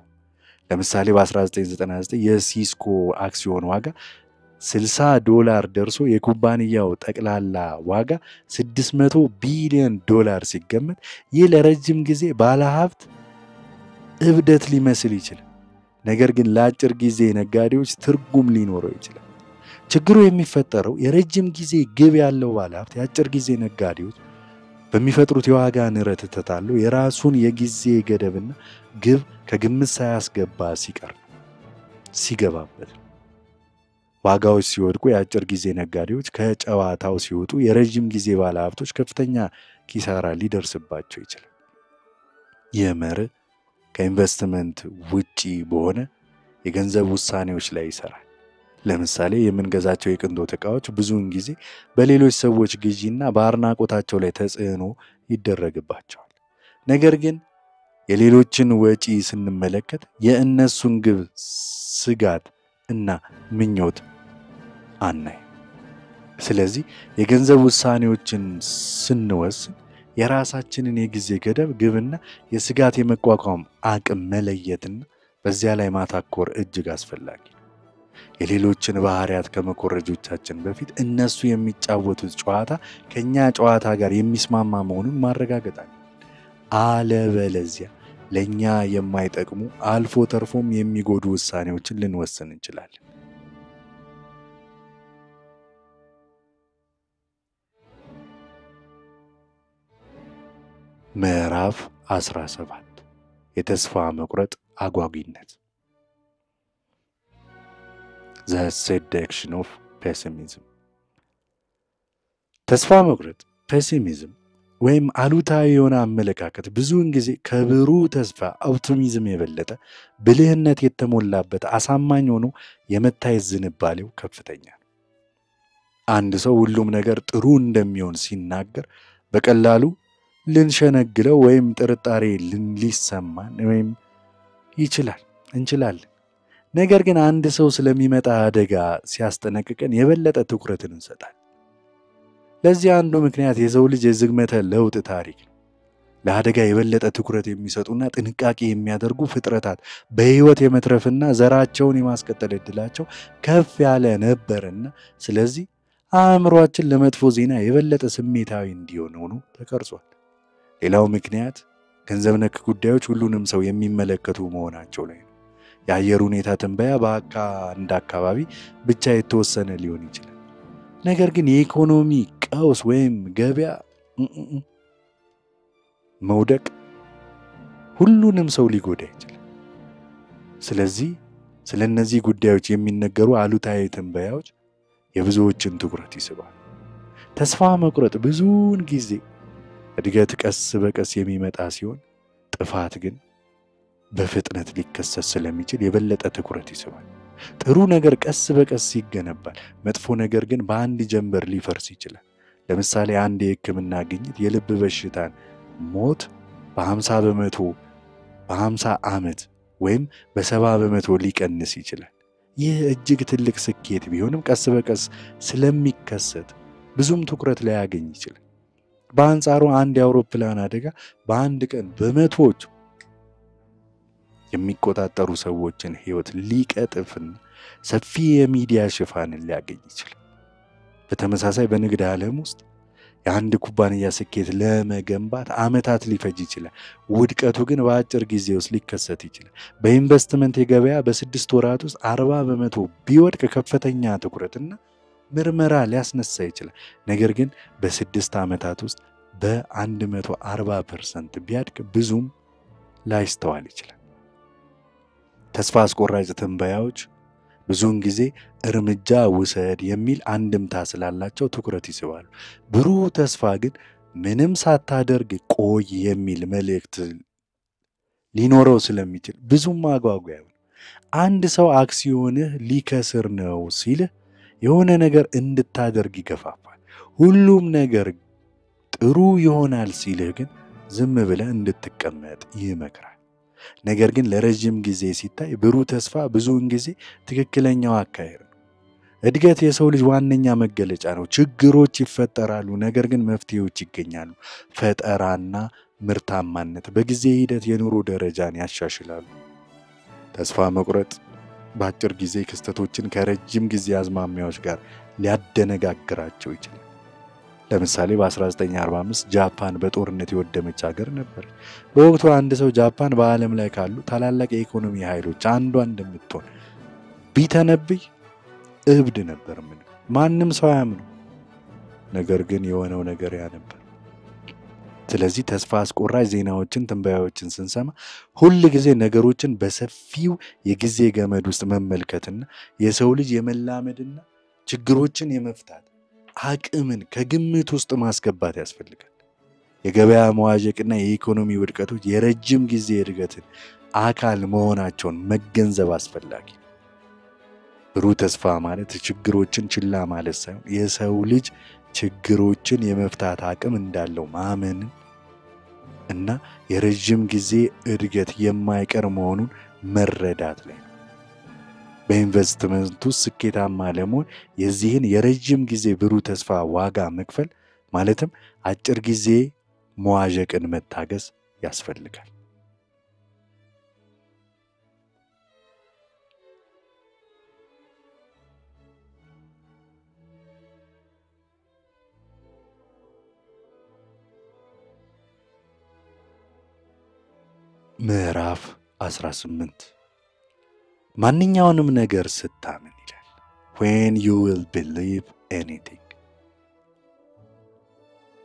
ለምሳሌ በ1999 የሲስኮ አክሲዮን ዋጋ $60 ደርሶ የኩባንያው ጠቅላላ ዋጋ $600 ቢሊዮን ሲገመት ይህ ለረጅም ጊዜ ባለሀብት እብደት ሊመስል ይችላል። ነገር ግን ለአጭር ጊዜ ነጋዴዎች ትርጉም ሊኖረው ይችላል። ችግሩ የሚፈጠረው የረጅም ጊዜ ግብ ያለው ባለሀብት የአጭር ጊዜ ነጋዴዎች በሚፈጥሩት የዋጋ ንረት ተታሎ የራሱን የጊዜ ገደብና ግብ ከግምት ሳያስገባ ሲገባበት ዋጋዎች ሲወድቁ የአጭር ጊዜ ነጋዴዎች ከጨዋታው ሲወጡ የረጅም ጊዜ ባለሀብቶች ከፍተኛ ኪሳራ ሊደርስባቸው ይችላል። ይህ መርህ ከኢንቨስትመንት ውጪ በሆነ የገንዘብ ውሳኔዎች ላይ ይሰራል። ለምሳሌ የምንገዛቸው የቅንጦት ዕቃዎች ብዙውን ጊዜ በሌሎች ሰዎች ግዢና በአድናቆታቸው ላይ ተጽዕኖ ይደረግባቸዋል። ነገር ግን የሌሎችን ወጪ ስንመለከት የእነሱን ግብ፣ ስጋት እና ምኞት አናይ። ስለዚህ የገንዘብ ውሳኔዎችን ስንወስን የራሳችንን የጊዜ ገደብ፣ ግብና የስጋት የመቋቋም አቅም መለየትና በዚያ ላይ ማተኮር እጅግ አስፈላጊ ነው። የሌሎችን ባህሪያት ከመኮረጆቻችን በፊት እነሱ የሚጫወቱት ጨዋታ ከኛ ጨዋታ ጋር የሚስማማ መሆኑን ማረጋገጥ አለበለዚያ ለኛ የማይጠቅሙ አልፎ ተርፎም የሚጎዱ ውሳኔዎችን ልንወስን እንችላለን። ምዕራፍ 17 የተስፋ መቁረጥ አጓጊነት። The seduction of pessimism። ተስፋ መቁረጥ ፔሲሚዝም ወይም አሉታዊ የሆነ አመለካከት ብዙውን ጊዜ ከብሩህ ተስፋ ኦፕቲሚዝም የበለጠ ብልህነት የተሞላበት አሳማኝ ሆኖ የመታየት ዝንባሌው ከፍተኛ ነው። አንድ ሰው ሁሉም ነገር ጥሩ እንደሚሆን ሲናገር በቀላሉ ልንሸነግለው ወይም ጥርጣሬ ሊሰማን ወይም እንችላለን። ነገር ግን አንድ ሰው ስለሚመጣ አደጋ ሲያስጠነቅቀን የበለጠ ትኩረትን እንሰጣለን። ለዚህ አንዱ ምክንያት የሰው ልጅ የዝግመተ ለውጥ ታሪክ ነው። ለአደጋ የበለጠ ትኩረት የሚሰጡና ጥንቃቄ የሚያደርጉ ፍጥረታት በህይወት የመትረፍና ዘራቸውን የማስቀጠል እድላቸው ከፍ ያለ ነበርና ስለዚህ አእምሮአችን ለመጥፎ ዜና የበለጠ ስሜታዊ እንዲሆን ሆኖ ተቀርጿል። ሌላው ምክንያት ገንዘብ ነክ ጉዳዮች ሁሉንም ሰው የሚመለከቱ መሆናቸው ላይ ነው። የአየር ሁኔታ ትንበያ በአንድ አካባቢ ብቻ የተወሰነ ሊሆን ይችላል። ነገር ግን የኢኮኖሚ ቀውስ ወይም ገበያ መውደቅ ሁሉንም ሰው ሊጎዳ ይችላል። ስለዚህ ስለነዚህ ጉዳዮች የሚነገሩ አሉታዊ ትንበያዎች የብዙዎችን ትኩረት ይስባል። ተስፋ መቁረጥ ብዙውን ጊዜ እድገት ቀስ በቀስ የሚመጣ ሲሆን፣ ጥፋት ግን በፍጥነት ሊከሰት ስለሚችል የበለጠ ትኩረት ይስባል። ጥሩ ነገር ቀስ በቀስ ይገነባል፣ መጥፎ ነገር ግን በአንድ ጀንበር ሊፈርስ ይችላል። ለምሳሌ አንድ የሕክምና ግኝት የልብ በሽታን ሞት በ50 ዓመት ወይም በ70% ሊቀንስ ይችላል። ይህ እጅግ ትልቅ ስኬት ቢሆንም ቀስ በቀስ ስለሚከሰት ብዙም ትኩረት ላያገኝ ይችላል። በአንጻሩ አንድ የአውሮፕላን አደጋ በአንድ ቀን በመቶዎች የሚቆጣጠሩ ሰዎችን ሕይወት ሊቀጥፍና ሰፊ የሚዲያ ሽፋንን ሊያገኝ ይችላል። በተመሳሳይ በንግድ ዓለም ውስጥ የአንድ ኩባንያ ስኬት ለመገንባት ዓመታት ሊፈጅ ይችላል። ውድቀቱ ግን በአጭር ጊዜ ውስጥ ሊከሰት ይችላል። በኢንቨስትመንት የገበያ በ6 ወራት ውስጥ 40% ቢወድቅ ከፍተኛ ትኩረትና ምርመራ ሊያስነሳ ይችላል። ነገር ግን በ6 ዓመታት ውስጥ በ140% ቢያድግ ብዙም ላይስተዋል ይችላል። ተስፋ አስቆራጭ ትንበያዎች ብዙውን ጊዜ እርምጃ ውሰድ የሚል አንድምታ ስላላቸው ትኩረት ይስባሉ። ብሩህ ተስፋ ግን ምንም ሳታደርግ ቆይ የሚል መልእክት ሊኖረው ስለሚችል ብዙም አጓጊ አይሆንም። አንድ ሰው አክሲዮንህ ሊከስር ነው ሲልህ የሆነ ነገር እንድታደርግ ይገፋፋል። ሁሉም ነገር ጥሩ ይሆናል ሲልህ ግን ዝም ብለህ እንድትቀመጥ ይመክራል። ነገር ግን ለረጅም ጊዜ ሲታይ ብሩህ ተስፋ ብዙውን ጊዜ ትክክለኛው አካሄድ ነው። እድገት የሰው ልጅ ዋነኛ መገለጫ ነው። ችግሮች ይፈጠራሉ፣ ነገር ግን መፍትሄዎች ይገኛሉ። ፈጠራና ምርታማነት በጊዜ ሂደት የኑሮ ደረጃን ያሻሽላሉ። ተስፋ መቁረጥ በአጭር ጊዜ ክስተቶችን ከረጅም ጊዜ አዝማሚያዎች ጋር ሊያደነጋግራቸው ይችላል። ለምሳሌ በ1945 ጃፓን በጦርነት የወደመች ሀገር ነበር። በወቅቱ አንድ ሰው ጃፓን በዓለም ላይ ካሉ ታላላቅ የኢኮኖሚ ኃይሎች አንዷ እንደምትሆን ቢተነብይ እብድ ነበር። ማንም ሰው አያምኑ። ነገር ግን የሆነው ነገር ያ ነበር። ስለዚህ ተስፋ አስቆራጭ ዜናዎችን፣ ትንበያዎችን ስንሰማ ሁል ጊዜ ነገሮችን በሰፊው የጊዜ ገመድ ውስጥ መመልከትና የሰው ልጅ የመላመድና ችግሮችን የመፍታት አቅምን ከግምት ውስጥ ማስገባት ያስፈልጋል። የገበያ መዋዠቅና የኢኮኖሚ ውድቀቶች የረጅም ጊዜ እድገትን አካል መሆናቸውን መገንዘብ አስፈላጊ ነው። ብሩህ ተስፋ ማለት ችግሮችን ችላ ማለት ሳይሆን የሰው ልጅ ችግሮችን የመፍታት አቅም እንዳለው ማመን እና የረጅም ጊዜ እድገት የማይቀር መሆኑን መረዳት ላይ ነው። በኢንቨስትመንቱ ስኬታማ ለመሆን የዚህን የረጅም ጊዜ ብሩህ ተስፋ ዋጋ መክፈል ማለትም አጭር ጊዜ መዋዠቅን መታገስ ያስፈልጋል። ምዕራፍ 18 ማንኛውንም ነገር ስታምን ይላል። when you will believe anything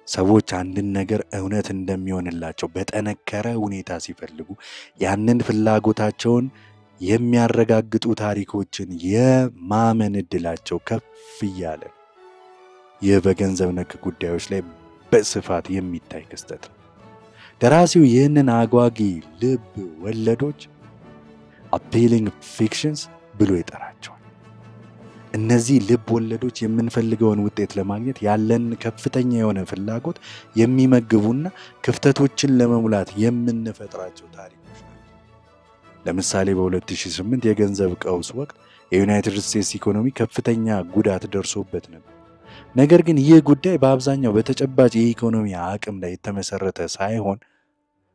ሰዎች አንድን ነገር እውነት እንደሚሆንላቸው በጠነከረ ሁኔታ ሲፈልጉ ያንን ፍላጎታቸውን የሚያረጋግጡ ታሪኮችን የማመን ዕድላቸው ከፍ እያለ ነው። ይህ በገንዘብ ነክ ጉዳዮች ላይ በስፋት የሚታይ ክስተት ነው። ደራሲው ይህንን አጓጊ ልብ ወለዶች appealing fictions ብሎ ይጠራቸዋል። እነዚህ ልብ ወለዶች የምንፈልገውን ውጤት ለማግኘት ያለን ከፍተኛ የሆነ ፍላጎት የሚመግቡና ክፍተቶችን ለመሙላት የምንፈጥራቸው ታሪኮች ናቸው። ለምሳሌ በ2008 የገንዘብ ቀውስ ወቅት የዩናይትድ ስቴትስ ኢኮኖሚ ከፍተኛ ጉዳት ደርሶበት ነበር። ነገር ግን ይህ ጉዳይ በአብዛኛው በተጨባጭ የኢኮኖሚ አቅም ላይ የተመሰረተ ሳይሆን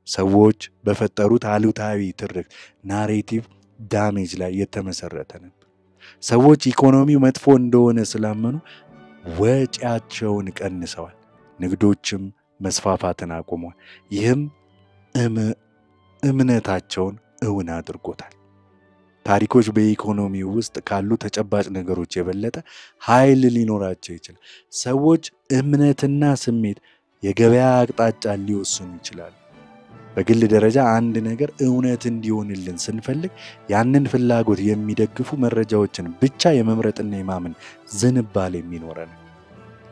ሰዎች በፈጠሩት አሉታዊ ትርክት ናሬቲቭ ዳሜጅ ላይ የተመሰረተ ነበር። ሰዎች ኢኮኖሚው መጥፎ እንደሆነ ስላመኑ ወጪያቸውን ቀንሰዋል። ንግዶችም መስፋፋትን አቁመዋል። ይህም እምነታቸውን እውን አድርጎታል። ታሪኮች በኢኮኖሚ ውስጥ ካሉ ተጨባጭ ነገሮች የበለጠ ኃይል ሊኖራቸው ይችላል። ሰዎች እምነትና ስሜት የገበያ አቅጣጫ ሊወስኑ ይችላሉ። በግል ደረጃ አንድ ነገር እውነት እንዲሆንልን ስንፈልግ ያንን ፍላጎት የሚደግፉ መረጃዎችን ብቻ የመምረጥና የማመን ዝንባሌ የሚኖረን።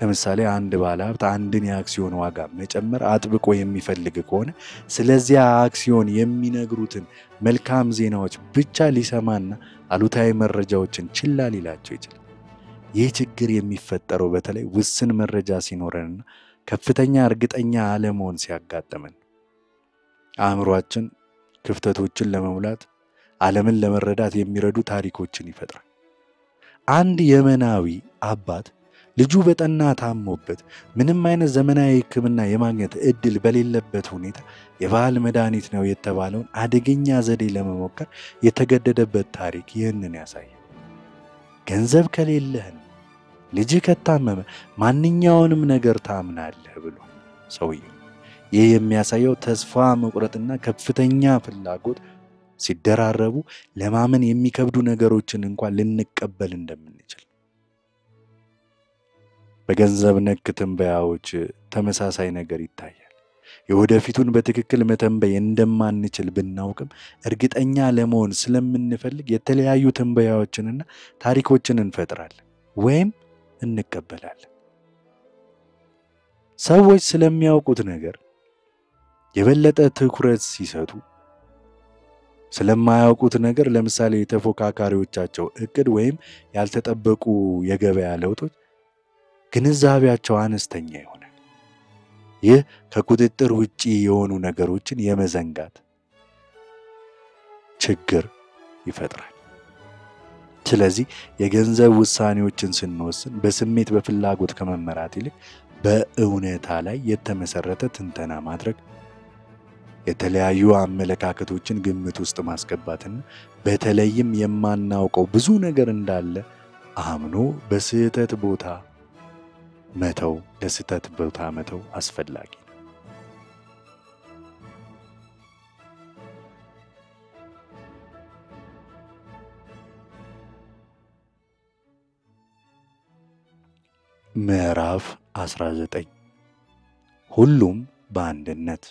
ለምሳሌ አንድ ባለሀብት አንድን የአክሲዮን ዋጋ መጨመር አጥብቆ የሚፈልግ ከሆነ ስለዚያ አክሲዮን የሚነግሩትን መልካም ዜናዎች ብቻ ሊሰማና አሉታዊ መረጃዎችን ችላ ሊላቸው ይችላል። ይህ ችግር የሚፈጠረው በተለይ ውስን መረጃ ሲኖረንና ከፍተኛ እርግጠኛ አለመሆን ሲያጋጥመን። አእምሮአችን ክፍተቶችን ለመሙላት ዓለምን ለመረዳት የሚረዱ ታሪኮችን ይፈጥራል። አንድ የመናዊ አባት ልጁ በጠና ታሞበት ምንም አይነት ዘመናዊ ሕክምና የማግኘት እድል በሌለበት ሁኔታ የባህል መድኃኒት ነው የተባለውን አደገኛ ዘዴ ለመሞከር የተገደደበት ታሪክ ይህንን ያሳያል። ገንዘብ ከሌለህን ልጅ ከታመመ ማንኛውንም ነገር ታምናለህ ብሏል ሰውየው። ይህ የሚያሳየው ተስፋ መቁረጥና ከፍተኛ ፍላጎት ሲደራረቡ ለማመን የሚከብዱ ነገሮችን እንኳን ልንቀበል እንደምንችል። በገንዘብ ነክ ትንበያዎች ተመሳሳይ ነገር ይታያል። የወደፊቱን በትክክል መተንበይ እንደማንችል ብናውቅም እርግጠኛ ለመሆን ስለምንፈልግ የተለያዩ ትንበያዎችንና ታሪኮችን እንፈጥራለን ወይም እንቀበላለን። ሰዎች ስለሚያውቁት ነገር የበለጠ ትኩረት ሲሰጡ ስለማያውቁት ነገር ለምሳሌ የተፎካካሪዎቻቸው እቅድ ወይም ያልተጠበቁ የገበያ ለውጦች ግንዛቤያቸው አነስተኛ ይሆናል። ይህ ከቁጥጥር ውጪ የሆኑ ነገሮችን የመዘንጋት ችግር ይፈጥራል። ስለዚህ የገንዘብ ውሳኔዎችን ስንወስን በስሜት በፍላጎት ከመመራት ይልቅ በእውነታ ላይ የተመሰረተ ትንተና ማድረግ፣ የተለያዩ አመለካከቶችን ግምት ውስጥ ማስገባትና በተለይም የማናውቀው ብዙ ነገር እንዳለ አምኖ ለስህተት ቦታ መተው አስፈላጊ ነው። ምዕራፍ 19 ሁሉም በአንድነት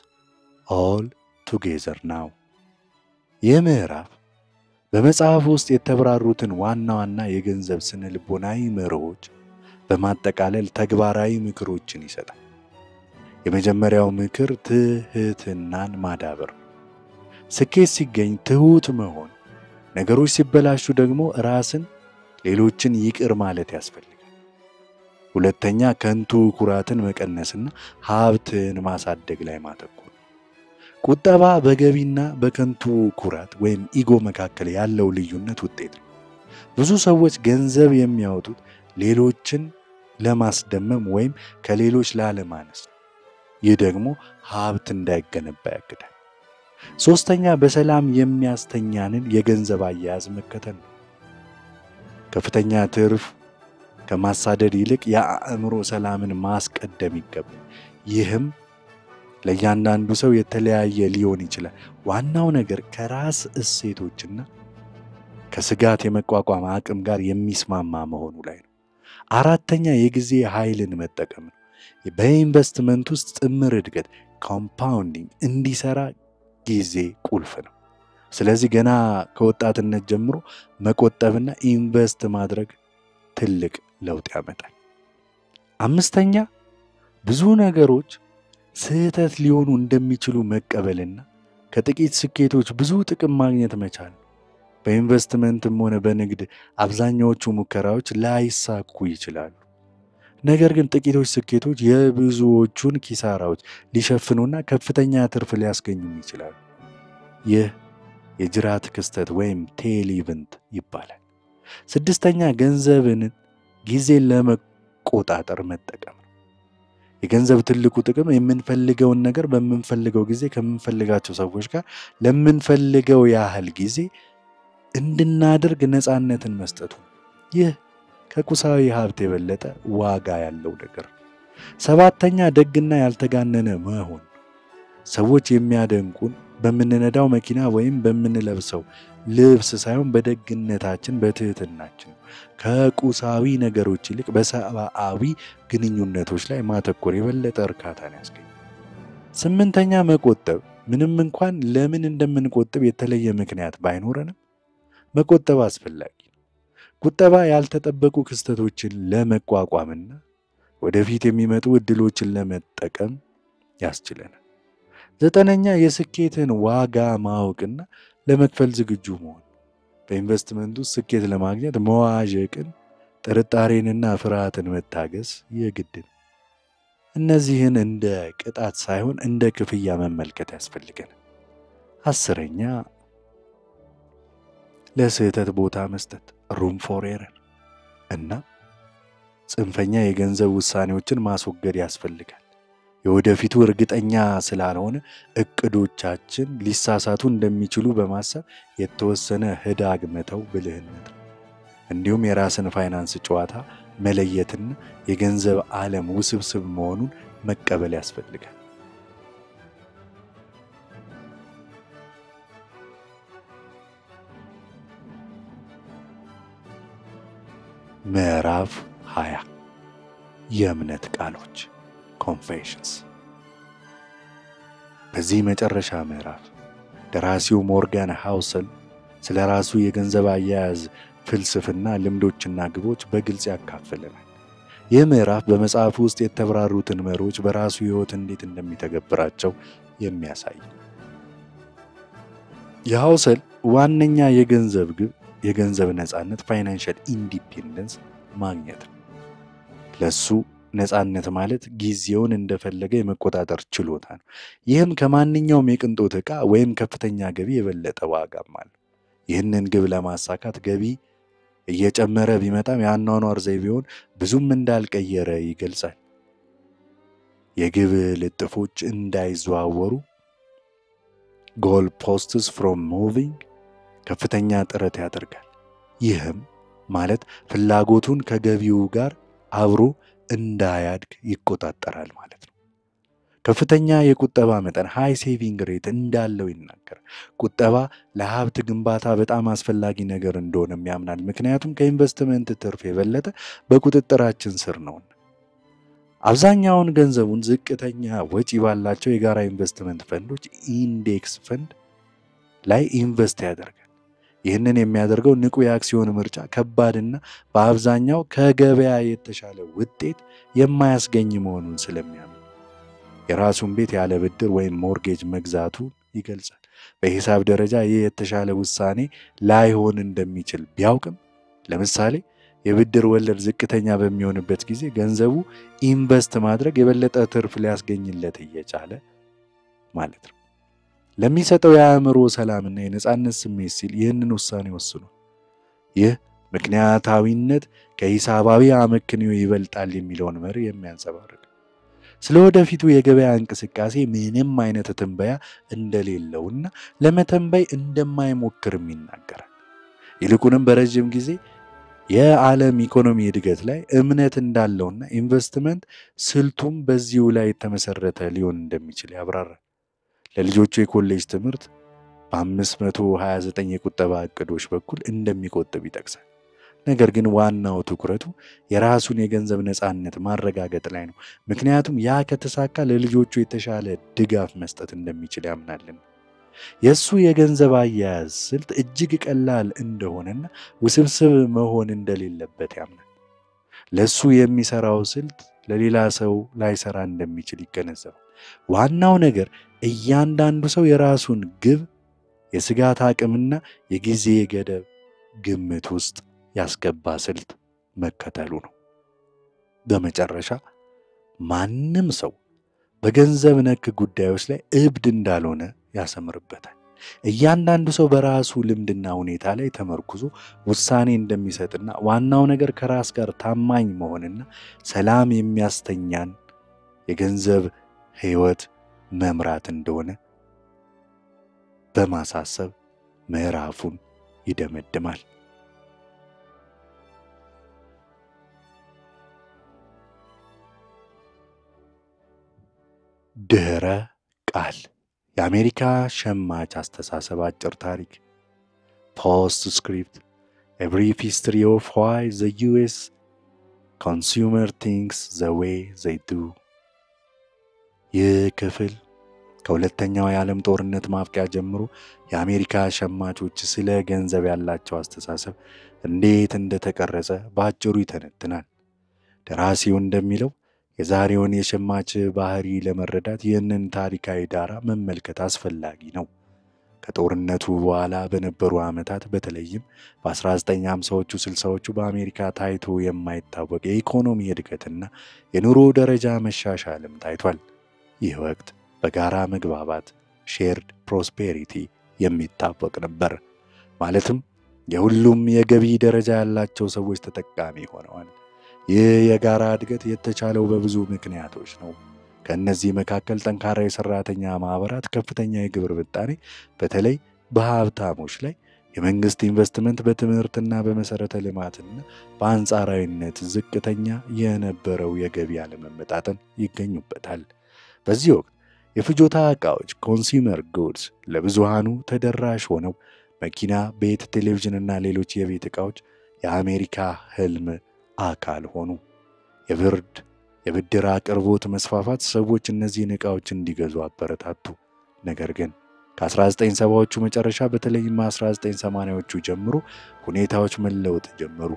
all together now። ይህ ምዕራፍ በመጽሐፍ ውስጥ የተብራሩትን ዋና ዋና የገንዘብ ስነ ልቦናዊ መርሆች በማጠቃለል ተግባራዊ ምክሮችን ይሰጣል። የመጀመሪያው ምክር ትህትናን ማዳበር። ስኬት ሲገኝ ትሁት መሆን፣ ነገሮች ሲበላሹ ደግሞ ራስን ሌሎችን ይቅር ማለት ያስፈልጋል። ሁለተኛ ከንቱ ኩራትን መቀነስና ሀብትን ማሳደግ ላይ ማተኮር። ቁጠባ በገቢና በከንቱ ኩራት ወይም ኢጎ መካከል ያለው ልዩነት ውጤት ነው። ብዙ ሰዎች ገንዘብ የሚያወጡት ሌሎችን ለማስደመም ወይም ከሌሎች ላለማነስ፣ ይህ ደግሞ ሀብት እንዳይገነባ ያግዳል። ሶስተኛ በሰላም የሚያስተኛንን የገንዘብ አያያዝ መከተል ነው። ከፍተኛ ትርፍ ከማሳደድ ይልቅ የአእምሮ ሰላምን ማስቀደም ይገባል። ይህም ለእያንዳንዱ ሰው የተለያየ ሊሆን ይችላል። ዋናው ነገር ከራስ እሴቶችና ከስጋት የመቋቋም አቅም ጋር የሚስማማ መሆኑ ላይ ነው። አራተኛ የጊዜ ኃይልን መጠቀም ነው። በኢንቨስትመንት ውስጥ ጥምር እድገት ኮምፓውንዲንግ እንዲሰራ ጊዜ ቁልፍ ነው። ስለዚህ ገና ከወጣትነት ጀምሮ መቆጠብና ኢንቨስት ማድረግ ትልቅ ለውጥ ያመጣል። አምስተኛ ብዙ ነገሮች ስህተት ሊሆኑ እንደሚችሉ መቀበልና ከጥቂት ስኬቶች ብዙ ጥቅም ማግኘት መቻል። በኢንቨስትመንትም ሆነ በንግድ አብዛኛዎቹ ሙከራዎች ላይሳኩ ይችላሉ። ነገር ግን ጥቂቶች ስኬቶች የብዙዎቹን ኪሳራዎች ሊሸፍኑና ከፍተኛ ትርፍ ሊያስገኙ ይችላሉ። ይህ የጅራት ክስተት ወይም ቴል ኢቨንት ይባላል። ስድስተኛ ገንዘብን ጊዜን ለመቆጣጠር መጠቀም ነው። የገንዘብ ትልቁ ጥቅም የምንፈልገውን ነገር በምንፈልገው ጊዜ ከምንፈልጋቸው ሰዎች ጋር ለምንፈልገው ያህል ጊዜ እንድናደርግ ነፃነትን መስጠቱ። ይህ ከቁሳዊ ሀብት የበለጠ ዋጋ ያለው ነገር። ሰባተኛ ደግና ያልተጋነነ መሆን። ሰዎች የሚያደንቁን በምንነዳው መኪና ወይም በምንለብሰው ልብስ ሳይሆን በደግነታችን፣ በትህትናችን። ከቁሳዊ ነገሮች ይልቅ በሰብአዊ ግንኙነቶች ላይ ማተኮር የበለጠ እርካታን ያስገኛል። ስምንተኛ መቆጠብ። ምንም እንኳን ለምን እንደምንቆጥብ የተለየ ምክንያት ባይኖረንም መቆጠብ አስፈላጊ ነው። ቁጠባ ያልተጠበቁ ክስተቶችን ለመቋቋምና ወደፊት የሚመጡ ዕድሎችን ለመጠቀም ያስችለናል። ዘጠነኛ የስኬትን ዋጋ ማወቅና ለመክፈል ዝግጁ መሆን። በኢንቨስትመንት ውስጥ ስኬት ለማግኘት መዋዠቅን፣ ጥርጣሬንና ፍርሃትን መታገስ የግድ ነው። እነዚህን እንደ ቅጣት ሳይሆን እንደ ክፍያ መመልከት ያስፈልገናል። አስረኛ ለስህተት ቦታ መስጠት room for error እና ጽንፈኛ የገንዘብ ውሳኔዎችን ማስወገድ ያስፈልጋል። የወደፊቱ እርግጠኛ ስላልሆነ እቅዶቻችን ሊሳሳቱ እንደሚችሉ በማሰብ የተወሰነ ህዳግ መተው ብልህነት ነው። እንዲሁም የራስን ፋይናንስ ጨዋታ መለየትና የገንዘብ ዓለም ውስብስብ መሆኑን መቀበል ያስፈልጋል። ምዕራፍ 20 የእምነት ቃሎች confessions። በዚህ መጨረሻ ምዕራፍ ደራሲው ሞርጋን ሃውሰል ስለ ራሱ የገንዘብ አያያዝ ፍልስፍና ልምዶችና ግቦች በግልጽ ያካፍለናል። ይህ ምዕራፍ በመጽሐፉ ውስጥ የተብራሩትን መርሆች በራሱ ሕይወት እንዴት እንደሚተገብራቸው የሚያሳይ። የሃውሰል ዋነኛ የገንዘብ ግብ የገንዘብ ነፃነት ፋይናንሻል ኢንዲፔንደንስ ማግኘት ነው። ለሱ ነፃነት ማለት ጊዜውን እንደፈለገ የመቆጣጠር ችሎታ ነው። ይህም ከማንኛውም የቅንጦት ዕቃ ወይም ከፍተኛ ገቢ የበለጠ ዋጋም አለው። ይህንን ግብ ለማሳካት ገቢ እየጨመረ ቢመጣም የአኗኗር ዘይቤውን ብዙም እንዳልቀየረ ይገልጻል። የግብ ልጥፎች እንዳይዘዋወሩ ጎል ፖስትስ ፍሮም ሙቪንግ ከፍተኛ ጥረት ያደርጋል። ይህም ማለት ፍላጎቱን ከገቢው ጋር አብሮ እንዳያድግ ይቆጣጠራል ማለት ነው። ከፍተኛ የቁጠባ መጠን ሃይ ሴቪንግ ሬት እንዳለው ይናገራል። ቁጠባ ለሀብት ግንባታ በጣም አስፈላጊ ነገር እንደሆነም ያምናል። ምክንያቱም ከኢንቨስትመንት ትርፍ የበለጠ በቁጥጥራችን ስር ነውና። አብዛኛውን ገንዘቡን ዝቅተኛ ወጪ ባላቸው የጋራ ኢንቨስትመንት ፈንዶች ኢንዴክስ ፈንድ ላይ ኢንቨስት ያደርጋል። ይህንን የሚያደርገው ንቁ የአክሲዮን ምርጫ ከባድና በአብዛኛው ከገበያ የተሻለ ውጤት የማያስገኝ መሆኑን ስለሚያምን የራሱን ቤት ያለ ብድር ወይም ሞርጌጅ መግዛቱ ይገልጻል። በሂሳብ ደረጃ ይህ የተሻለ ውሳኔ ላይሆን እንደሚችል ቢያውቅም፣ ለምሳሌ የብድር ወለድ ዝቅተኛ በሚሆንበት ጊዜ ገንዘቡ ኢንቨስት ማድረግ የበለጠ ትርፍ ሊያስገኝለት እየቻለ ማለት ነው። ለሚሰጠው የአእምሮ ሰላምና የነፃነት ስሜት ሲል ይህንን ውሳኔ ወስኗል። ይህ ምክንያታዊነት ከሂሳባዊ አመክንዮ ይበልጣል የሚለውን መርህ የሚያንጸባርቅ፣ ስለ ወደፊቱ የገበያ እንቅስቃሴ ምንም አይነት ትንበያ እንደሌለውና ለመተንበይ እንደማይሞክርም ይናገራል። ይልቁንም በረጅም ጊዜ የዓለም ኢኮኖሚ እድገት ላይ እምነት እንዳለውና ኢንቨስትመንት ስልቱም በዚሁ ላይ የተመሰረተ ሊሆን እንደሚችል ያብራራል። ለልጆቹ የኮሌጅ ትምህርት በ529 የቁጠባ እቅዶች በኩል እንደሚቆጥብ ይጠቅሳል። ነገር ግን ዋናው ትኩረቱ የራሱን የገንዘብ ነፃነት ማረጋገጥ ላይ ነው። ምክንያቱም ያ ከተሳካ ለልጆቹ የተሻለ ድጋፍ መስጠት እንደሚችል ያምናልና። የሱ የገንዘብ አያያዝ ስልት እጅግ ቀላል እንደሆነና ውስብስብ መሆን እንደሌለበት ያምናል። ለሱ የሚሰራው ስልት ለሌላ ሰው ላይሰራ እንደሚችል ይገነዘባል። ዋናው ነገር እያንዳንዱ ሰው የራሱን ግብ፣ የስጋት አቅምና የጊዜ ገደብ ግምት ውስጥ ያስገባ ስልት መከተሉ ነው። በመጨረሻ ማንም ሰው በገንዘብ ነክ ጉዳዮች ላይ እብድ እንዳልሆነ ያሰምርበታል። እያንዳንዱ ሰው በራሱ ልምድና ሁኔታ ላይ ተመርኩዞ ውሳኔ እንደሚሰጥና ዋናው ነገር ከራስ ጋር ታማኝ መሆንና ሰላም የሚያስተኛን የገንዘብ ሕይወት መምራት እንደሆነ በማሳሰብ ምዕራፉን ይደመድማል። ድህረ ቃል የአሜሪካ ሸማች አስተሳሰብ አጭር ታሪክ Postscript A brief history of why the U.S. consumer thinks the way they do ይህ ክፍል ከሁለተኛው የዓለም ጦርነት ማብቂያ ጀምሮ የአሜሪካ ሸማቾች ስለ ገንዘብ ያላቸው አስተሳሰብ እንዴት እንደተቀረጸ በአጭሩ ይተነትናል። ደራሲው እንደሚለው የዛሬውን የሸማች ባህሪ ለመረዳት ይህንን ታሪካዊ ዳራ መመልከት አስፈላጊ ነው። ከጦርነቱ በኋላ በነበሩ ዓመታት በተለይም በ1950ዎቹ 60ዎቹ በአሜሪካ ታይቶ የማይታወቅ የኢኮኖሚ እድገትና የኑሮ ደረጃ መሻሻልም ታይቷል። ይህ ወቅት በጋራ መግባባት ሼርድ ፕሮስፔሪቲ የሚታወቅ ነበር። ማለትም የሁሉም የገቢ ደረጃ ያላቸው ሰዎች ተጠቃሚ ሆነዋል። ይህ የጋራ እድገት የተቻለው በብዙ ምክንያቶች ነው። ከእነዚህ መካከል ጠንካራ የሰራተኛ ማህበራት፣ ከፍተኛ የግብር ምጣኔ፣ በተለይ በሀብታሞች ላይ የመንግስት ኢንቨስትመንት፣ በትምህርትና በመሰረተ ልማትና በአንጻራዊነት ዝቅተኛ የነበረው የገቢ አለመመጣጠን ይገኙበታል። በዚህ ወቅት የፍጆታ ዕቃዎች ኮንሱመር ጉድስ ለብዙሃኑ ተደራሽ ሆነው መኪና፣ ቤት፣ ቴሌቪዥንና ሌሎች የቤት ዕቃዎች የአሜሪካ ህልም አካል ሆኑ። የብድር አቅርቦት መስፋፋት ሰዎች እነዚህን ዕቃዎች እንዲገዙ አበረታቱ። ነገር ግን ከ1970ዎቹ መጨረሻ በተለይም 1980ዎቹ ጀምሮ ሁኔታዎች መለወጥ ጀመሩ።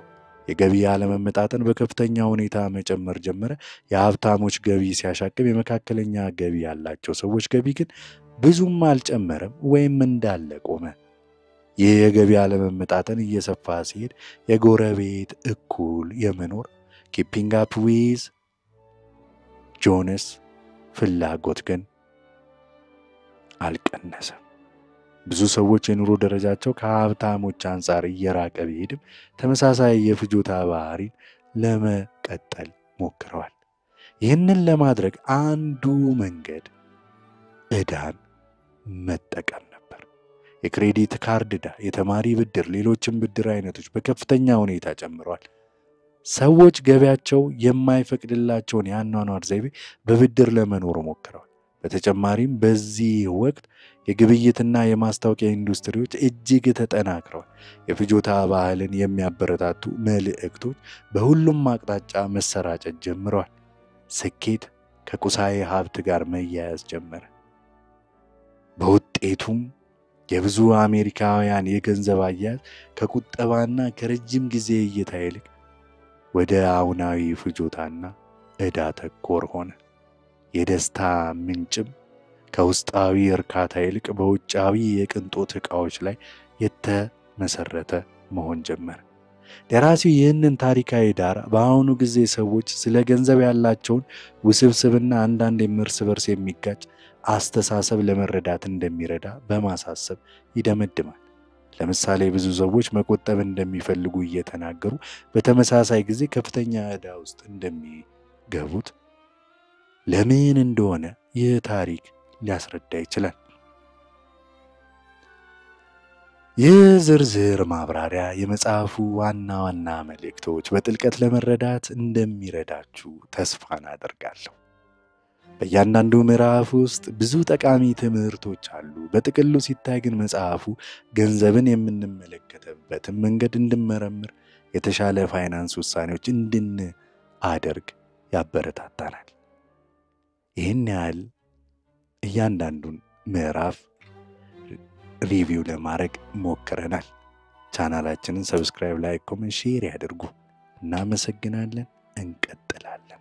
የገቢ አለመመጣጠን በከፍተኛ ሁኔታ መጨመር ጀመረ። የሀብታሞች ገቢ ሲያሻቅብ፣ የመካከለኛ ገቢ ያላቸው ሰዎች ገቢ ግን ብዙም አልጨመረም ወይም እንዳለ ቆመ። ይህ የገቢ አለመመጣጠን እየሰፋ ሲሄድ የጎረቤት እኩል የመኖር ኪፒንግ አፕ ዊዝ ጆንስ ፍላጎት ግን አልቀነሰም። ብዙ ሰዎች የኑሮ ደረጃቸው ከሀብታሞች አንጻር እየራቀ ቢሄድም ተመሳሳይ የፍጆታ ባህሪን ለመቀጠል ሞክረዋል። ይህንን ለማድረግ አንዱ መንገድ ዕዳን መጠቀም ነበር። የክሬዲት ካርድ ዕዳ፣ የተማሪ ብድር፣ ሌሎችም ብድር አይነቶች በከፍተኛ ሁኔታ ጨምረዋል። ሰዎች ገቢያቸው የማይፈቅድላቸውን የአኗኗር ዘይቤ በብድር ለመኖር ሞክረዋል። በተጨማሪም በዚህ ወቅት የግብይትና የማስታወቂያ ኢንዱስትሪዎች እጅግ ተጠናክረዋል። የፍጆታ ባህልን የሚያበረታቱ መልእክቶች በሁሉም አቅጣጫ መሰራጨት ጀምረዋል። ስኬት ከቁሳዊ ሀብት ጋር መያያዝ ጀመረ። በውጤቱም የብዙ አሜሪካውያን የገንዘብ አያያዝ ከቁጠባና ከረጅም ጊዜ እይታ ይልቅ ወደ አሁናዊ ፍጆታና ዕዳ ተኮር ሆነ። የደስታ ምንጭም ከውስጣዊ እርካታ ይልቅ በውጫዊ የቅንጦት ዕቃዎች ላይ የተመሰረተ መሆን ጀመረ። ደራሲው ይህንን ታሪካዊ ዳራ በአሁኑ ጊዜ ሰዎች ስለ ገንዘብ ያላቸውን ውስብስብና አንዳንዴም እርስ በርስ የሚጋጭ አስተሳሰብ ለመረዳት እንደሚረዳ በማሳሰብ ይደመድማል። ለምሳሌ ብዙ ሰዎች መቆጠብ እንደሚፈልጉ እየተናገሩ በተመሳሳይ ጊዜ ከፍተኛ ዕዳ ውስጥ እንደሚገቡት ለምን እንደሆነ ይህ ታሪክ ሊያስረዳ ይችላል። ይህ ዝርዝር ማብራሪያ የመጽሐፉ ዋና ዋና መልእክቶች በጥልቀት ለመረዳት እንደሚረዳችሁ ተስፋን አደርጋለሁ። በእያንዳንዱ ምዕራፍ ውስጥ ብዙ ጠቃሚ ትምህርቶች አሉ። በጥቅሉ ሲታይ ግን መጽሐፉ ገንዘብን የምንመለከተበትን መንገድ እንድንመረምር፣ የተሻለ ፋይናንስ ውሳኔዎች እንድናደርግ ያበረታታናል። ይህን ያህል እያንዳንዱን ምዕራፍ ሪቪው ለማድረግ ሞክረናል። ቻናላችንን ሰብስክራይብ፣ ላይክ፣ ኮሜንት፣ ሼር ያድርጉ። እናመሰግናለን። እንቀጥላለን።